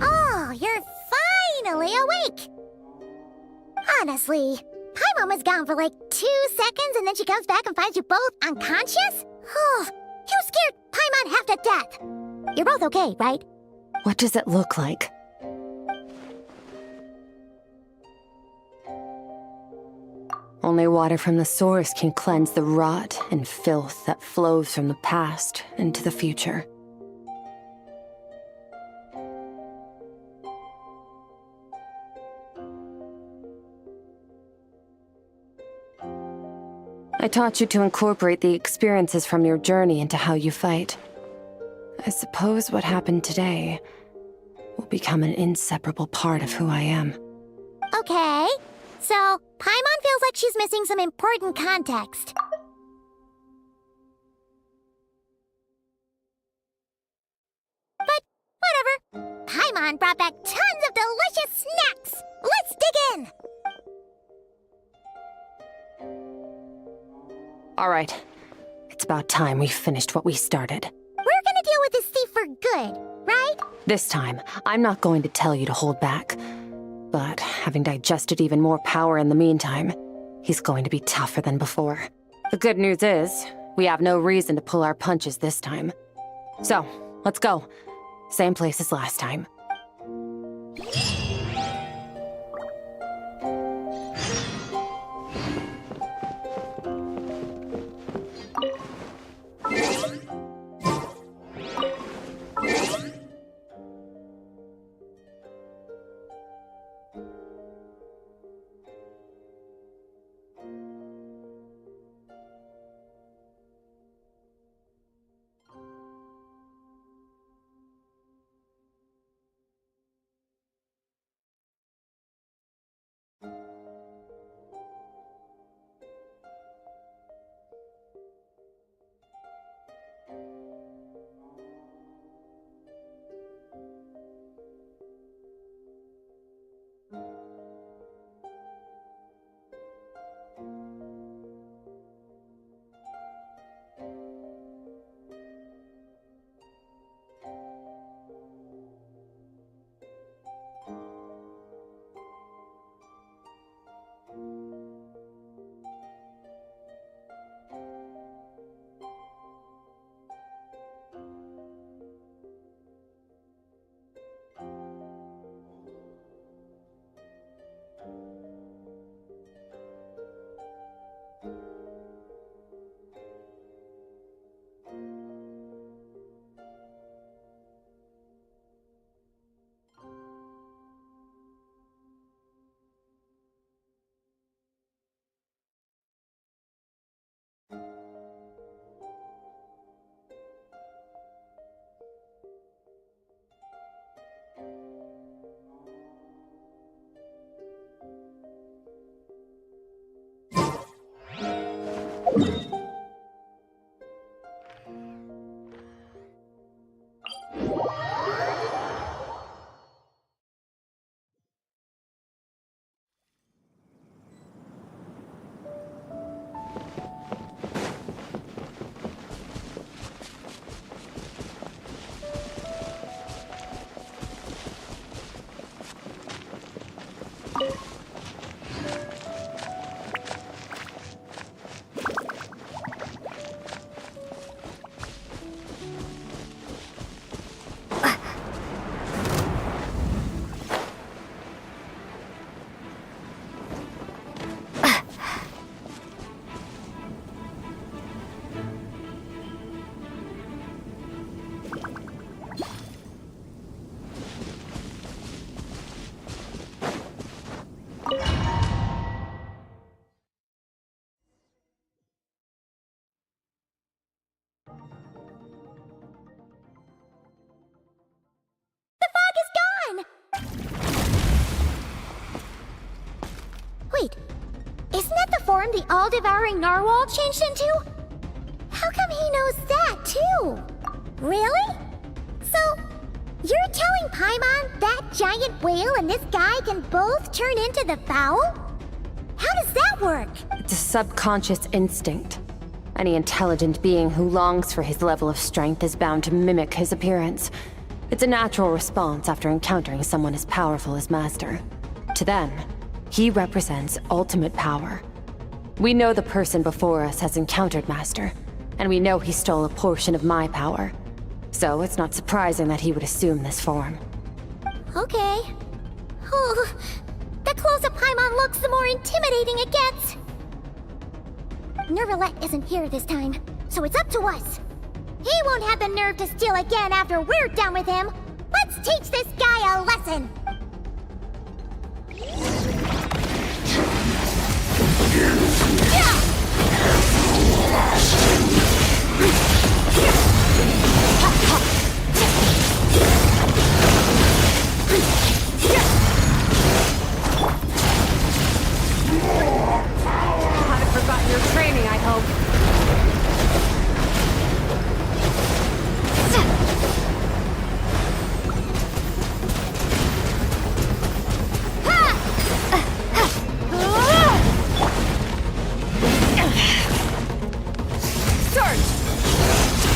Oh, you're finally awake! Honestly, Paimon was gone for like 2 seconds and then she comes back and finds you both unconscious? Oh, you scared Paimon half to death! You're both okay, right? What does it look like? Only water from the source can cleanse the rot and filth that flows from the past into the future. I taught you to incorporate the experiences from your journey into how you fight. I suppose what happened today will become an inseparable part of who I am. Okay, so Paimon feels like she's missing some important context. But whatever. Paimon brought back tons of delicious snacks. Let's dig in! All right, it's about time we finished what we started. We're gonna deal with this thief for good, right? This time, I'm not going to tell you to hold back. But having digested even more power in the meantime, he's going to be tougher than before. The good news is, we have no reason to pull our punches this time. So, let's go. Same place as last time. Wait, isn't that the form the all-devouring narwhal changed into? How come he knows that, too? Really? So, you're telling Paimon that giant whale and this guy can both turn into the fowl? How does that work? It's a subconscious instinct. Any intelligent being who longs for his level of strength is bound to mimic his appearance. It's a natural response after encountering someone as powerful as Master. To them, he represents ultimate power. We know the person before us has encountered Master, and we know he stole a portion of my power. So it's not surprising that he would assume this form. Okay. Oh, the closer Paimon looks, the more intimidating it gets. Nervalette isn't here this time, so it's up to us. He won't have the nerve to steal again after we're done with him. Let's teach this guy a lesson. Haven't forgotten your training, I hope.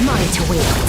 Mine to wield.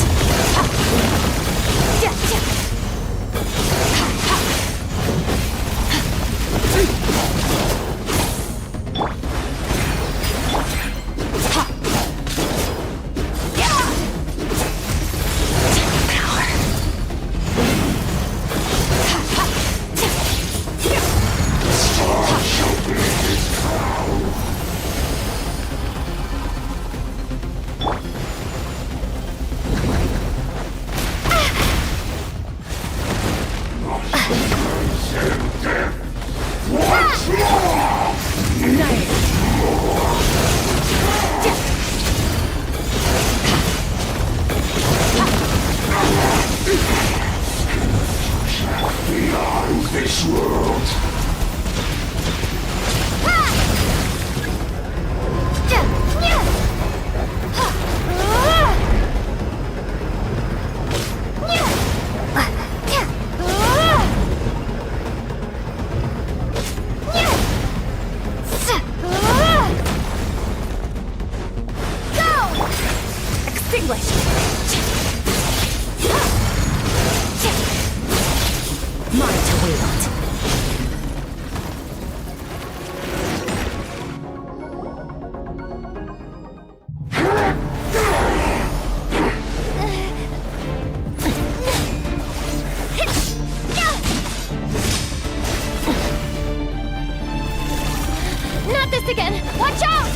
Not this again! Watch out!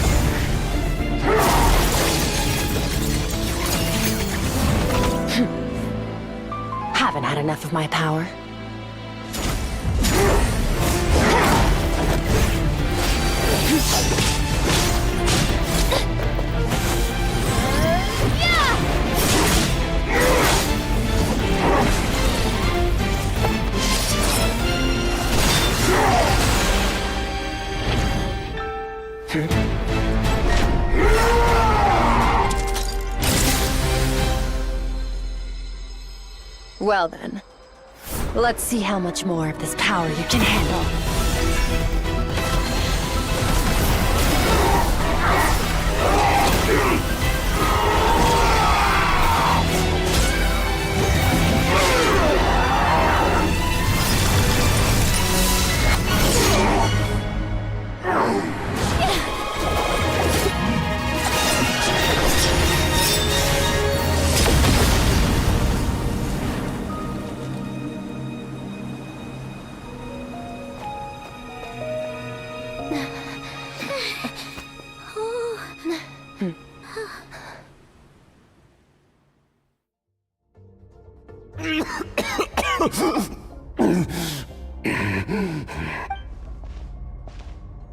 Haven't had enough of my power. Well then, let's see how much more of this power you can handle.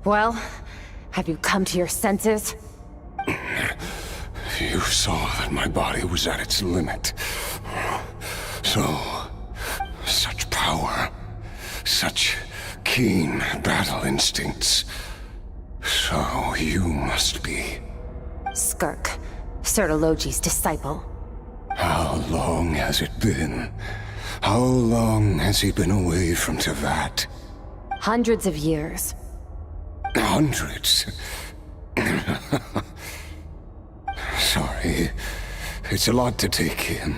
Well, have you come to your senses? You saw that my body was at its limit. Such power, such keen battle instincts. So you must be... Skirk, Sertologi's disciple. How long has it been? How long has he been away from Tevat? Hundreds of years. Hundreds? Sorry, it's a lot to take in.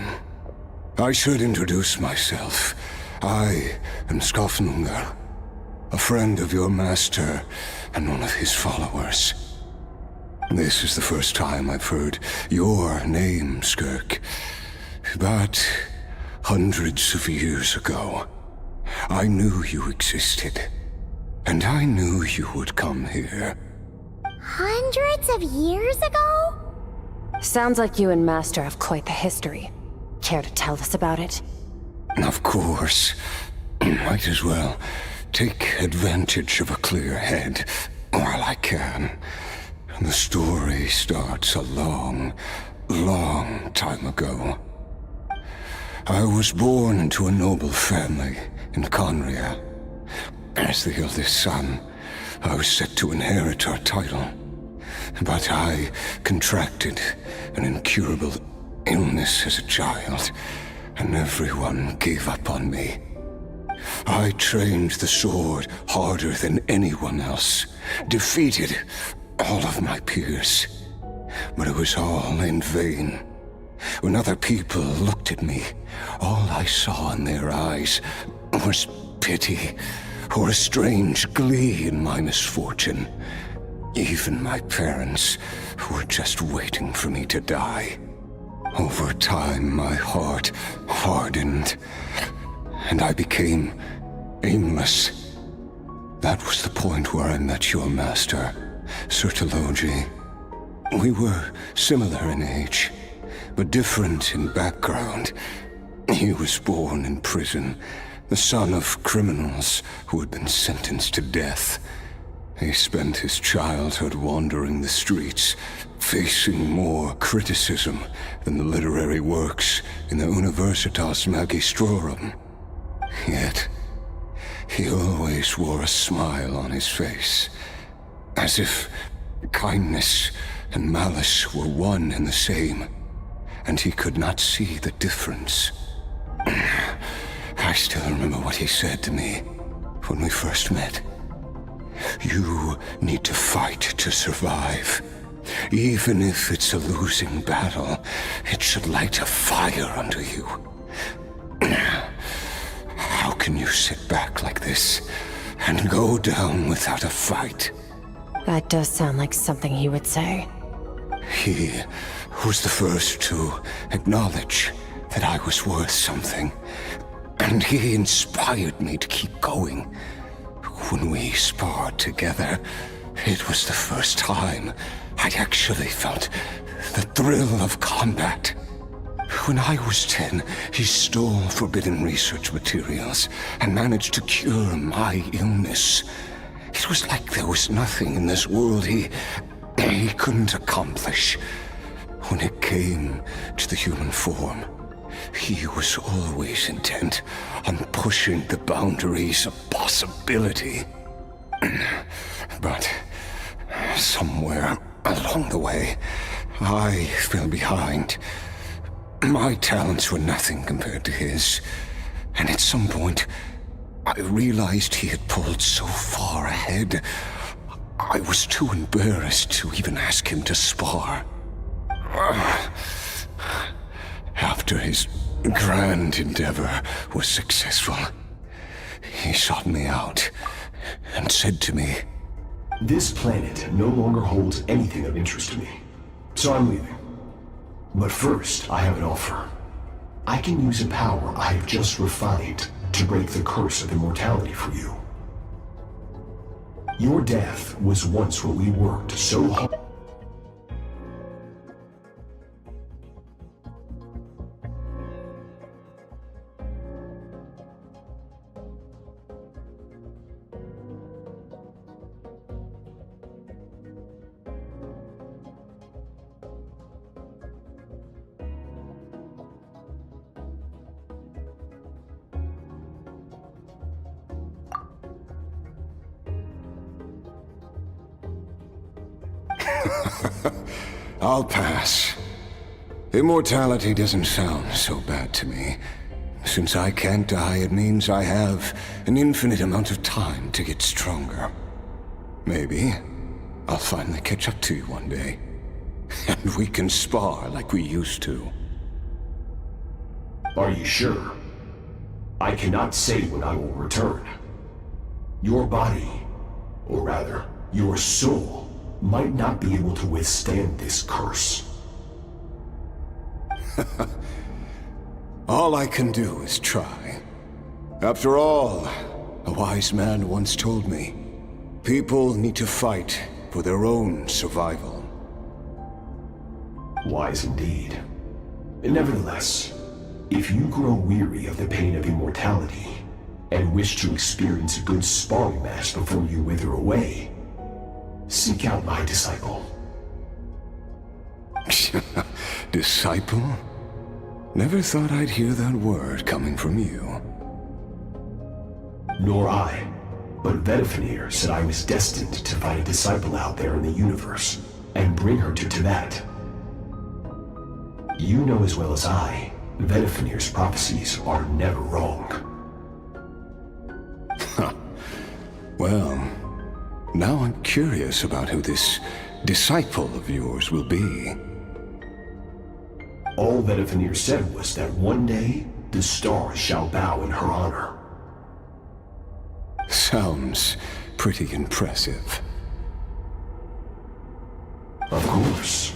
I should introduce myself. I am Skofnungar, a friend of your master and one of his followers. This is the first time I've heard your name, Skirk. But hundreds of years ago, I knew you existed. And I knew you would come here. Hundreds of years ago? Sounds like you and Master have quite the history. Care to tell us about it? Of course. Might as well take advantage of a clear head while I can. The story starts a long, long time ago. I was born into a noble family in Conria. As the eldest son, I was set to inherit our title. But I contracted an incurable illness as a child, and everyone gave up on me. I trained the sword harder than anyone else, defeated all of my peers. But it was all in vain. When other people looked at me, all I saw in their eyes was pity, or a strange glee in my misfortune. Even my parents were just waiting for me to die. Over time, my heart hardened, and I became aimless. That was the point where I met your master, Sertologi. We were similar in age, but different in background. He was born in prison, the son of criminals who had been sentenced to death. He spent his childhood wandering the streets, facing more criticism than the literary works in the Universitas Magistrorum. Yet, he always wore a smile on his face, as if kindness and malice were one and the same, and he could not see the difference. I still remember what he said to me when we first met. You need to fight to survive. Even if it's a losing battle, it should light a fire under you. How can you sit back like this and go down without a fight? That does sound like something he would say. He was the first to acknowledge that I was worth something, and he inspired me to keep going. When we sparred together, it was the first time I actually felt the thrill of combat. When I was 10, he stole forbidden research materials and managed to cure my illness. It was like there was nothing in this world he couldn't accomplish. When it came to the human form, he was always intent on pushing the boundaries of possibility. But somewhere along the way, I fell behind. My talents were nothing compared to his. And at some point, I realized he had pulled so far ahead, I was too embarrassed to even ask him to spar. After his grand endeavor was successful, he sought me out and said to me, "This planet no longer holds anything of interest to me, so I'm leaving. But first, I have an offer. I can use a power I have just refined to break the curse of immortality for you. Your death was once what we worked so hard." I'll pass. Immortality doesn't sound so bad to me. Since I can't die, it means I have an infinite amount of time to get stronger. Maybe I'll finally catch up to you one day, and we can spar like we used to. Are you sure? I cannot say when I will return. Your body, or rather, your soul, might not be able to withstand this curse. All I can do is try. After all, a wise man once told me, people need to fight for their own survival. Wise indeed. Nevertheless, if you grow weary of the pain of immortality, and wish to experience a good sparring match before you wither away, seek out my disciple. Disciple? Never thought I'd hear that word coming from you. Nor I, but Vedifenir said I was destined to find a disciple out there in the universe, and bring her to Tibet. You know as well as I, Vedifenir's prophecies are never wrong. Well, now I'm curious about who this disciple of yours will be. All Vedifenir said was that one day, the stars shall bow in her honor. Sounds pretty impressive. Of course.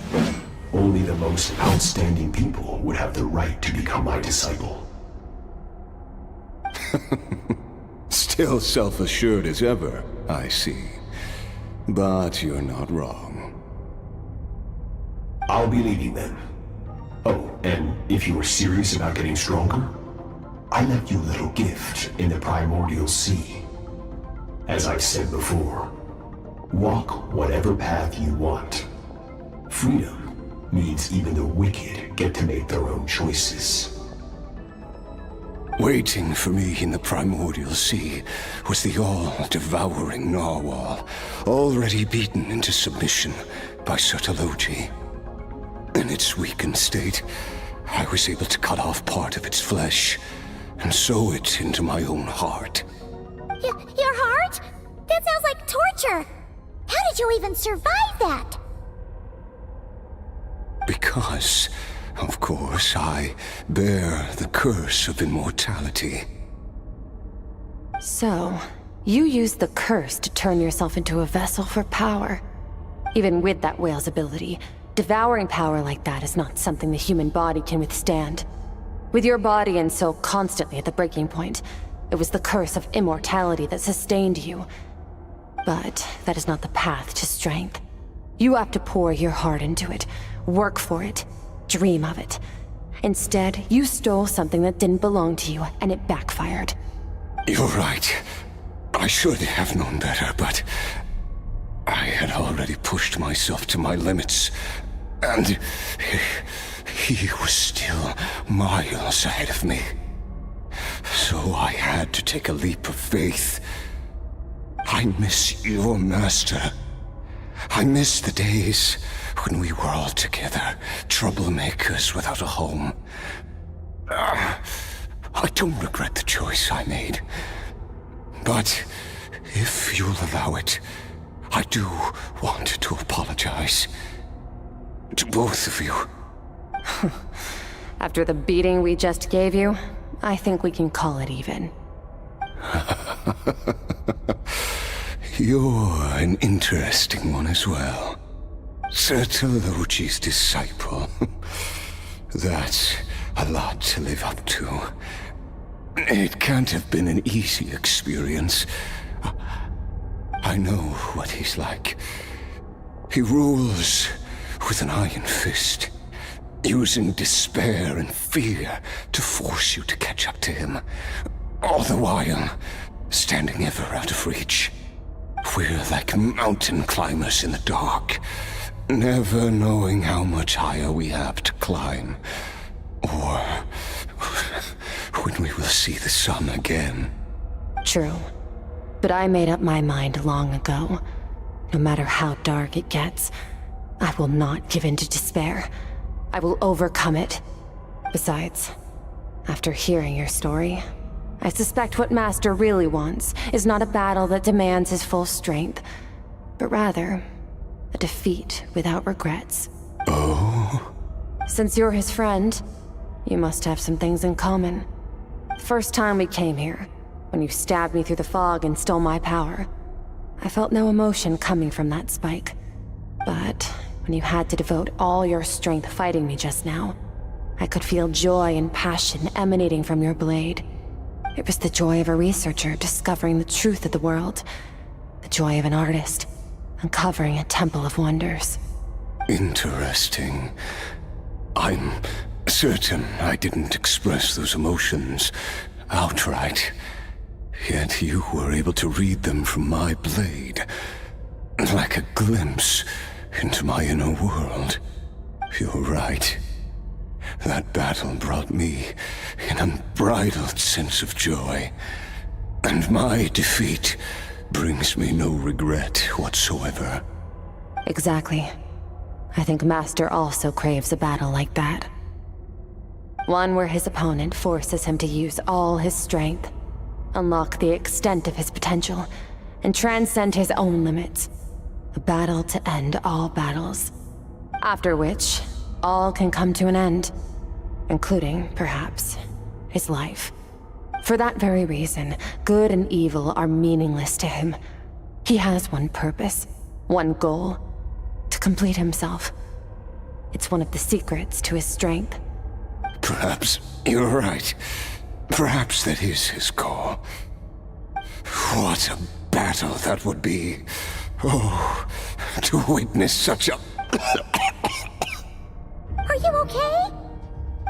Only the most outstanding people would have the right to become my disciple. Still self-assured as ever, I see. But you're not wrong. I'll be leaving then. Oh, and if you are serious about getting stronger, I left you a little gift in the primordial sea. As I've said before, walk whatever path you want. Freedom means even the wicked get to make their own choices. Waiting for me in the primordial sea was the all-devouring narwhal, already beaten into submission by Sertologi. In its weakened state, I was able to cut off part of its flesh and sew it into my own heart. Your heart? That sounds like torture! How did you even survive that? Because, of course, I bear the curse of immortality. So, you used the curse to turn yourself into a vessel for power. Even with that whale's ability, devouring power like that is not something the human body can withstand. With your body and soul constantly at the breaking point, it was the curse of immortality that sustained you. But that is not the path to strength. You have to pour your heart into it, work for it, dream of it. Instead, you stole something that didn't belong to you, and it backfired. You're right. I should have known better, but I had already pushed myself to my limits, and he was still miles ahead of me. So I had to take a leap of faith. I miss your master. I miss the days when we were all together, troublemakers without a home. I don't regret the choice I made. But if you'll allow it, I do want to apologize. To both of you. After the beating we just gave you, I think we can call it even. You're an interesting one as well. Sertologi's disciple. That's a lot to live up to. It can't have been an easy experience. I know what he's like. He rules with an iron fist, using despair and fear to force you to catch up to him, all the while standing ever out of reach. We're like mountain climbers in the dark, never knowing how much higher we have to climb, or when we will see the sun again. True. But I made up my mind long ago. No matter how dark it gets, I will not give in to despair. I will overcome it. Besides, after hearing your story, I suspect what Master really wants is not a battle that demands his full strength, but rather a defeat without regrets. Oh? Since you're his friend, you must have some things in common. The first time we came here, when you stabbed me through the fog and stole my power, I felt no emotion coming from that spike. But when you had to devote all your strength fighting me just now, I could feel joy and passion emanating from your blade. It was the joy of a researcher discovering the truth of the world, the joy of an artist uncovering a temple of wonders. Interesting. I'm certain I didn't express those emotions outright. Yet you were able to read them from my blade, like a glimpse into my inner world. You're right. That battle brought me an unbridled sense of joy, and my defeat brings me no regret whatsoever. Exactly. I think Master also craves a battle like that. One where his opponent forces him to use all his strength, unlock the extent of his potential, and transcend his own limits. A battle to end all battles. After which, all can come to an end, including, perhaps, his life. For that very reason, good and evil are meaningless to him. He has one purpose, one goal: to complete himself. It's one of the secrets to his strength. Perhaps you're right. Perhaps that is his goal. What a battle that would be. Oh, to witness such a... Are you okay?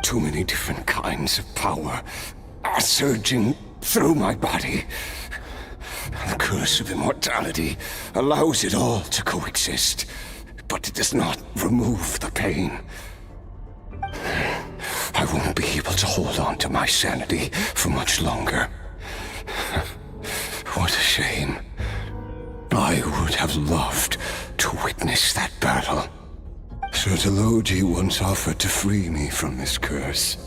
Too many different kinds of power are surging through my body. The curse of immortality allows it all to coexist, but it does not remove the pain. I won't be able to hold on to my sanity for much longer. What a shame. I would have loved to witness that battle. Sertologi once offered to free me from this curse.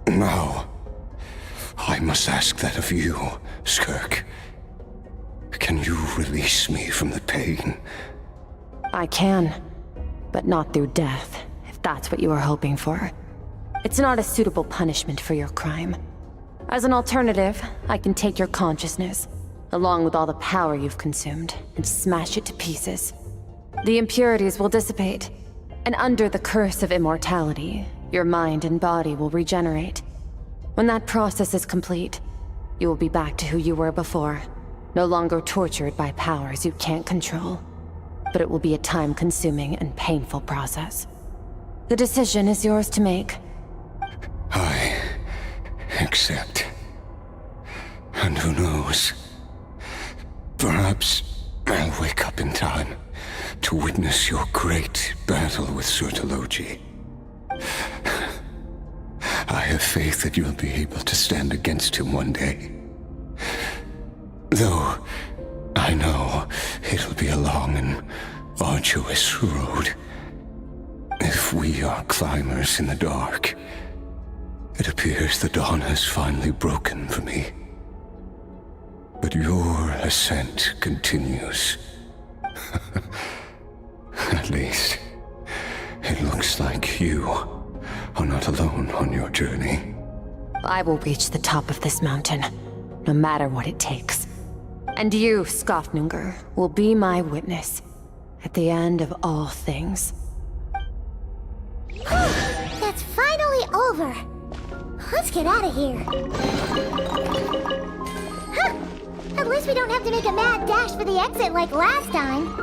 Now, I must ask that of you, Skirk. Can you release me from the pain? I can, but not through death, if that's what you were hoping for. It's not a suitable punishment for your crime. As an alternative, I can take your consciousness, along with all the power you've consumed, and smash it to pieces. The impurities will dissipate, and under the curse of immortality, your mind and body will regenerate. When that process is complete, you will be back to who you were before, no longer tortured by powers you can't control. But it will be a time-consuming and painful process. The decision is yours to make. I accept. And who knows? Perhaps I'll wake up in time to witness your great battle with Sertologi. I have faith that you'll be able to stand against him one day. Though I know it'll be a long and arduous road. If we are climbers in the dark, it appears the dawn has finally broken for me. But your ascent continues. At least, it looks like you are not alone on your journey. I will reach the top of this mountain, no matter what it takes. And you, Skofnungur, will be my witness at the end of all things. That's finally over. Let's get out of here. Huh. At least we don't have to make a mad dash for the exit like last time.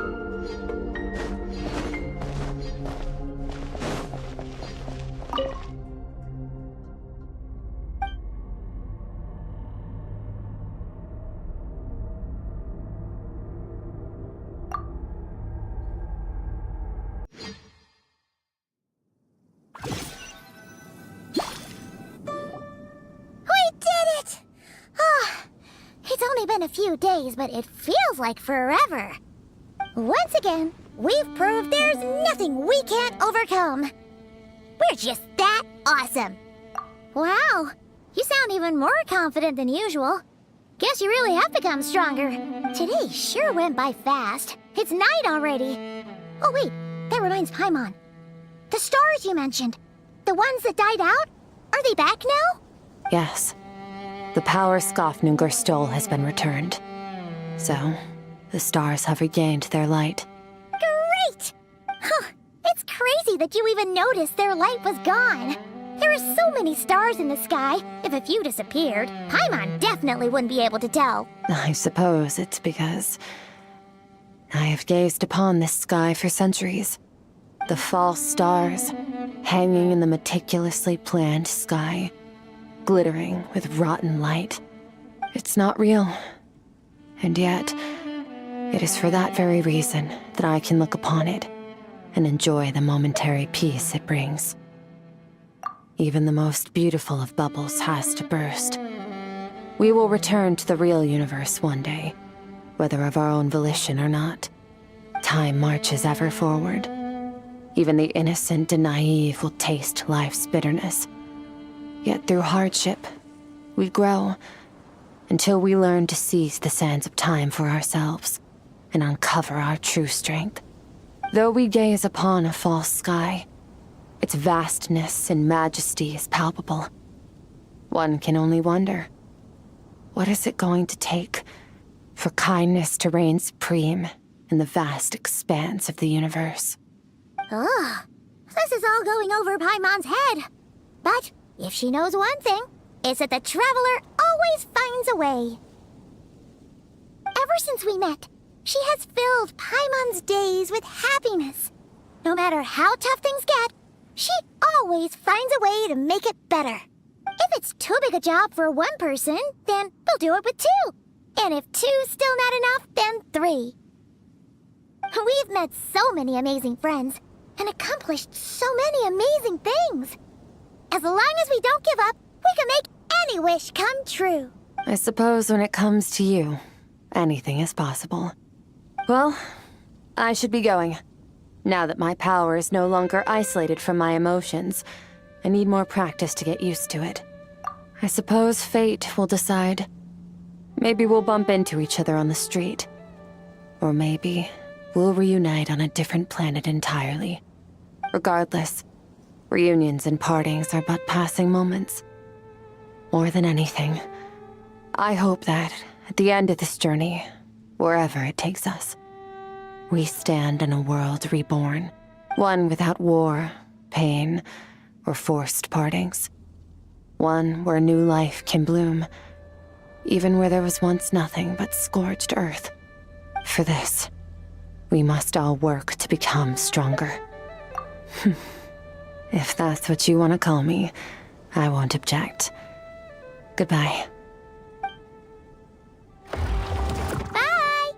Been a few days, but it feels like forever. Once again, we've proved there's nothing we can't overcome. We're just that awesome. Wow, you sound even more confident than usual. Guess you really have become stronger. Today sure went by fast. It's night already. Oh wait, that reminds Paimon. The stars you mentioned, the ones that died out, are they back now? Yes. The power Skofnungur stole has been returned. So, the stars have regained their light. Great! Huh, it's crazy that you even noticed their light was gone. There are so many stars in the sky. If a few disappeared, Paimon definitely wouldn't be able to tell. I suppose it's because I have gazed upon this sky for centuries. The false stars, hanging in the meticulously planned sky, glittering with rotten light. It's not real. And yet, it is for that very reason that I can look upon it and enjoy the momentary peace it brings. Even the most beautiful of bubbles has to burst. We will return to the real universe one day, whether of our own volition or not. Time marches ever forward. Even the innocent and naive will taste life's bitterness. Yet through hardship, we grow until we learn to seize the sands of time for ourselves and uncover our true strength. Though we gaze upon a false sky, its vastness and majesty is palpable. One can only wonder, what is it going to take for kindness to reign supreme in the vast expanse of the universe? Ugh, this is all going over Paimon's head. But if she knows one thing, it's that the Traveler always finds a way. Ever since we met, she has filled Paimon's days with happiness. No matter how tough things get, she always finds a way to make it better. If it's too big a job for one person, then we'll do it with two. And if two's still not enough, then three. We've met so many amazing friends and accomplished so many amazing things. As long as we don't give up, we can make any wish come true. I suppose when it comes to you, anything is possible. Well, I should be going. Now that my power is no longer isolated from my emotions, I need more practice to get used to it. I suppose fate will decide. Maybe we'll bump into each other on the street. Or maybe we'll reunite on a different planet entirely. Regardless, reunions and partings are but passing moments. More than anything, I hope that, at the end of this journey, wherever it takes us, we stand in a world reborn. One without war, pain, or forced partings. One where new life can bloom, even where there was once nothing but scorched earth. For this, we must all work to become stronger. If that's what you want to call me, I won't object. Goodbye. Bye!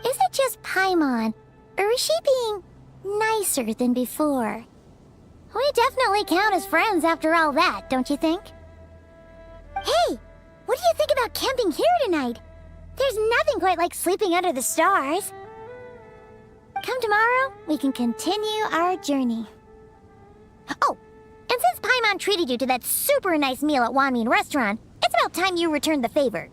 Is it just Paimon, or is she being nicer than before? We definitely count as friends after all that, don't you think? Hey! What do you think about camping here tonight? There's nothing quite like sleeping under the stars. Come tomorrow, we can continue our journey. Oh, and since Paimon treated you to that super nice meal at Wanmin Restaurant, it's about time you returned the favor.